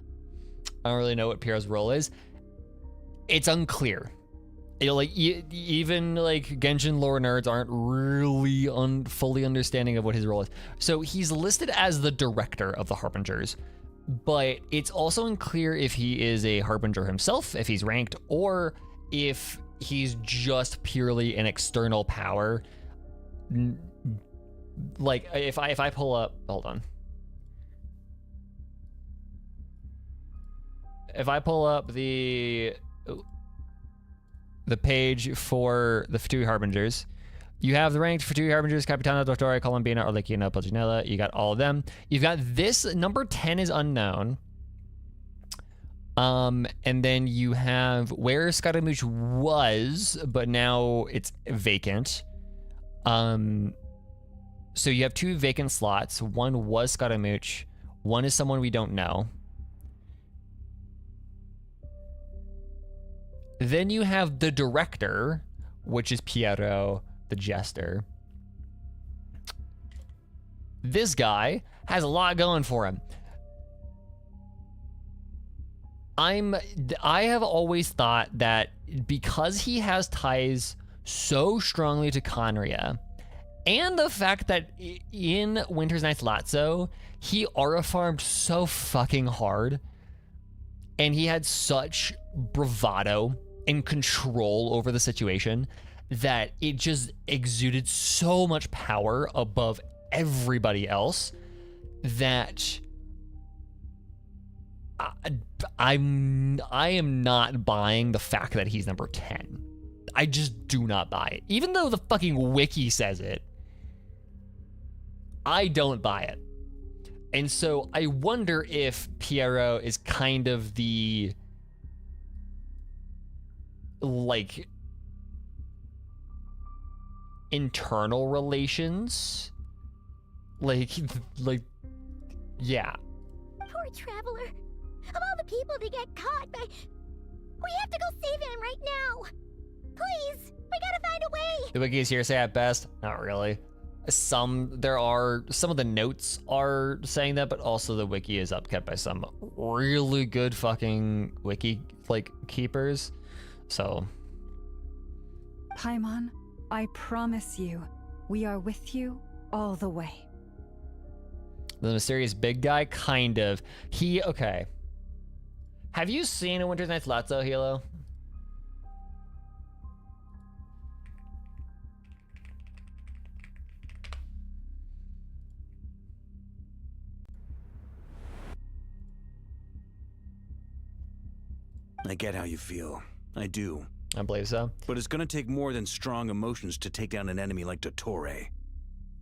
I don't really know what Piero's role is. It's unclear. Even Genshin lore nerds aren't really fully understanding of what his role is. So he's listed as the director of the Harbingers, but it's also unclear if he is a Harbinger himself, if he's ranked, or if he's just purely an external power. Like if I pull up, hold on. If I pull up the page for the Fatui Harbingers, you have the ranked Fatui Harbingers: Capitana, Dottore, Columbina, Arlecchino, Pulcinella. You got all of them. You've got this, number 10 is unknown. And then you have where Scaramouche was, but now it's vacant. So you have 2 vacant slots. One was Scaramouche. One is someone we don't know. Then you have the director, which is Piero, the jester. This guy has a lot going for him. I have always thought that because he has ties so strongly to Conria, and the fact that in Winter's Night's Lazzo, he aura farmed so fucking hard, and he had such bravado and control over the situation that it just exuded so much power above everybody else that I am not buying the fact that he's number 10. I just do not buy it. Even though the fucking wiki says it, I don't buy it. And so I wonder if Piero is kind of the internal relations, yeah. Poor Traveler. Of all the people to get caught by... We have to go save him right now. Please, we gotta find a way. The wiki is hearsay at best. Not really. Some of the notes are saying that, but also the wiki is upkept by some really good fucking wiki keepers. So, Paimon, I promise you, we are with you all the way. The mysterious big guy, kind of. Okay. Have you seen A Winter's Night's Lazzo, Hilo? I get how you feel. I do. I believe so. But it's gonna take more than strong emotions to take down an enemy like Dottore.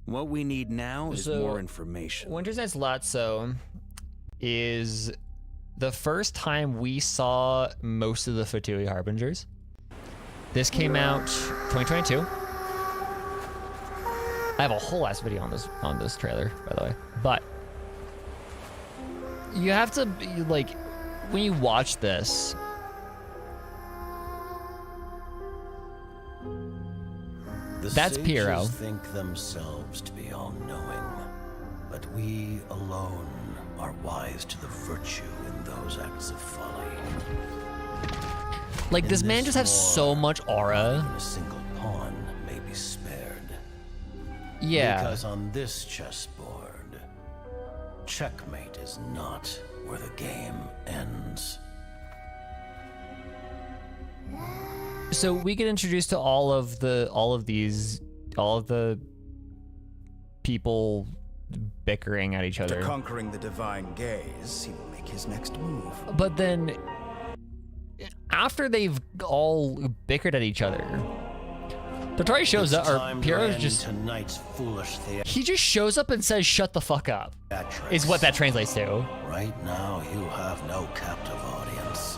What we need now is more information. Winter's Night's Lazzo is the first time we saw most of the Fatui Harbingers. This came out 2022. I have a whole ass video on this trailer, by the way. But you have to be when you watch this, that's Piero. The sages think themselves to be all-knowing, but we alone are wise to the virtue in those acts of folly. This man just has so much aura. Even a single pawn may be spared. Yeah. Because on this chessboard, checkmate is not where the game ends. So we get introduced to all of the people bickering at each other. After conquering the divine gaze, he will make his next move. But then, after they've all bickered at each other, Dottore shows up, or Piero's just... He just shows up and says, "Shut the fuck up," is what that translates to. Right now, you have no captive audience.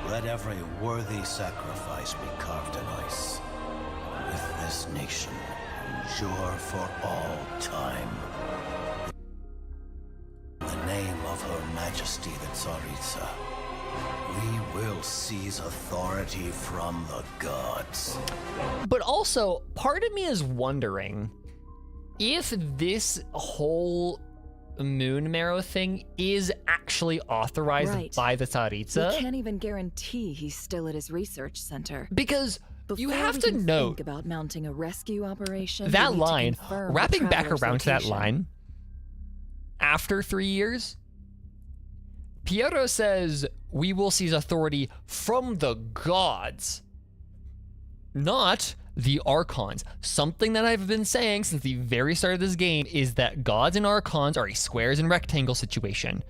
Let every worthy sacrifice be carved in ice. With this nation, endure for all time. In the name of Her Majesty the Tsaritsa, we will seize authority from the gods. But also, part of me is wondering if this whole moon marrow thing is actually authorized by the Tsaritsa. We can't even guarantee he's still at his research center. Because before you have we to can note think about mounting a rescue operation. that we need to line, confirm wrapping the back traveler's around to that location. line, after 3 years, Piero says, "We will seize authority from the gods, not the Archons." Something that I've been saying since the very start of this game is that gods and Archons are a squares and rectangle situation.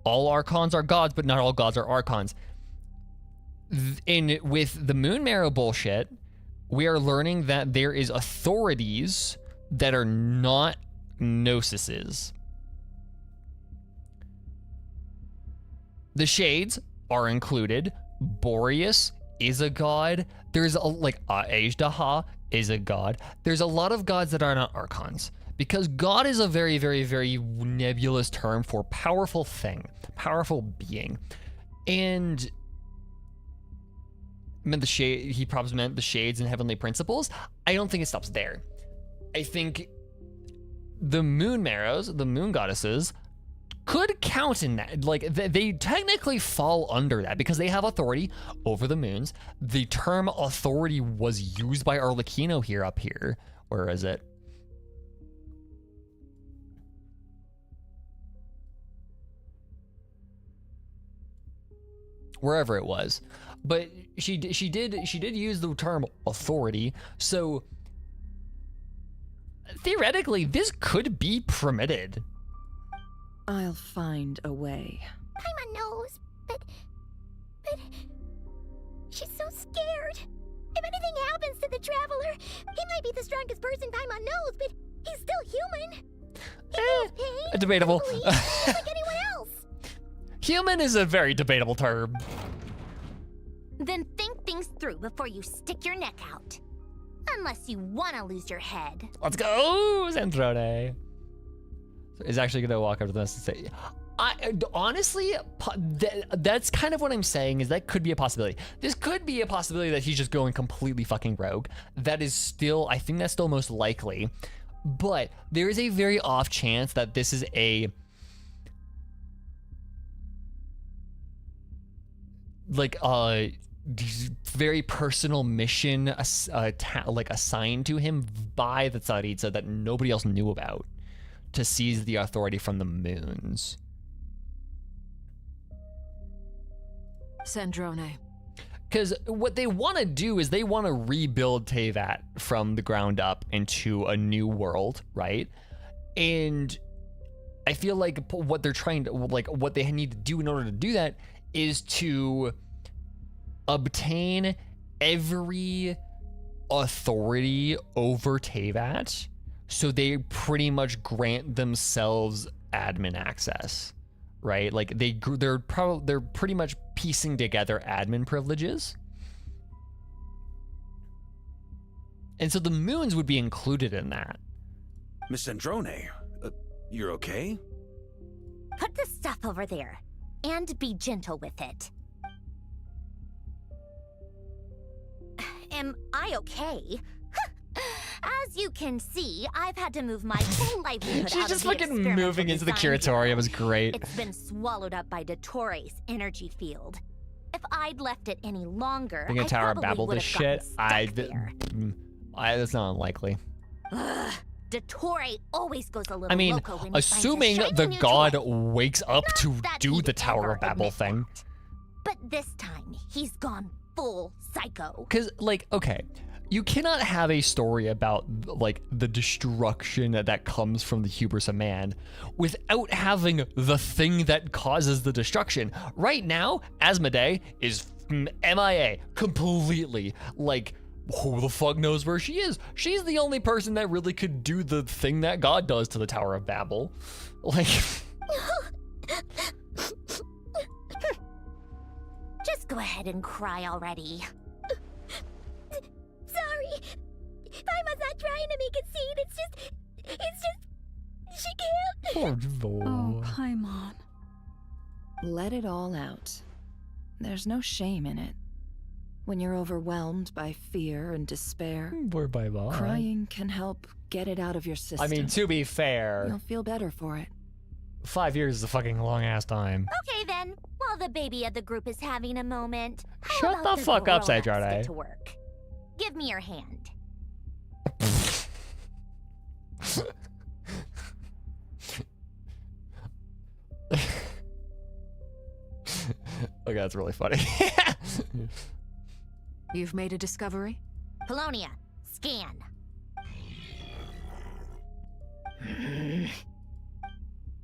All Archons are gods, but not all gods are Archons. With the Moon Marrow bullshit, we are learning that there is authorities that are not Gnosises. The Shades are included. Boreas is a god. There's Ajdaha is a god. There's a lot of gods that are not Archons, because god is a very, very, very nebulous term for powerful thing, powerful being. And he probably meant the Shades and Heavenly Principles. I don't think it stops there. I think the Moon Marrows, the Moon Goddesses, could count in that. Like, they technically fall under that because they have authority over the moons. The term authority was used by Arlecchino up here. Where is it? Wherever it was. But she did use the term authority. So theoretically, this could be permitted. I'll find a way. Paimon knows, but she's so scared. If anything happens to the Traveler, he might be the strongest person Paimon knows, but he's still human. He feels pain. Debatable. Just like anyone else. Human is a very debatable term. Then think things through before you stick your neck out. Unless you want to lose your head. Let's go, Zandrone. Is actually going to walk up to this and say, honestly, that's kind of what I'm saying, is that could be a possibility. This could be a possibility that he's just going completely fucking rogue. That is still, I think that's still most likely. But there is a very off chance that this is a very personal mission assigned to him by the Tsaritsa that nobody else knew about, to seize the authority from the moons. Sandrone. Because what they want to do is they want to rebuild Teyvat from the ground up into a new world, right? And I feel like what they're trying to, what they need to do in order to do that is to obtain every authority over Teyvat, so they pretty much grant themselves admin access, right? Like they're pretty much piecing together admin privileges, and so the moons would be included in that. Miss Androne, you're okay? Put the stuff over there, and be gentle with it. Am I okay? As you can see, I've had to move my whole livelihood She's out just of the fucking experimental moving into the design curatorium. bureau. It was great. It's been swallowed up by Dottore's energy field. If I'd left it any longer, They're gonna I Tower of probably Babel would this have gotten shit. stuck That's not unlikely. Ugh, Dottore always goes a little I mean, loco when he assuming finds a the shiny new god toy. wakes up to that do he'd the Tower ever of Babel admit thing. But this time, he's gone full psycho. Because, okay, You cannot have a story about like the destruction that comes from the hubris of man without having the thing that causes the destruction. Right now, Asmodee is MIA completely. Like, who the fuck knows where she is? She's the only person that really could do the thing that God does to the Tower of Babel. Like, just go ahead and cry already. Sorry. Paimon's not trying to make it seem. It's just, she can't. Oh, Paimon. Let it all out. There's no shame in it. When you're overwhelmed by fear and despair, poor Paimon. Crying can help get it out of your system. I mean, to be fair, you'll feel better for it. 5 years is a fucking long ass time. Okay then, while the baby of the group is having a moment, how Shut about the fuck up, grown-ups Saturday. get to work? Give me your hand. Okay, that's really funny. You've made a discovery? Colonia, scan.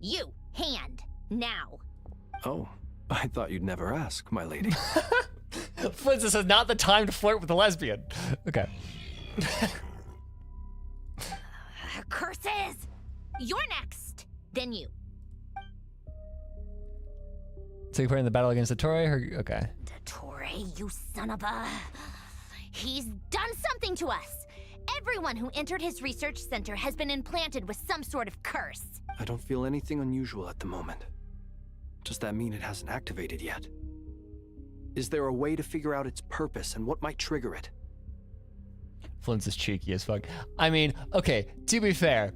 You, hand, now. Oh, I thought you'd never ask, my lady. This is not the time to flirt with a lesbian. Okay. Curses! You're next. Then you. Take part in the battle against the Toray? Okay. Dottore, you son of a... He's done something to us. Everyone who entered his research center has been implanted with some sort of curse. I don't feel anything unusual at the moment. Does that mean it hasn't activated yet? Is there a way to figure out its purpose and what might trigger it? Flint's is cheeky as fuck. I mean, okay, to be fair,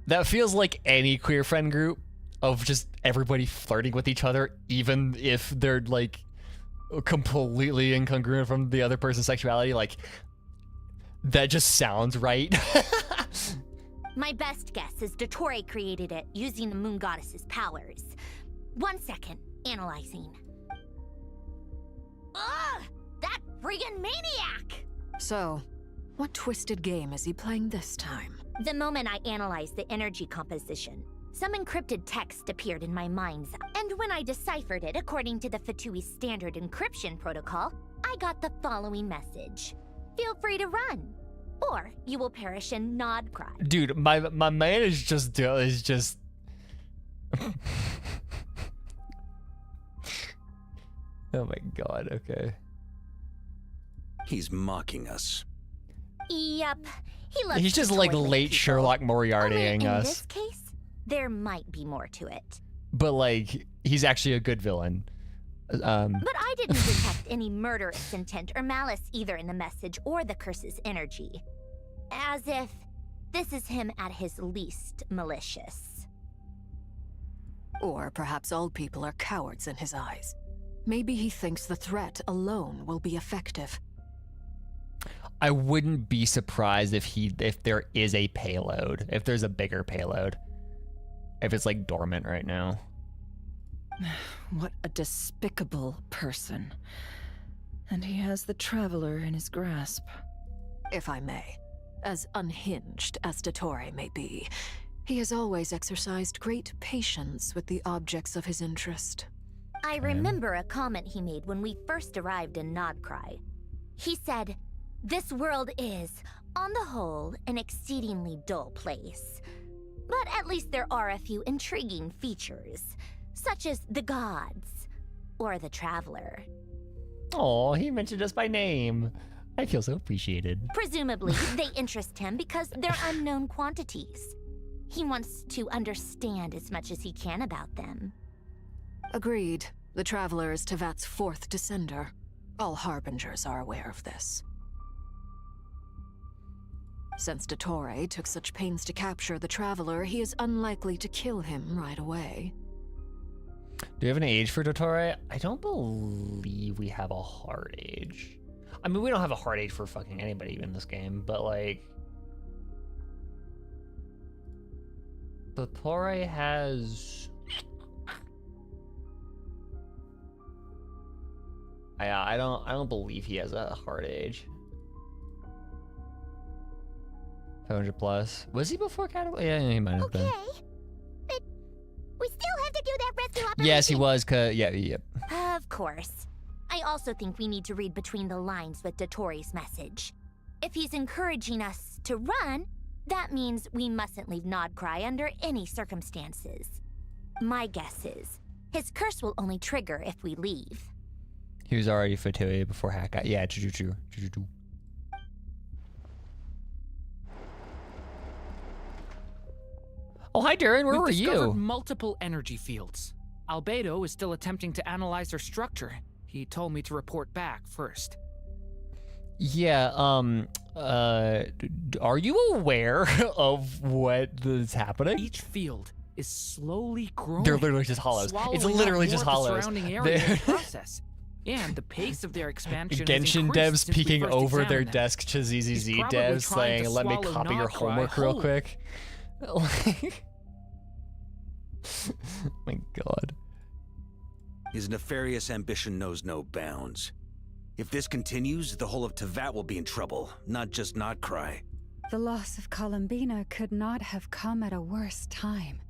that feels like any queer friend group of just everybody flirting with each other, even if they're like completely incongruent from the other person's sexuality. Like, that just sounds right. My best guess is Dottore created it using the moon goddess's powers. 1 second, analyzing. Ugh! That friggin' maniac! So, what twisted game is he playing this time? The moment I analyzed the energy composition, some encrypted text appeared in my mind's eye. And when I deciphered it according to the Fatui standard encryption protocol, I got the following message. Feel free to run, or you will perish in nod cry. Dude, my man is just oh my god, okay. He's mocking us. Yep, he loves He's just to like toy late people. Sherlock Moriartying Only in us. this case, there might be more to it. But like, he's actually a good villain. But I didn't detect any murderous intent or malice either in the message or the curse's energy. As if this is him at his least malicious. Or perhaps all people are cowards in his eyes. Maybe he thinks the threat alone will be effective. I wouldn't be surprised if there is a payload, if there's a bigger payload. If it's like dormant right now. What a despicable person. And he has the Traveler in his grasp. If I may, as unhinged as Dottore may be, he has always exercised great patience with the objects of his interest. I remember a comment he made when we first arrived in Nodcry. He said, "This world is, on the whole, an exceedingly dull place. But at least there are a few intriguing features, such as the gods, or the Traveler." Oh, he mentioned us by name. I feel so appreciated. Presumably, they interest him because they're unknown quantities. He wants to understand as much as he can about them. Agreed. The Traveler is Tevat's fourth descender. All Harbingers are aware of this. Since Dottore took such pains to capture the Traveler, he is unlikely to kill him right away. Do we have an age for Dottore? I don't believe we have a hard age. I mean, we don't have a hard age for fucking anybody in this game, but like... Dottore has... I don't believe he has a hard age. 500 plus. Was he before Catapult? Yeah, he might have been. Okay. But we still have to do that rescue operation. Yes, he was. Yep. Of course. I also think we need to read between the lines with Dottoro's message. If he's encouraging us to run, that means we mustn't leave Nodcry under any circumstances. My guess is his curse will only trigger if we leave. He was already Fatui before Hack got. Yeah, true. Oh, hi, Darren. Where were you? We've discovered multiple energy fields. Albedo is still attempting to analyze their structure. He told me to report back first. Yeah, are you aware of what is happening? Each field is slowly growing. They're literally just hollows. It's literally just hollows. Surrounding area in the process. And the pace of their expansion Genshin devs peeking over their desk to ZZZ devs saying, let me copy your homework real quick. My god. His nefarious ambition knows no bounds. If this continues, the whole of Teyvat will be in trouble, not just Nodcry. The loss of Columbina could not have come at a worse time.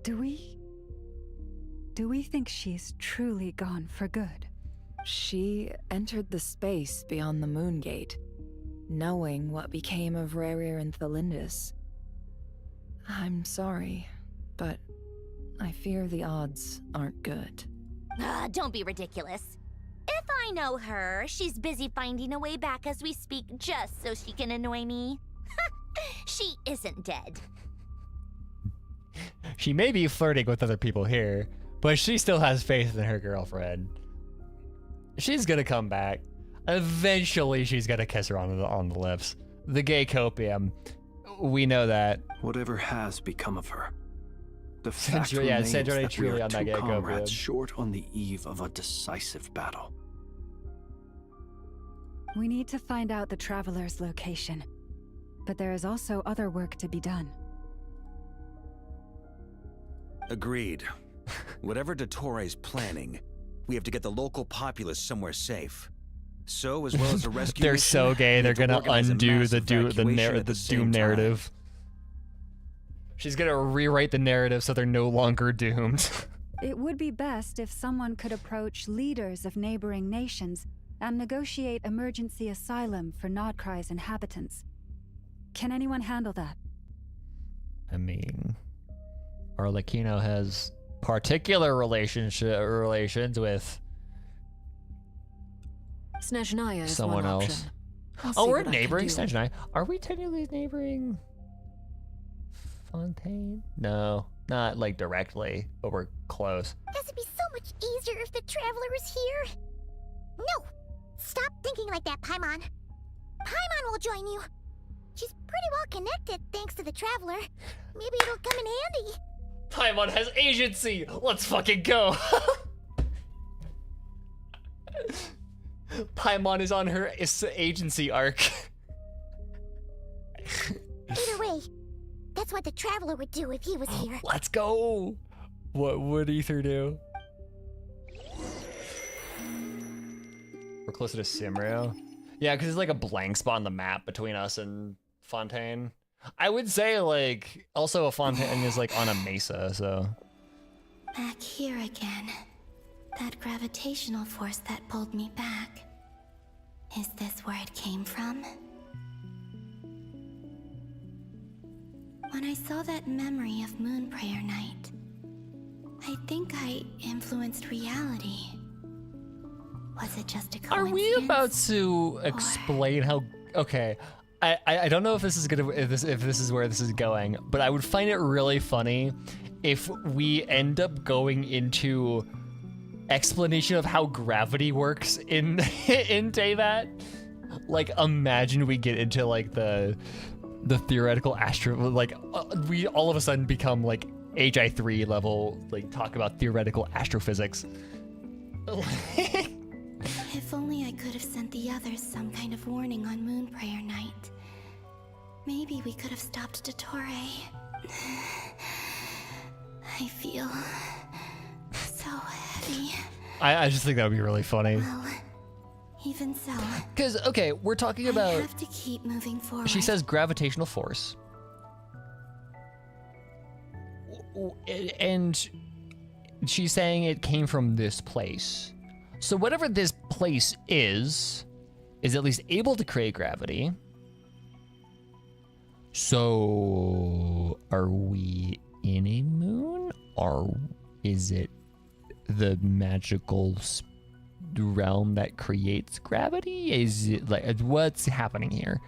Do we think she's truly gone for good? She entered the space beyond the Moon Gate, knowing what became of Rerir and Thelindis. I'm sorry, but I fear the odds aren't good. Don't be ridiculous. If I know her, she's busy finding a way back as we speak just so she can annoy me. She isn't dead. She may be flirting with other people here, but she still has faith in her girlfriend. She's gonna come back. Eventually, she's gonna kiss her on the lips. The gay copium. We know that. Whatever has become of her, the fact Sandra, remains that we truly are on that two gay comrades copium. short on the eve of a decisive battle. We need to find out the Traveler's location, but there is also other work to be done. Agreed. Whatever Dottoro's planning, we have to get the local populace somewhere safe. So, as well as a rescue They're mission, so gay, we they're have to gonna organize a undo mass the evacuation at the same Doom time. narrative. She's gonna rewrite the narrative so they're no longer doomed. It would be best if someone could approach leaders of neighboring nations and negotiate emergency asylum for Nodcry's inhabitants. Can anyone handle that? I mean, Arlecchino has particular relations with Snezhnaya is someone one else. option. I'll Oh, see we're what I can neighboring do. Snezhnaya. Are we technically neighboring Fontaine? No, not like directly, but we're close. This would be so much easier if the Traveler was here. No! Stop thinking like that, Paimon. Paimon will join you. She's pretty well connected thanks to the Traveler. Maybe it'll come in handy. Paimon has agency! Let's fucking go! Paimon is on her agency arc. Either way, that's what the Traveler would do if he was here. Let's go! What would Ether do? We're closer to Simrio. Yeah, because it's like a blank spot on the map between us and Fontaine. I would say, like, also a Fontaine is like on a mesa, so. Back here again. That gravitational force that pulled me back. Is this where it came from? When I saw that memory of Moon Prayer Night, I think I influenced reality. Was it just a coincidence? Are we about to explain how? Okay, I don't know if this is if this is where this is going, but I would find it really funny if we end up going into explanation of how gravity works in in Teyvat. Like, imagine we get into like the theoretical like we all of a sudden become like HI3 level, like talk about theoretical astrophysics. If only I could have sent the others some kind of warning on Moon Prayer Night. Maybe we could have stopped Dottore. I feel so heavy. I just think that would be really funny. Well, Even so. Because, okay, we're talking about... I have to keep moving forward. She says gravitational force. And she's saying it came from this place. So whatever this place is at least able to create gravity. So are we in a moon? Or is it the magical realm that creates gravity? Is it like, what's happening here?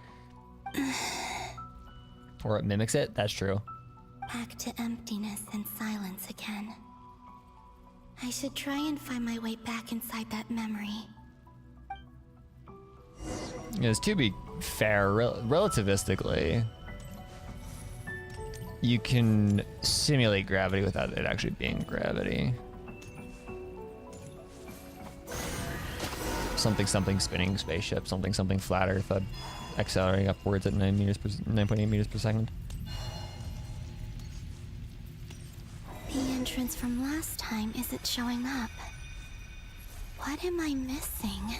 Or it mimics it? That's true. Back to emptiness and silence again. I should try and find my way back inside that memory. Yes, to be fair, relativistically, you can simulate gravity without it actually being gravity. Something spinning spaceship, something flat Earth accelerating upwards at 9.8 meters per second. The entrance from last time isn't showing up. What am I missing?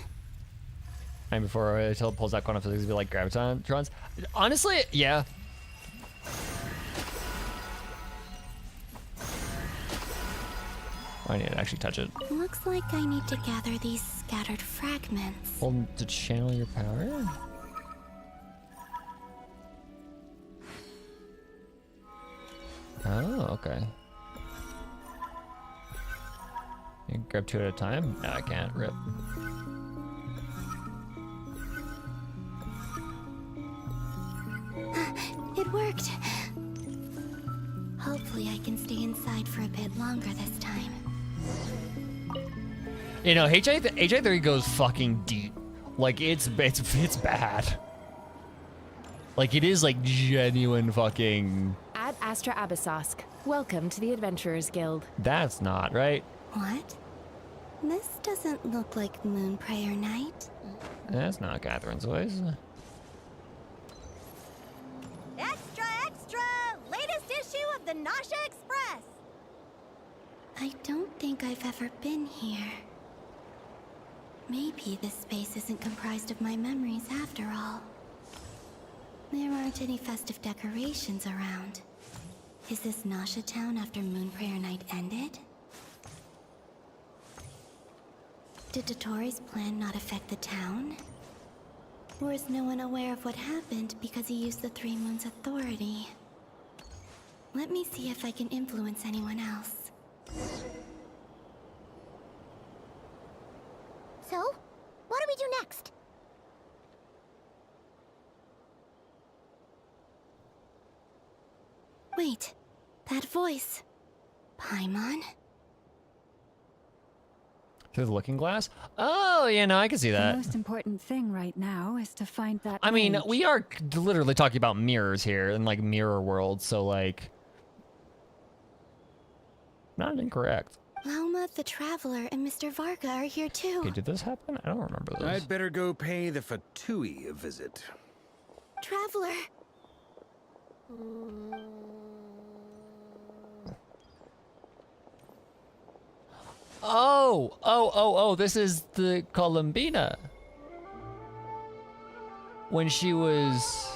And before it pulls out quantum physics, it'd be like gravitrons. Honestly, yeah. I need to actually touch it. Looks like I need to gather these scattered fragments. Hold to channel your power? Oh, okay. You can grab two at a time? No, I can't. Rip. It worked. Hopefully I can stay inside for a bit longer this time. You know, HI3 goes fucking deep. Like, it's bad. Like, it is like genuine fucking... Ad Astra Abyssosk. Welcome to the Adventurers Guild. That's not right. What? This doesn't look like Moon Prayer Night. That's not Catherine's voice. Extra, extra! Latest issue of the Nasha Express! I don't think I've ever been here. Maybe this space isn't comprised of my memories after all. There aren't any festive decorations around. Is this Nasha Town after Moon Prayer Night ended? Did Dotori's plan not affect the town? Or is no one aware of what happened because he used the Three Moons' authority? Let me see if I can influence anyone else. So, what do we do next? Wait, that voice. Paimon? Through the looking glass? Oh, yeah, no, I can see that. The most important thing right now is to find that I mean, mage. we are literally talking about mirrors here and like mirror worlds, so like... Not incorrect. Lauma the Traveler and Mr. Varga are here too. Okay, did this happen? I don't remember this. I'd better go pay the Fatui a visit. Traveler! Oh, this is the Columbina. When she was...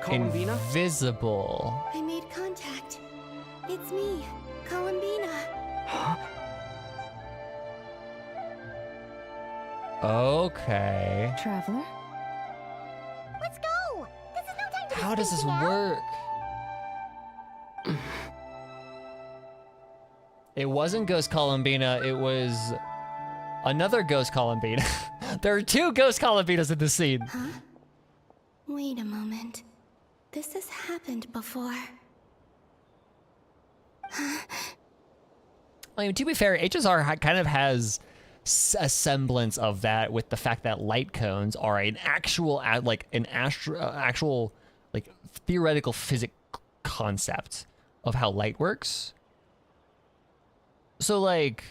Columbina? Invisible. I made contact. It's me, Columbina. Okay. Traveler? Let's go! This is no time to How does this now. work? It wasn't Ghost Columbina, it was another Ghost Columbina. There are two Ghost Columbinas in this scene. Huh? Wait a moment. This has happened before. I mean, to be fair, HSR kind of has a semblance of that with the fact that light cones are an actual, actual theoretical physics concept of how light works. So like,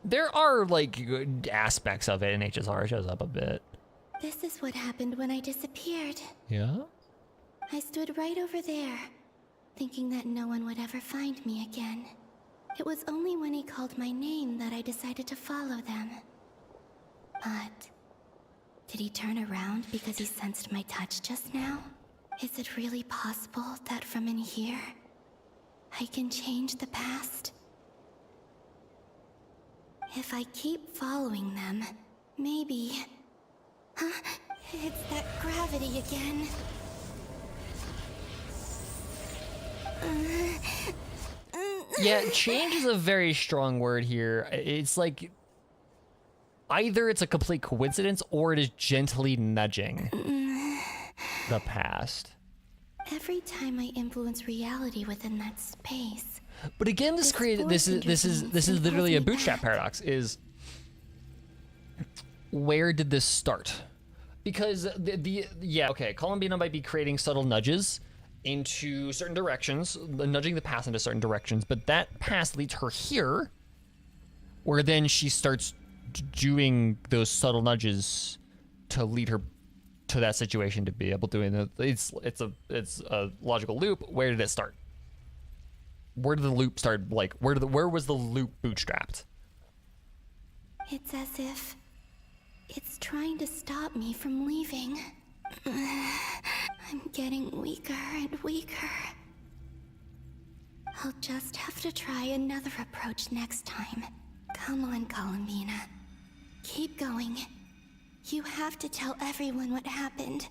there are like good aspects of it in HSR. It shows up a bit. This is what happened when I disappeared. Yeah? I stood right over there, thinking that no one would ever find me again. It was only when he called my name that I decided to follow them. But did he turn around because he sensed my touch just now? Is it really possible that from in here, I can change the past? If I keep following them, maybe... Huh? It's that gravity again. Yeah, change is a very strong word here. It's like either it's a complete coincidence or it is gently nudging the past. Every time I influence reality within that space. But again, this is literally a bootstrap paradox. Is where did this start? Because Columbina might be creating subtle nudges into certain directions, nudging the past into certain directions, but that past leads her here, where then she starts doing those subtle nudges to lead her to that situation to be able to do it. It's a logical loop. Where did it start? Where did the loop start? Like where was the loop bootstrapped? It's as if it's trying to stop me from leaving. I'm getting weaker and weaker. I'll just have to try another approach next time. Come on, Columbina. Keep going. You have to tell everyone what happened.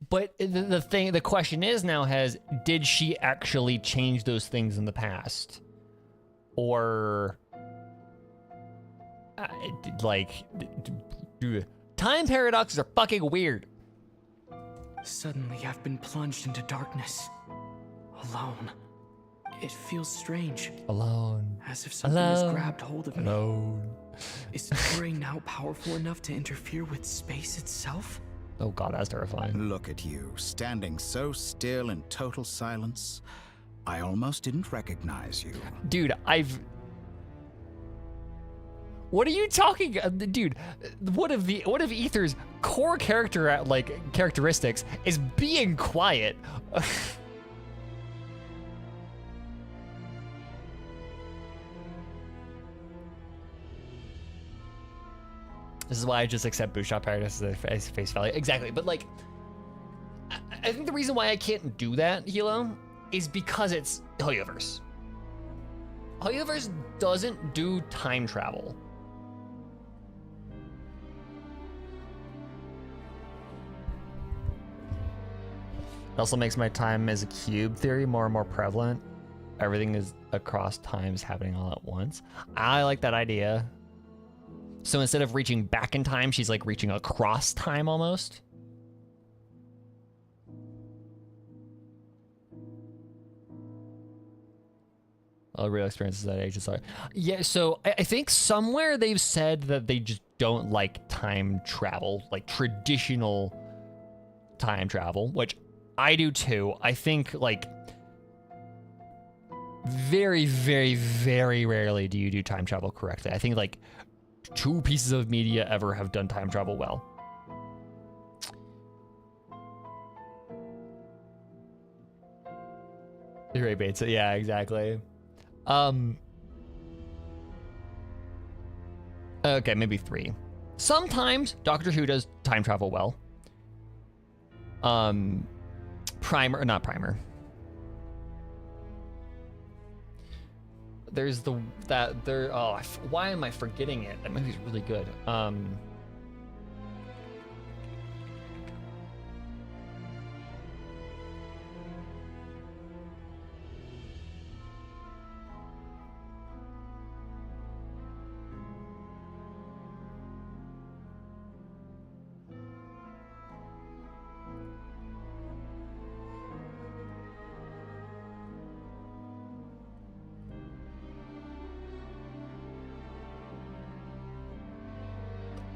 But the question is now did she actually change those things in the past? Or, time paradoxes are fucking weird. Suddenly, I've been plunged into darkness. Alone. It feels strange. Alone. As if something has grabbed hold of me. Alone. Is Ture now powerful enough to interfere with space itself? Oh god, that's terrifying. Look at you, standing so still in total silence. I almost didn't recognize you. Dude, what are you talking, dude? One of Ether's core characteristics is being quiet. This is why I just accept bootstrap paradox as face value. Exactly, but like, I think the reason why I can't do that, Hilo, is because it's Hoyoverse. Hoyoverse doesn't do time travel. It also makes my time as a cube theory more and more prevalent. Everything is across times happening all at once. I like that idea. So instead of reaching back in time, she's like reaching across time almost. All real experiences at age, sorry. Yeah, so I think somewhere they've said that they just don't like time travel, like traditional time travel, which I do too. I think like very, very, very rarely do you do time travel correctly. I think like 2 pieces of media ever have done time travel well. Ray Bates, yeah, exactly. Okay, maybe 3. Sometimes Doctor Who does time travel well. Not Primer. There's why am I forgetting it? That movie's really good.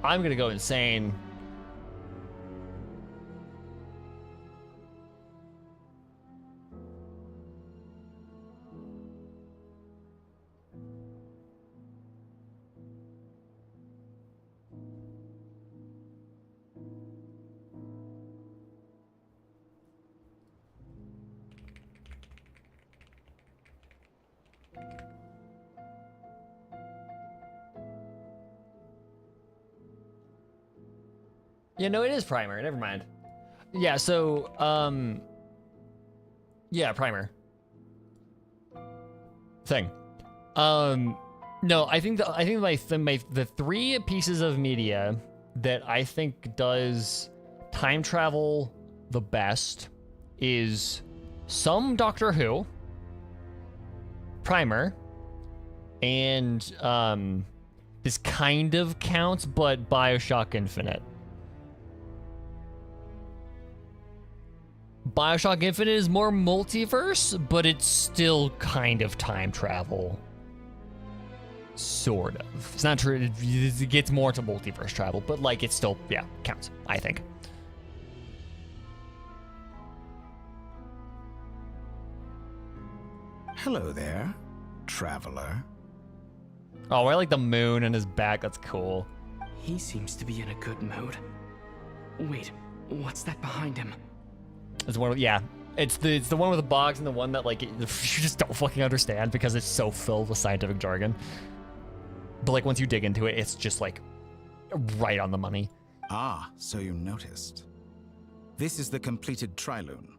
I'm gonna go insane. Yeah, no, it is Primer. Never mind. Yeah, so, yeah, Primer. Thing. No, I think the three pieces of media that I think does time travel the best is some Doctor Who, Primer, and this kind of counts, but BioShock Infinite. BioShock Infinite is more multiverse, but it's still kind of time travel. Sort of. It's not true. It gets more to multiverse travel, but like it still, yeah, counts, I think. Hello there, traveler. Oh, I like the moon and his back. That's cool. He seems to be in a good mood. Wait, what's that behind him? It's one of, yeah. It's the one with the box and the one that like you just don't fucking understand because it's so filled with scientific jargon. But like once you dig into it, it's just like right on the money. Ah, so you noticed. This is the completed Trilune.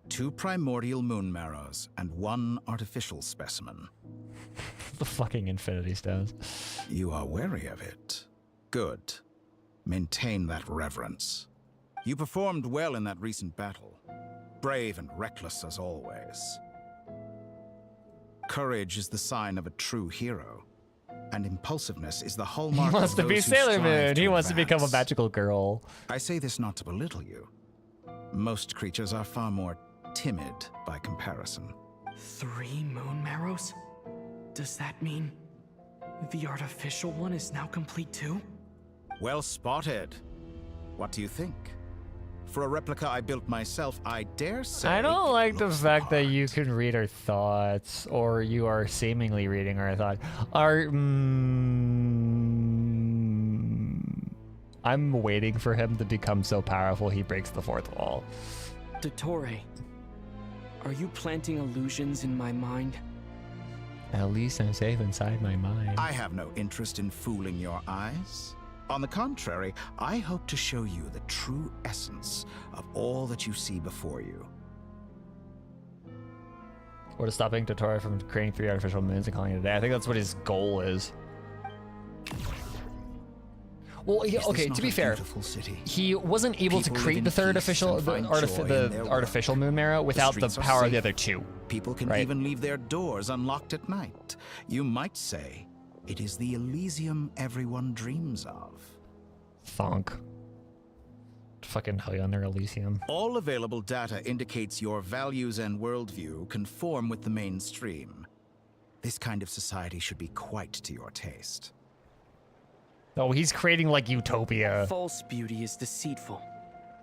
2 primordial moon marrows and 1 artificial specimen. The fucking Infinity Stones. You are wary of it. Good. Maintain that reverence. You performed well in that recent battle. Brave and reckless as always. Courage is the sign of a true hero. And impulsiveness is the hallmark He wants of to be those who Sailor strive Moon. to He wants to become a advance. magical girl. I say this not to belittle you. Most creatures are far more timid by comparison. 3 moon marrows? Does that mean the artificial one is now complete too? Well spotted. What do you think? For a replica I built myself, I dare say... I don't like the looks fact that you can read our thoughts, or you are seemingly reading our thoughts. I'm waiting for him to become so powerful he breaks the fourth wall. Dottore, are you planting illusions in my mind? At least I'm safe inside my mind. I have no interest in fooling your eyes. On the contrary, I hope to show you the true essence of all that you see before you. Or to stopping Dottore from creating 3 artificial moons and calling it a day. I think that's what his goal is. Well, okay, to be fair, he wasn't able to create the third artificial moon marrow without the power of the other 2. People can even leave their doors unlocked at night. You might say it is the Elysium everyone dreams of. Thonk. Fucking hell on their Elysium. All available data indicates your values and worldview conform with the mainstream. This kind of society should be quite to your taste. Oh, he's creating like utopia. False beauty is deceitful.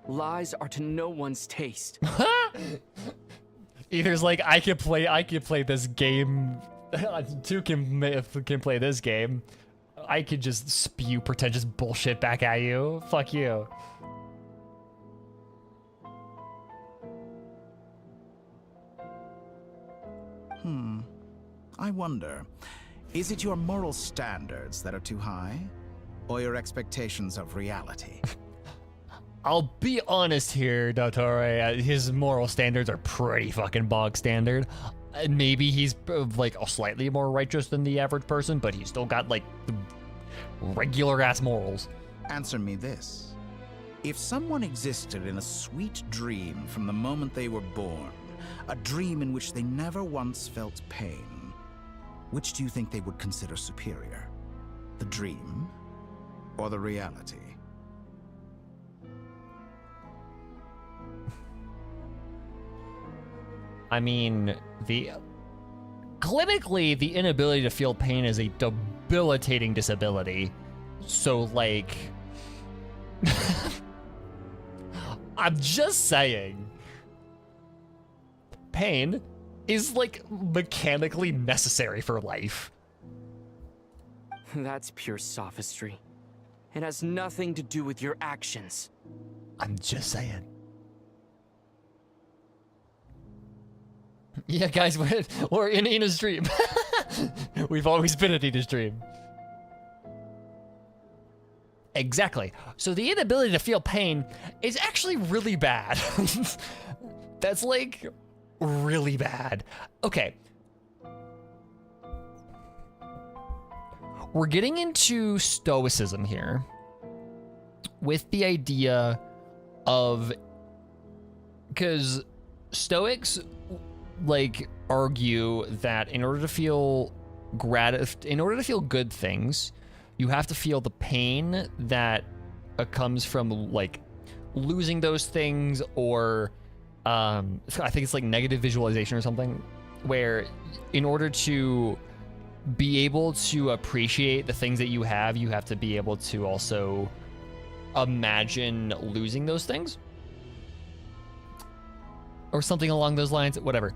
Lies are to no one's taste. Either's like I can play this game. 2 can play this game. I could just spew pretentious bullshit back at you. Fuck you. I wonder, is it your moral standards that are too high? Or your expectations of reality? I'll be honest here, Dottore. His moral standards are pretty fucking bog standard. Maybe he's like slightly more righteous than the average person, but he's still got like regular ass morals. Answer me this. If someone existed in a sweet dream from the moment they were born, a dream in which they never once felt pain, which do you think they would consider superior? The dream or the reality? I mean, clinically, the inability to feel pain is a debilitating disability. So, like, I'm just saying, pain is, like, mechanically necessary for life. That's pure sophistry. It has nothing to do with your actions. I'm just saying. Yeah, guys, we're in Ina's dream. We've always been in Ina's dream. Exactly. So the inability to feel pain is actually really bad. That's like really bad. Okay. We're getting into stoicism here with the idea of, because Stoics like argue that in order to feel good things, you have to feel the pain that comes from like losing those things, or I think it's like negative visualization or something, where in order to be able to appreciate the things that you have to be able to also imagine losing those things or something along those lines, whatever.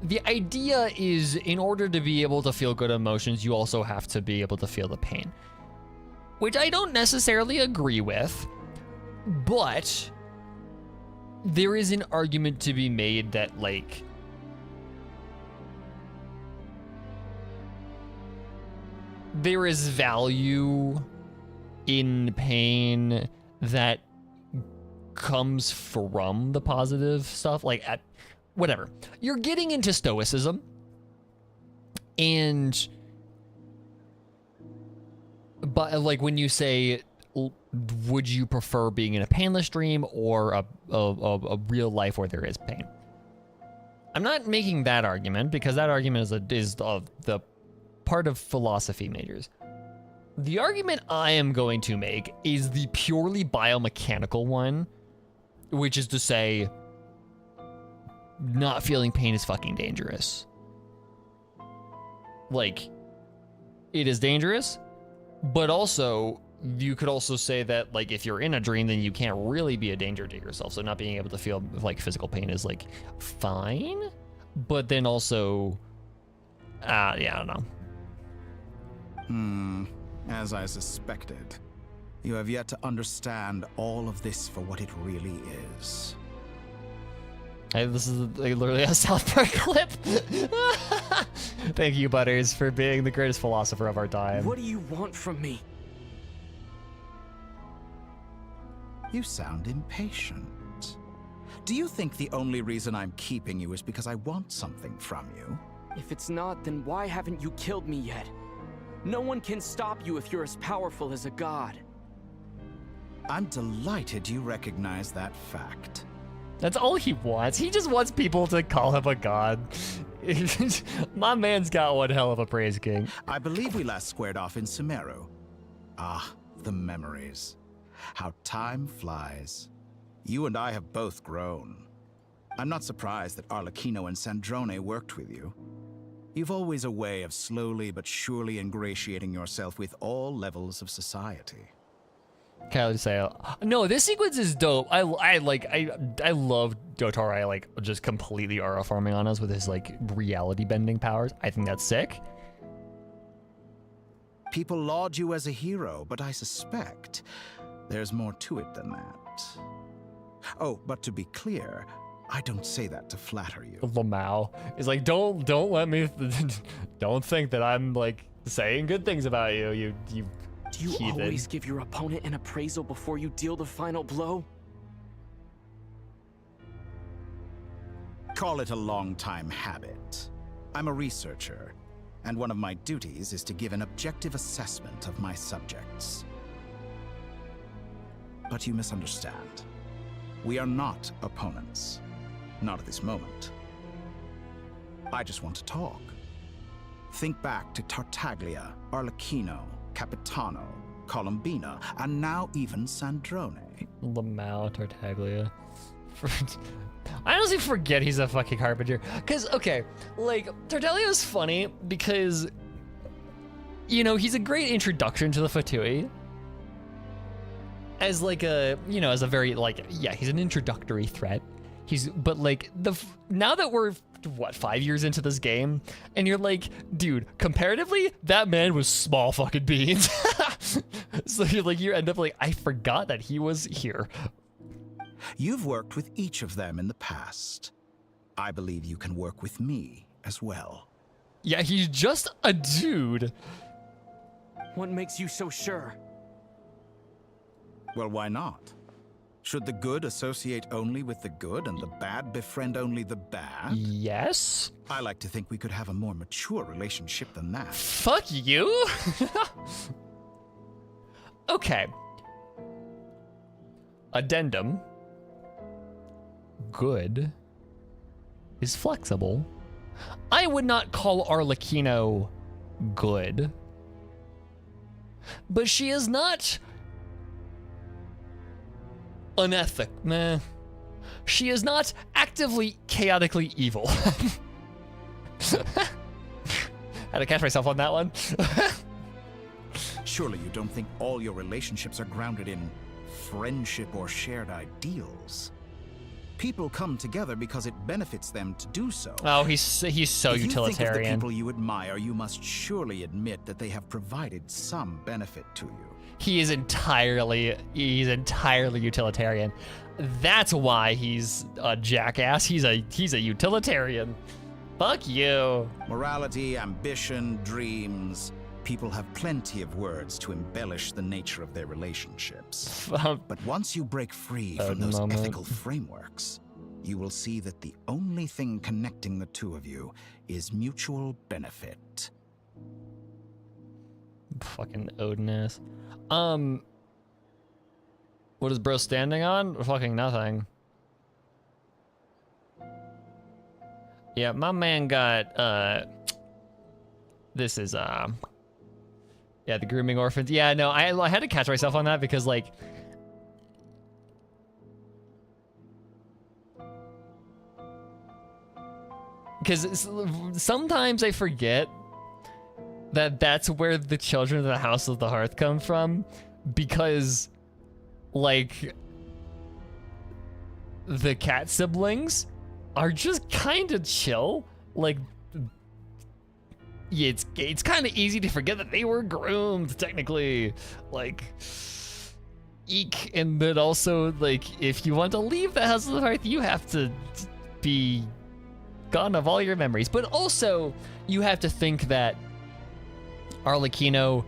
The idea is, in order to be able to feel good emotions, you also have to be able to feel the pain, which I don't necessarily agree with, but there is an argument to be made that, like, there is value in pain that comes from the positive stuff, like whatever. You're getting into stoicism, and but like when you say, would you prefer being in a painless dream or a real life where there is pain? I'm not making that argument, because that argument is the part of philosophy majors. The argument I am going to make is the purely biomechanical one, which is to say, not feeling pain is fucking dangerous. Like, it is dangerous, but also, you could also say that, like, if you're in a dream, then you can't really be a danger to yourself. So not being able to feel, like, physical pain is, like, fine. But then also, yeah, I don't know. As I suspected. You have yet to understand all of this for what it really is. Hey, this is literally a South Park clip. Thank you, Butters, for being the greatest philosopher of our time. What do you want from me? You sound impatient. Do you think the only reason I'm keeping you is because I want something from you? If it's not, then why haven't you killed me yet? No one can stop you if you're as powerful as a god. I'm delighted you recognize that fact. That's all he wants. He just wants people to call him a god. My man's got one hell of a praise king. I believe we last squared off in Sumeru. Ah, the memories. How time flies. You and I have both grown. I'm not surprised that Arlecchino and Sandrone worked with you. You've always a way of slowly but surely ingratiating yourself with all levels of society. Can I say, no, this sequence is dope. I love Dotarai, like, just completely aura farming on us with his, like, reality bending powers. I think that's sick. People laud you as a hero, but I suspect there's more to it than that. Oh, but to be clear, I don't say that to flatter you. Lamau is like, don't let me, don't think that I'm, like, saying good things about you, you Do you heathen. always give your opponent an appraisal before you deal the final blow? Call it a long-time habit. I'm a researcher, and one of my duties is to give an objective assessment of my subjects. But you misunderstand. We are not opponents. Not at this moment. I just want to talk. Think back to Tartaglia, Arlecchino, Capitano, Columbina, and now even Sandrone. Lamau, Tartaglia. I honestly forget he's a fucking harbinger. Because, okay, like, Tartaglia's funny because, you know, he's a great introduction to the Fatui. As, like, a, you know, as a very, like, yeah, he's an introductory threat. But, like, now that we're, what, 5 years into this game, and you're like, dude, comparatively, that man was small fucking beans. So you're like, you end up like, I forgot that he was here. You've worked with each of them in the past. I believe you can work with me as well. Yeah, he's just a dude. What makes you so sure? Well, why not? Should the good associate only with the good and the bad befriend only the bad? Yes. I like to think we could have a more mature relationship than that. Fuck you? Okay. Addendum. Good is flexible. I would not call Arlecchino good. But she is not unethical. Meh. She is not actively, chaotically evil. Had to catch myself on that one. Surely you don't think all your relationships are grounded in friendship or shared ideals? People come together because it benefits them to do so. Oh, he's so utilitarian. If you think of the people you admire, you must surely admit that they have provided some benefit to you. He's entirely utilitarian. That's why he's a jackass. He's a utilitarian. Fuck you. Morality, ambition, dreams. People have plenty of words to embellish the nature of their relationships. But once you break free from those ethical frameworks, you will see that the only thing connecting the two of you is mutual benefit. Fucking Odinist. What is bro standing on? Fucking nothing. Yeah, my man got, this is, yeah, the grooming orphans. Yeah, no, I had to catch myself on that because, like, because sometimes I forget that that's where the children of the House of the Hearth come from, because, like, the cat siblings are just kind of chill. Like, yeah, it's kind of easy to forget that they were groomed, technically. Like, eek. And then also, like, if you want to leave the House of the Hearth, you have to be gone of all your memories. But also, you have to think that Arlecchino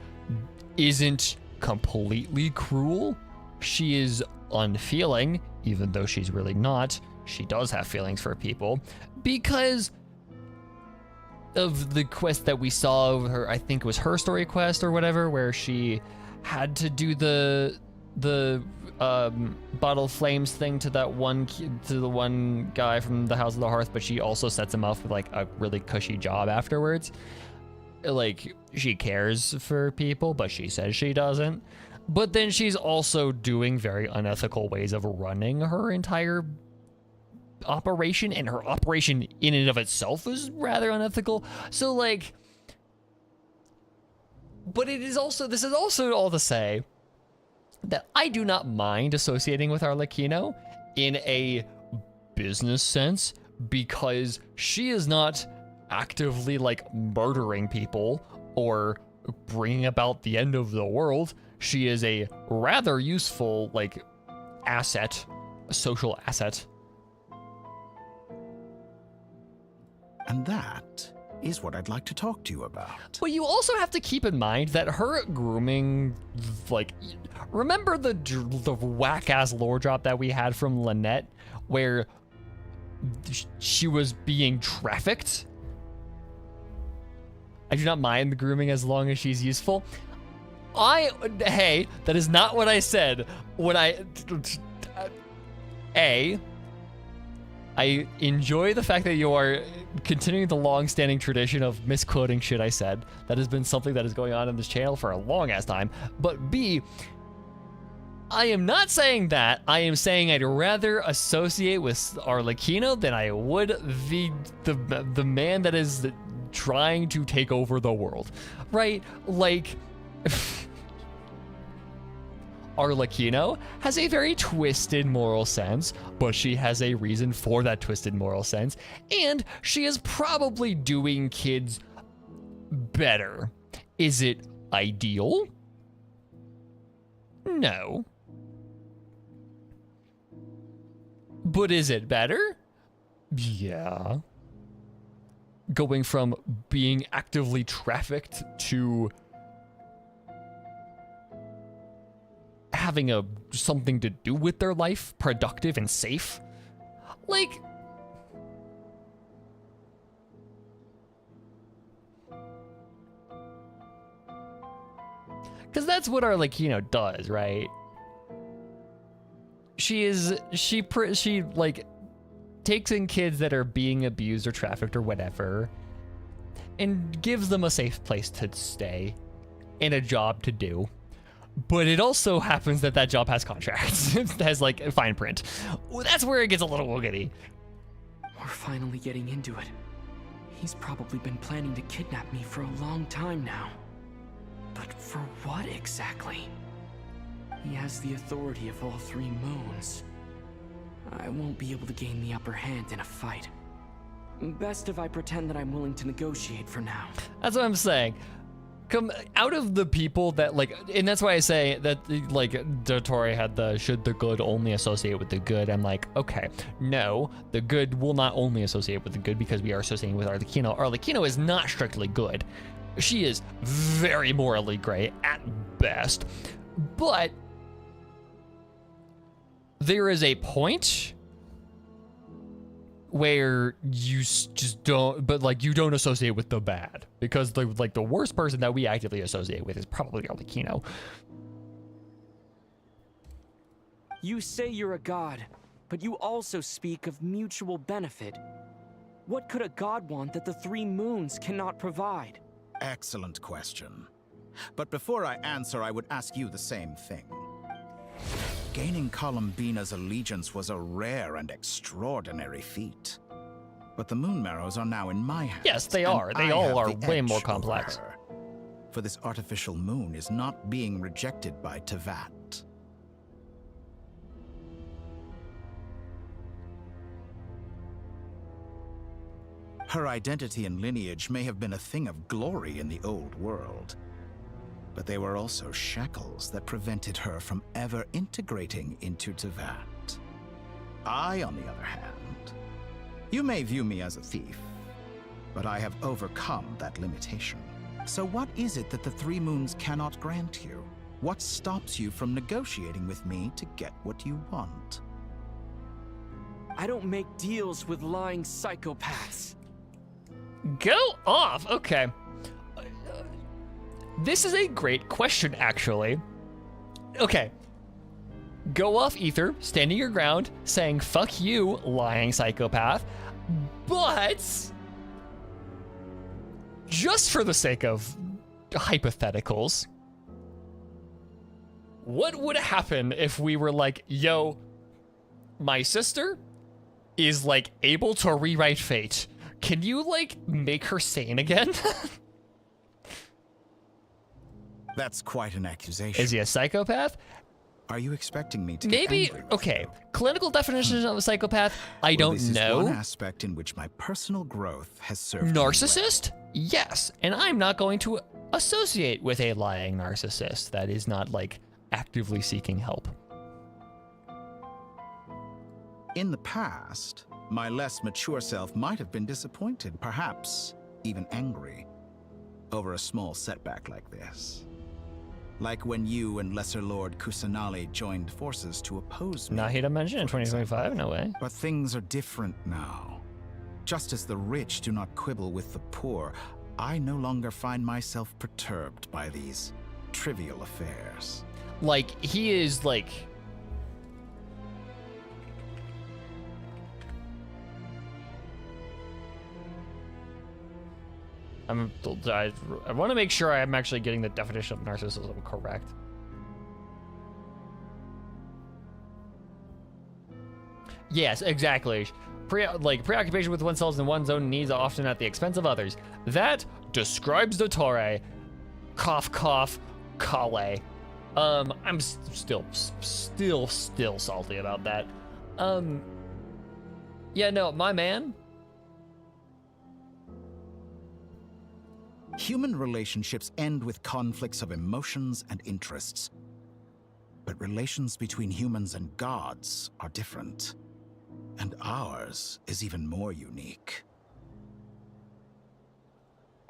isn't completely cruel. She is unfeeling, even though she's really not. She does have feelings for people because of the quest that we saw of her. I think it was her story quest or whatever, where she had to do the bottle flames thing to the one guy from the House of the Hearth, but she also sets him off with like a really cushy job afterwards. Like, she cares for people, but she says she doesn't. But then she's also doing very unethical ways of running her entire operation, and her operation in and of itself is rather unethical. So, like, but this is also all to say that I do not mind associating with Arlecchino in a business sense, because she is not actively, like, murdering people or bringing about the end of the world. She is a rather useful, like, asset, a social asset. And that is what I'd like to talk to you about. But you also have to keep in mind that her grooming, like, remember the whack-ass lore drop that we had from Lynette, where she was being trafficked? I do not mind the grooming as long as she's useful. Hey, that is not what I said. When I enjoy the fact that you are continuing the long-standing tradition of misquoting shit I said. That has been something that is going on in this channel for a long-ass time. But B, I am not saying that. I am saying I'd rather associate with Arlecchino than I would the man that is trying to take over the world, right? Like, Arlecchino has a very twisted moral sense, but she has a reason for that twisted moral sense, and she is probably doing kids better. Is it ideal? No. But is it better? Yeah. Going from being actively trafficked to having something to do with their life, productive and safe. Like, because that's what Arlecchino does, right? She like takes in kids that are being abused or trafficked or whatever and gives them a safe place to stay and a job to do. But it also happens that job has contracts. It has like fine print. That's where it gets a little wiggity. We're finally getting into it. He's probably been planning to kidnap me for a long time now. But for what exactly? He has the authority of all 3 moons. I won't be able to gain the upper hand in a fight. Best if I pretend that I'm willing to negotiate for now. That's what I'm saying. Come out of the people that and that's why I say that Dottore had should the good only associate with the good. I'm like, okay, no, the good will not only associate with the good because we are associating with Arlecchino. Arlecchino is not strictly good. She is very morally gray at best, but there is a point where you just don't, but you don't associate with the bad, because the worst person that we actively associate with is probably Arlecchino. You say you're a god, but you also speak of mutual benefit. What could a god want that the 3 moons cannot provide? Excellent question. But before I answer, I would ask you the same thing. Gaining Columbina's allegiance was a rare and extraordinary feat. But the Moon Marrows are now in my hands. Yes, they are. They all are way more complex. For this artificial moon is not being rejected by Teyvat. Her identity and lineage may have been a thing of glory in the old world, but they were also shackles that prevented her from ever integrating into Teyvat. I, on the other hand, you may view me as a thief, but I have overcome that limitation. So what is it that the 3 moons cannot grant you? What stops you from negotiating with me to get what you want? I don't make deals with lying psychopaths. Go off. Okay. This is a great question, actually. Okay. Go off, Ether, standing your ground, saying, fuck you, lying psychopath. But just for the sake of hypotheticals, what would happen if we were like, yo, my sister is able to rewrite fate. Can you make her sane again? That's quite an accusation. Is he a psychopath? Are you expecting me to maybe? Okay, clinical definition of a psychopath, I don't know. This is one aspect in which my personal growth has served narcissist? Well. Yes, and I'm not going to associate with a lying narcissist that is not actively seeking help. In the past, my less mature self might have been disappointed, perhaps even angry, over a small setback like this. Like when you and Lesser Lord Kusanali joined forces to oppose me. Nahida mentioned in 2025, no way. But things are different now. Just as the rich do not quibble with the poor, I no longer find myself perturbed by these trivial affairs. He is I want to make sure I'm actually getting the definition of narcissism correct. Yes, exactly. Preoccupation with oneself and one's own needs, often at the expense of others. That describes Dottore. Cough, cough, Kale. I'm still salty about that. Yeah, no, my man. Human relationships end with conflicts of emotions and interests. But relations between humans and gods are different. And ours is even more unique.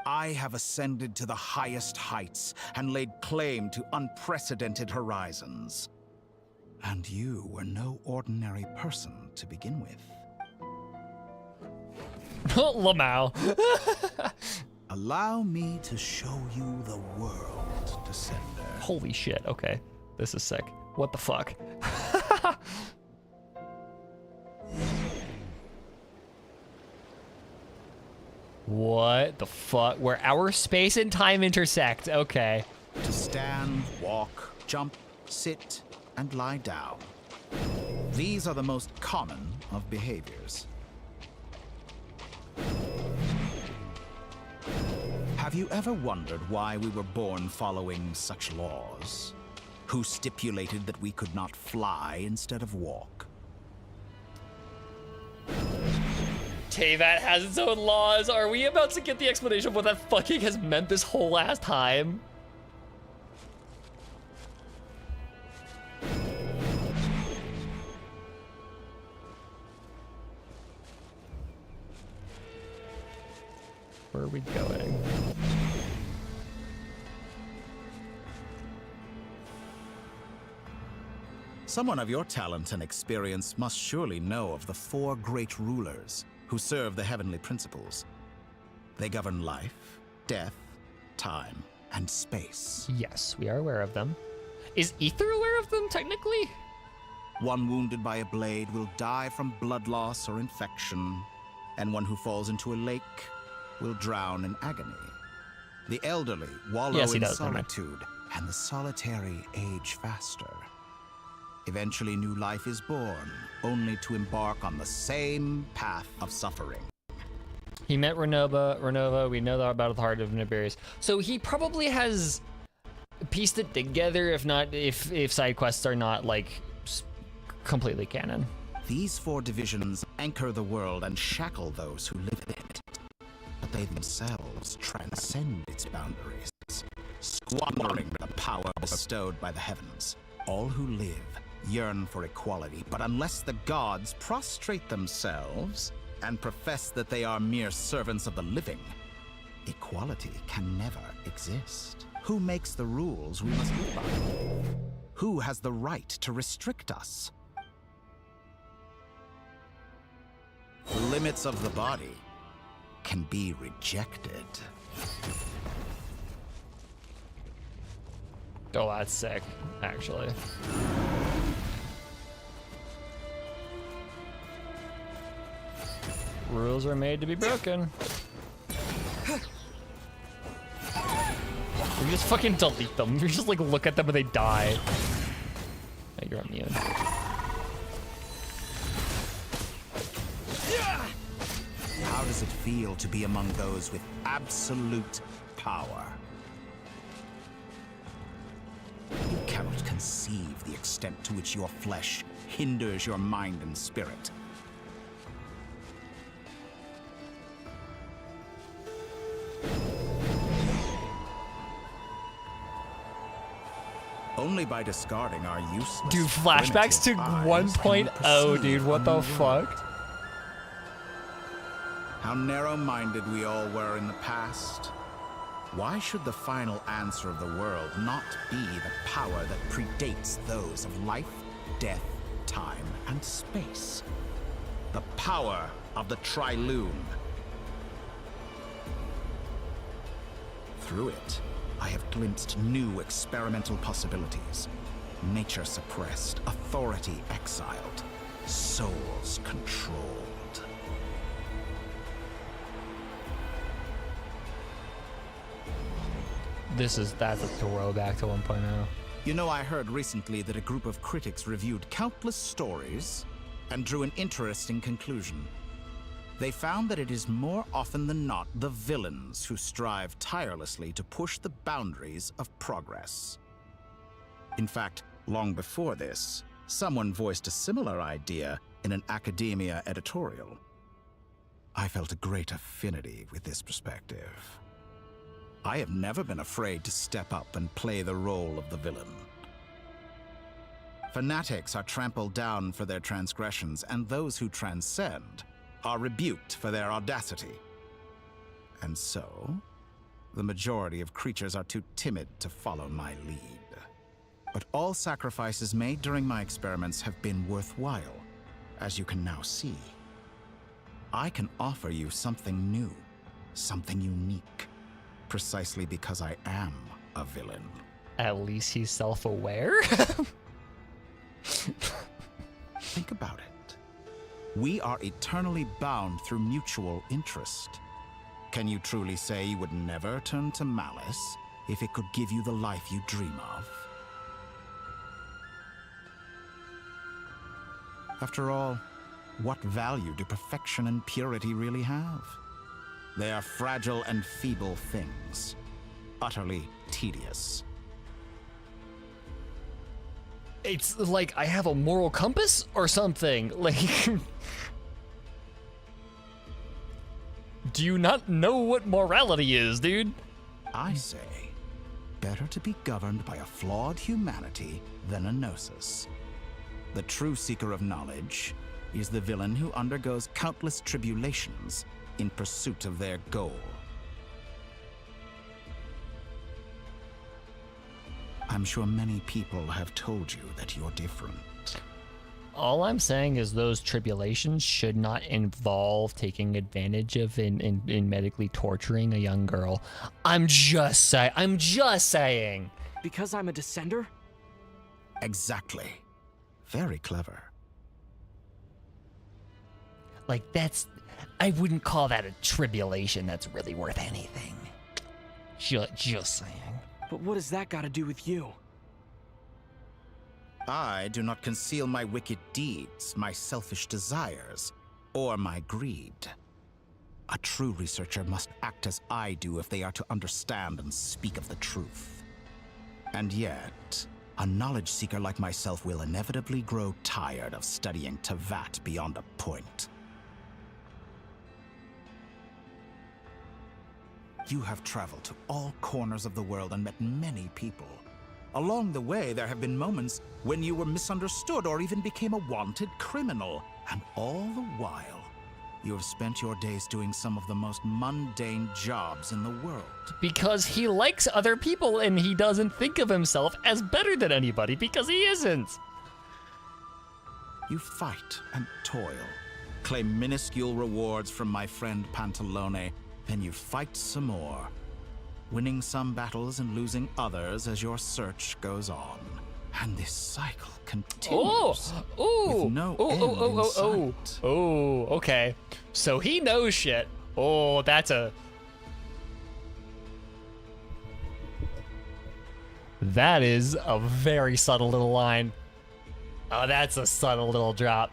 I have ascended to the highest heights and laid claim to unprecedented horizons. And you were no ordinary person to begin with. Lamau. Allow me to show you the world, Descender. Holy shit, okay. This is sick. What the fuck? What the fuck? Where our space and time intersect. Okay. To stand, walk, jump, sit, and lie down. These are the most common of behaviors. Have you ever wondered why we were born following such laws? Who stipulated that we could not fly instead of walk? Teyvat has its own laws. Are we about to get the explanation of what that fucking has meant this whole last time? Where are we going? Someone of your talent and experience must surely know of the 4 great rulers who serve the heavenly principles. They govern life, death, time, and space. Yes, we are aware of them. Is Ether aware of them, technically? One wounded by a blade will die from blood loss or infection, and one who falls into a lake will drown in agony. The elderly wallow in solitude, and the solitary age faster. Eventually, new life is born, only to embark on the same path of suffering. He met Renova. We know about the heart of Nibirius. So he probably has pieced it together, if side quests are not, like, completely canon. These 4 divisions anchor the world and shackle those who live in it. But they themselves transcend its boundaries, squandering the power bestowed by the heavens. All who live yearn for equality, but unless the gods prostrate themselves and profess that they are mere servants of the living, equality can never exist. Who makes the rules we must live by? Who has the right to restrict us? The limits of the body can be rejected. Oh, that's sick, actually. Rules are made to be broken. We just fucking delete them. We just like look at them and they die. Oh, you're immune. How does it feel to be among those with absolute power? You cannot conceive the extent to which your flesh hinders your mind and spirit. Only by discarding our useless, dude, flashbacks to 1.0, dude, what the fuck? How narrow-minded we all were in the past. Why should the final answer of the world not be the power that predates those of life, death, time, and space? The power of the Trilune. Through it, I have glimpsed new experimental possibilities. Nature suppressed, authority exiled, souls controlled. That's a throwback to 1.0. You know, I heard recently that a group of critics reviewed countless stories and drew an interesting conclusion. They found that it is more often than not the villains who strive tirelessly to push the boundaries of progress. In fact, long before this, someone voiced a similar idea in an academia editorial. I felt a great affinity with this perspective. I have never been afraid to step up and play the role of the villain. Fanatics are trampled down for their transgressions, and those who transcend are rebuked for their audacity. And so, the majority of creatures are too timid to follow my lead. But all sacrifices made during my experiments have been worthwhile, as you can now see. I can offer you something new, something unique, precisely because I am a villain. At least he's self-aware? Think about it. We are eternally bound through mutual interest. Can you truly say you would never turn to malice if it could give you the life you dream of? After all, what value do perfection and purity really have? They are fragile and feeble things, utterly tedious. It's like I have a moral compass or something. Like, do you not know what morality is, dude? I say, better to be governed by a flawed humanity than a gnosis. The true seeker of knowledge is the villain who undergoes countless tribulations in pursuit of their goal. I'm sure many people have told you that you're different. All I'm saying is those tribulations should not involve taking advantage of in medically torturing a young girl. I'm just saying. Because I'm a descender? Exactly. Very clever. Like, I wouldn't call that a tribulation that's really worth anything. Just saying. But what does that got to do with you? I do not conceal my wicked deeds, my selfish desires, or my greed. A true researcher must act as I do if they are to understand and speak of the truth. And yet, a knowledge seeker like myself will inevitably grow tired of studying Teyvat beyond a point. You have traveled to all corners of the world and met many people. Along the way, there have been moments when you were misunderstood or even became a wanted criminal. And all the while, you have spent your days doing some of the most mundane jobs in the world. Because he likes other people and he doesn't think of himself as better than anybody because he isn't. You fight and toil, claim minuscule rewards from my friend Pantalone, then you fight some more, winning some battles and losing others as your search goes on. And this cycle continues with no end in sight. Oh, okay. So he knows shit. Oh, that is a very subtle little line. Oh, that's a subtle little drop.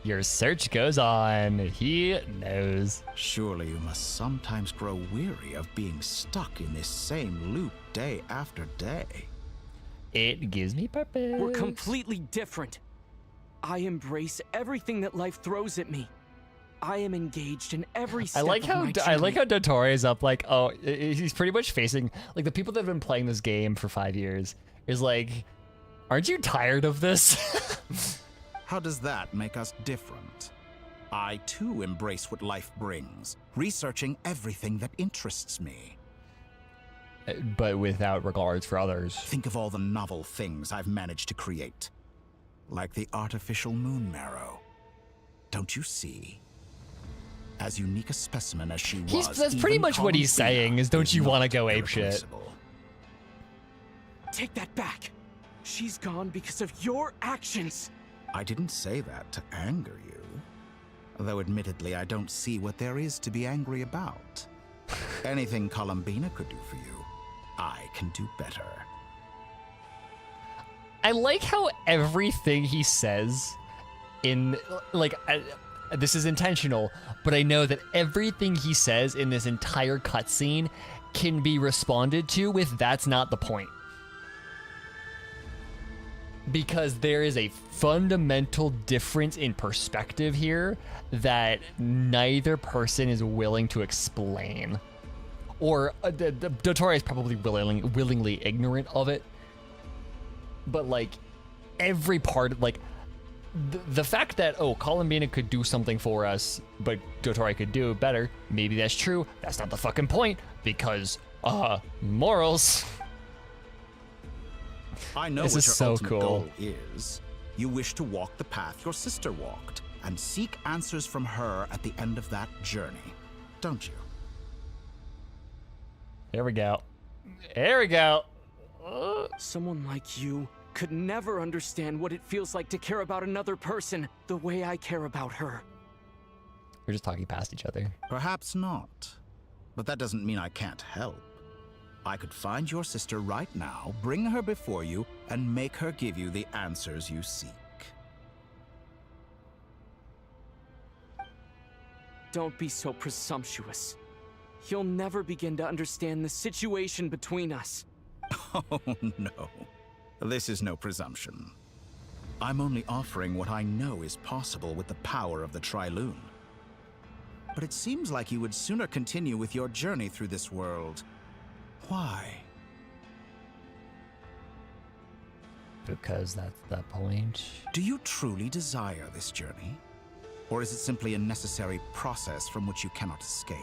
Your search goes on. He knows. Surely you must sometimes grow weary of being stuck in this same loop day after day. It gives me purpose. We're completely different. I embrace everything that life throws at me. I am engaged in every step of my journey. I like how Dottore is up like, oh, he's pretty much facing, like, the people that have been playing this game for 5 years is like, aren't you tired of this? How does that make us different? I too embrace what life brings, researching everything that interests me. But without regards for others. Think of all the novel things I've managed to create. Like the artificial moon marrow. Don't you see? As unique a specimen as she was, that's pretty much what he's saying, is don't you want to go apeshit? Take that back. She's gone because of your actions. I didn't say that to anger you. Though admittedly, I don't see what there is to be angry about. Anything Columbina could do for you, I can do better. I like how everything he says in, like, this is intentional, but I know that everything he says in this entire cutscene can be responded to with "that's not the point." Because there is a fundamental difference in perspective here that neither person is willing to explain. Or Dottore is probably willingly ignorant of it. But like every part, like the fact that, oh, Columbina could do something for us, but Dottore could do it better, maybe that's true. That's not the fucking point, because morals. I know This what is your so ultimate cool. goal is. You wish to walk the path your sister walked and seek answers from her at the end of that journey, don't you? Here we go. Here we go. Someone like you could never understand what it feels like to care about another person the way I care about her. We're just talking past each other. Perhaps not. But that doesn't mean I can't help. I could find your sister right now, bring her before you, and make her give you the answers you seek. Don't be so presumptuous. You'll never begin to understand the situation between us. Oh, no. This is no presumption. I'm only offering what I know is possible with the power of the Trilune. But it seems like you would sooner continue with your journey through this world. Why? Because that's the point. Do you truly desire this journey? Or is it simply a necessary process from which you cannot escape?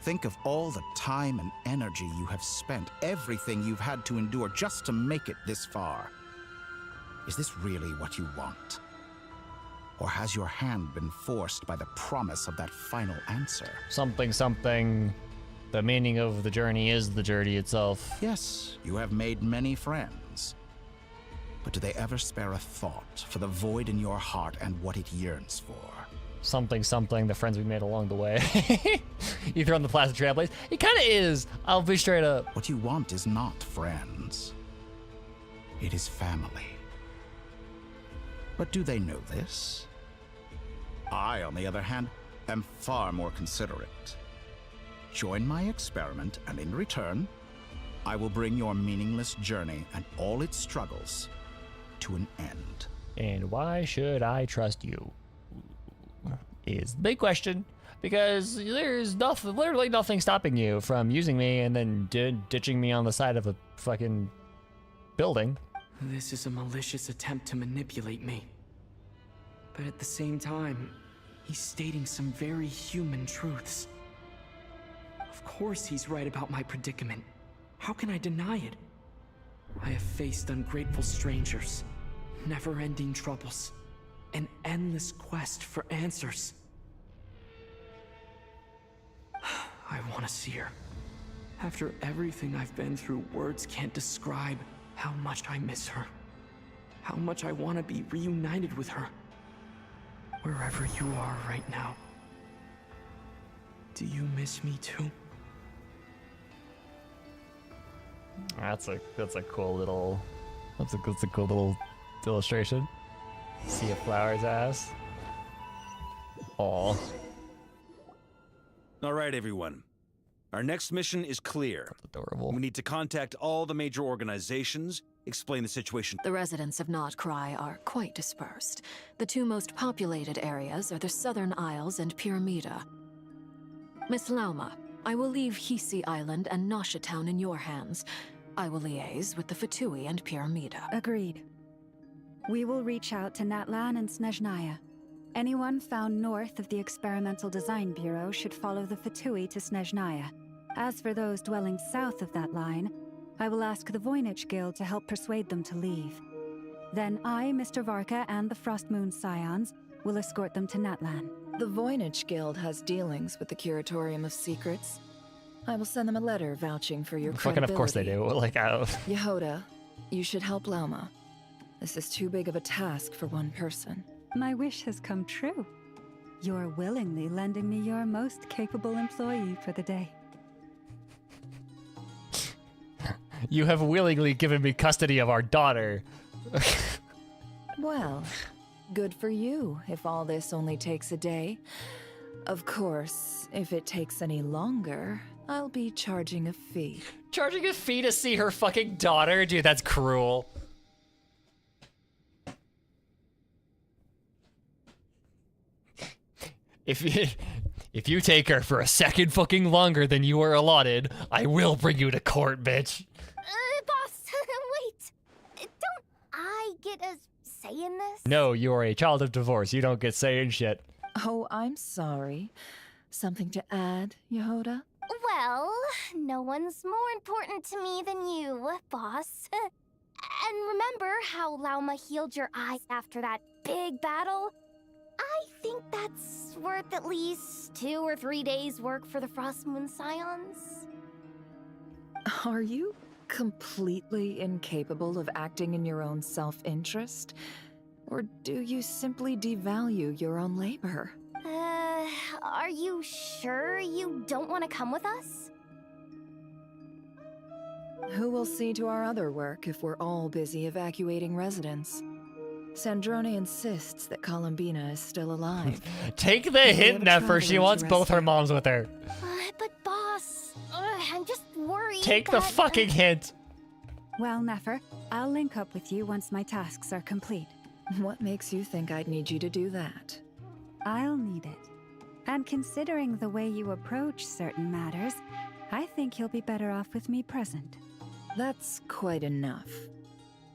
Think of all the time and energy you have spent, everything you've had to endure just to make it this far. Is this really what you want? Or has your hand been forced by the promise of that final answer? Something, something. The meaning of the journey is the journey itself. Yes, you have made many friends. But do they ever spare a thought for the void in your heart and what it yearns for? Something, something, the friends we made along the way. You throw in the plastic trailblaze. It kind of is. I'll be straight up. What you want is not friends. It is family. But do they know this? I, on the other hand, am far more considerate. Join my experiment, and in return, I will bring your meaningless journey and all its struggles to an end. And why should I trust you? Is the big question. Because there's nothing, literally nothing stopping you from using me and then ditching me on the side of a fucking building. This is a malicious attempt to manipulate me. But at the same time, he's stating some very human truths. Of course he's right about my predicament. How can I deny it? I have faced ungrateful strangers, never-ending troubles, an endless quest for answers. I want to see her. After everything I've been through, words can't describe how much I miss her. How much I want to be reunited with her. Wherever you are right now. Do you miss me too? That's a cool little that's a cool little illustration. Sea of Flowers ass. Aw. All right, everyone. Our next mission is clear. That's adorable. We need to contact all the major organizations, explain the situation. The residents of Notcry are quite dispersed. The two most populated areas are the Southern Isles and Pyramida. Miss Lauma, I will leave Hisi Island and Nasha Town in your hands. I will liaise with the Fatui and Pyramida. Agreed. We will reach out to Natlan and Snezhnaya. Anyone found north of the Experimental Design Bureau should follow the Fatui to Snezhnaya. As for those dwelling south of that line, I will ask the Voynich Guild to help persuade them to leave. Then I, Mr. Varka, and the Frostmoon Scions will escort them to Natlan. The Voynich Guild has dealings with the Curatorium of Secrets. I will send them a letter vouching for your Fucking credibility. of course they do. Like, Yehoda, you should help Lauma. This is too big of a task for one person. My wish has come true. You're willingly lending me your most capable employee for the day. You have willingly given me custody of our daughter. Well, good for you if all this only takes a day. Of course, if it takes any longer, I'll be charging a fee. Charging a fee to see her fucking daughter? Dude, that's cruel. If you take her for a second fucking longer than you were allotted, I will bring you to court, bitch. Boss, wait. Don't I get a say in this? No, you are a child of divorce. You don't get say in shit. Oh, I'm sorry. Something to add, Yehoda? Well, no one's more important to me than you, boss. And remember how Lauma healed your eyes after that big battle? I think that's worth at least 2 or 3 days' work for the Frost Moon Scions. Are you completely incapable of acting in your own self-interest? Or do you simply devalue your own labor? Are you sure you don't want to come with us? Who will see to our other work if we're all busy evacuating residents? Sandrone insists that Columbina is still alive. Take the hint, Nefer. She wants both her moms with her. But boss, I'm just worried. Take the fucking hint. Well, Nefer, I'll link up with you once my tasks are complete. What makes you think I'd need you to do that? I'll need it. And considering the way you approach certain matters, I think you'll be better off with me present. That's quite enough.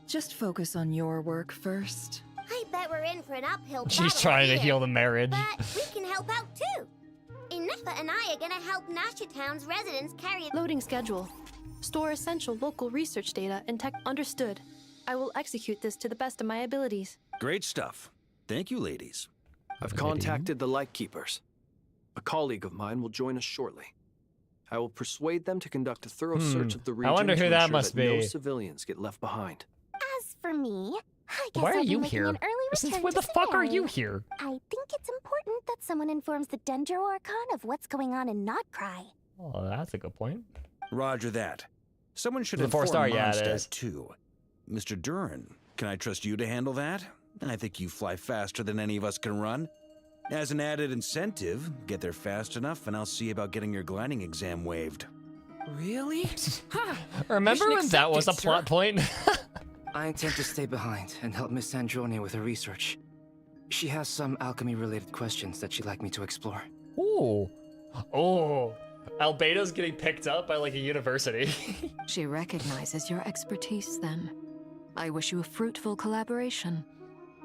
Just focus on your work first. I bet we're in for an uphill battle. She's trying to heal the marriage. But we can help out too. Inefa and I are gonna help Nasha Town's residents carry... Loading schedule. Store essential local research data and tech. Understood. I will execute this to the best of my abilities. Great stuff. Thank you, ladies. I've contacted the Lightkeepers. A colleague of mine will join us shortly. I will persuade them to conduct a thorough search of the region. I wonder who that must be. No civilians get left behind. As for me, I guess Why are I'll be you making here? an early Since return when to the fuck are Scenario. you here? I think it's important that someone informs the Dendro Archon of what's going on in Notcry. Oh, that's a good point. Roger that. Someone should The inform 4-star, yeah, it Mondstadt, is. too. Mr. Duran, can I trust you to handle that? I think you fly faster than any of us can run. As an added incentive, get there fast enough and I'll see about getting your gliding exam waived. Really? Remember when that was a plot point? I intend to stay behind and help Miss Sandrone with her research. She has some alchemy-related questions that she'd like me to explore. Ooh. Oh. Albedo's getting picked up by like a university. She recognizes your expertise then. I wish you a fruitful collaboration.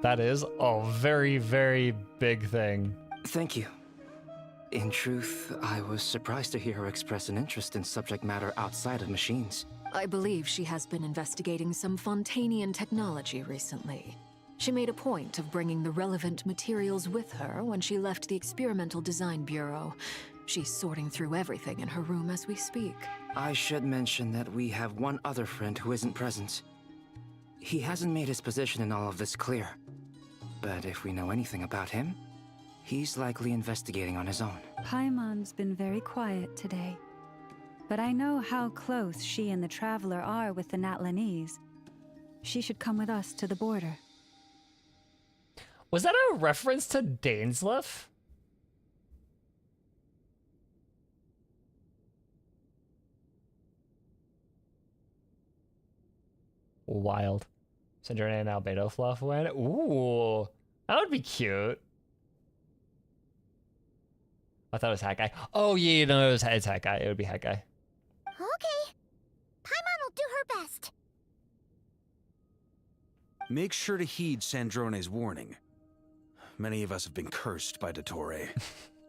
That is a very, very big thing. Thank you. In truth, I was surprised to hear her express an interest in subject matter outside of machines. I believe she has been investigating some Fontanian technology recently. She made a point of bringing the relevant materials with her when she left the Experimental Design Bureau. She's sorting through everything in her room as we speak. I should mention that we have one other friend who isn't present. He hasn't made his position in all of this clear. But if we know anything about him, he's likely investigating on his own. Paimon's been very quiet today. But I know how close she and the Traveler are with the Natlanese. She should come with us to the border. Was that a reference to Dainsleif? Wild. Sandrone and Albedo fluff went. Ooh, that would be cute. I thought it was Hat Guy. Oh yeah, no, it's Hat Guy. It would be Hat Guy. Okay. Paimon will do her best. Make sure to heed Sandrone's warning. Many of us have been cursed by Dottore.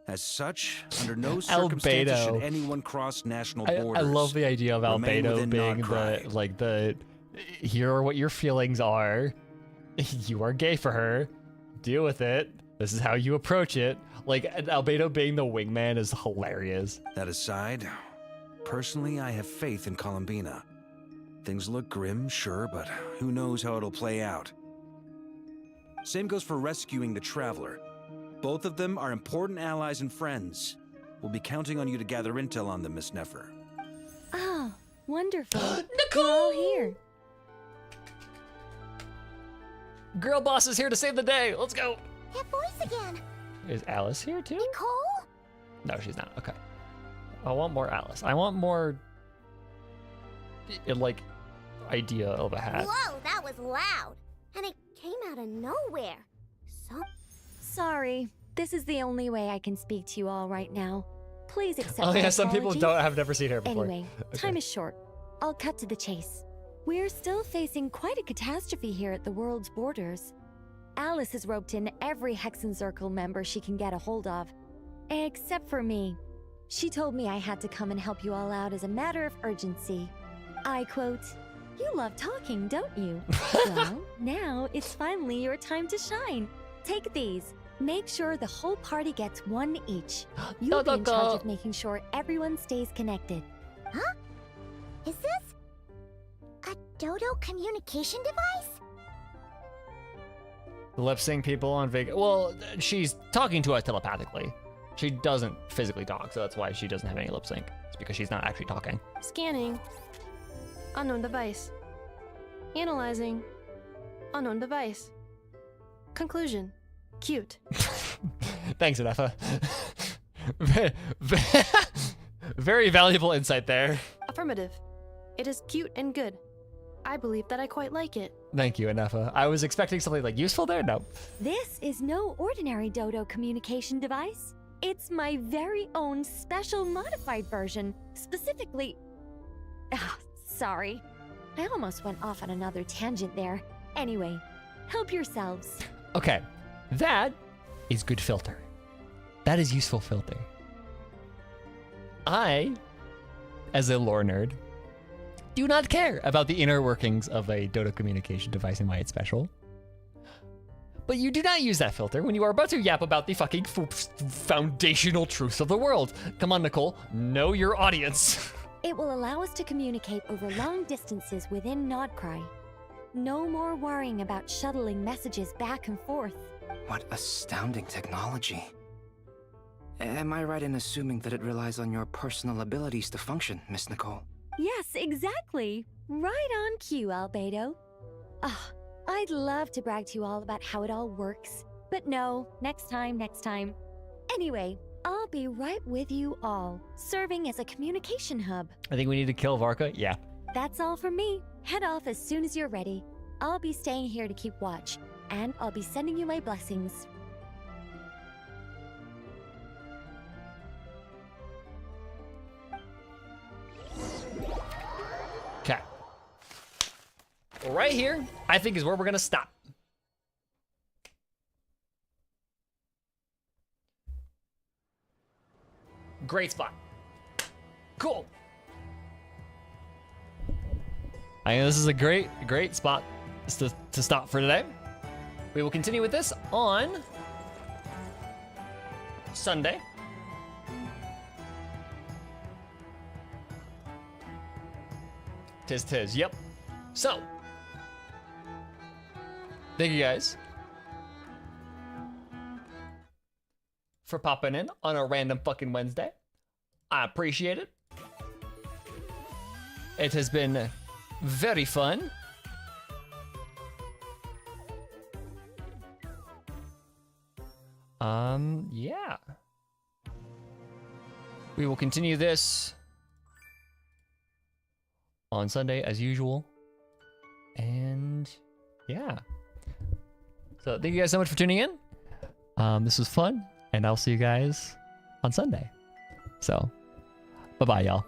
As such, under no circumstances Albedo. should anyone cross national borders. I love the idea of Remain Albedo within being Notcry. here are what your feelings are. You are gay for her. Deal with it. This is how you approach it. Like, Albedo being the wingman is hilarious. That aside, personally, I have faith in Columbina. Things look grim, sure, but who knows how it'll play out. Same goes for rescuing the Traveler. Both of them are important allies and friends. We'll be counting on you to gather intel on them, Miss Nefer. Oh, wonderful. You're all here. Girl boss is here to save the day. Let's go. That voice again. Is Alice here too? Nicole? No, she's not. Okay. I want more Alice. I want more, like, idea of a hat. Whoa, that was loud. And it came out of nowhere. Sorry, this is the only way I can speak to you all right now. Please accept Oh my yeah, some people apologies. have never seen her before. Anyway, Okay. time is short. I'll cut to the chase. We're still facing quite a catastrophe here at the world's borders. Alice has roped in every Hexen Circle member she can get a hold of. Except for me. She told me I had to come and help you all out as a matter of urgency. I quote, "You love talking, don't you?" Well, now it's finally your time to shine. Take these. Make sure the whole party gets one each. You'll be in charge of making sure everyone stays connected. Huh? Is this a Dodo communication device? Lip sync people on Vegas. Well, she's talking to us telepathically. She doesn't physically talk, so that's why she doesn't have any lip sync. It's because she's not actually talking. Scanning. Unknown device. Analyzing. Unknown device. Conclusion. Cute. Thanks, Anefa. Very valuable insight there. Affirmative. It is cute and good. I believe that I quite like it. Thank you, Anefa. I was expecting something like useful there. No. This is no ordinary Dodo communication device. It's my very own special modified version. Specifically... sorry. I almost went off on another tangent there. Anyway, help yourselves. Okay. That is good filter. That is useful filter. I, as a lore nerd, do not care about the inner workings of a Dodo communication device and why it's special. But you do not use that filter when you are about to yap about the fucking foundational truths of the world. Come on, Nicole. Know your audience. It will allow us to communicate over long distances within Nodcry. No more worrying about shuttling messages back and forth. What astounding technology. Am I right in assuming that it relies on your personal abilities to function, Miss Nicole? Yes, exactly. Right on cue, Albedo. I'd love to brag to you all about how it all works. But no, next time. Anyway, I'll be right with you all, serving as a communication hub. I think we need to kill Varka. Yeah. That's all from me. Head off as soon as you're ready. I'll be staying here to keep watch, and I'll be sending you my blessings. Okay. Right here, I think, is where we're gonna stop. Great spot. Cool. I think this is a great spot to stop for today. We will continue with this on Sunday. Tis, yep. So, thank you guys for popping in on a random fucking Wednesday. I appreciate it. It has been very fun. Yeah. We will continue this on Sunday as usual. And yeah. So thank you guys so much for tuning in. This was fun, and I'll see you guys on Sunday. So, bye-bye, y'all.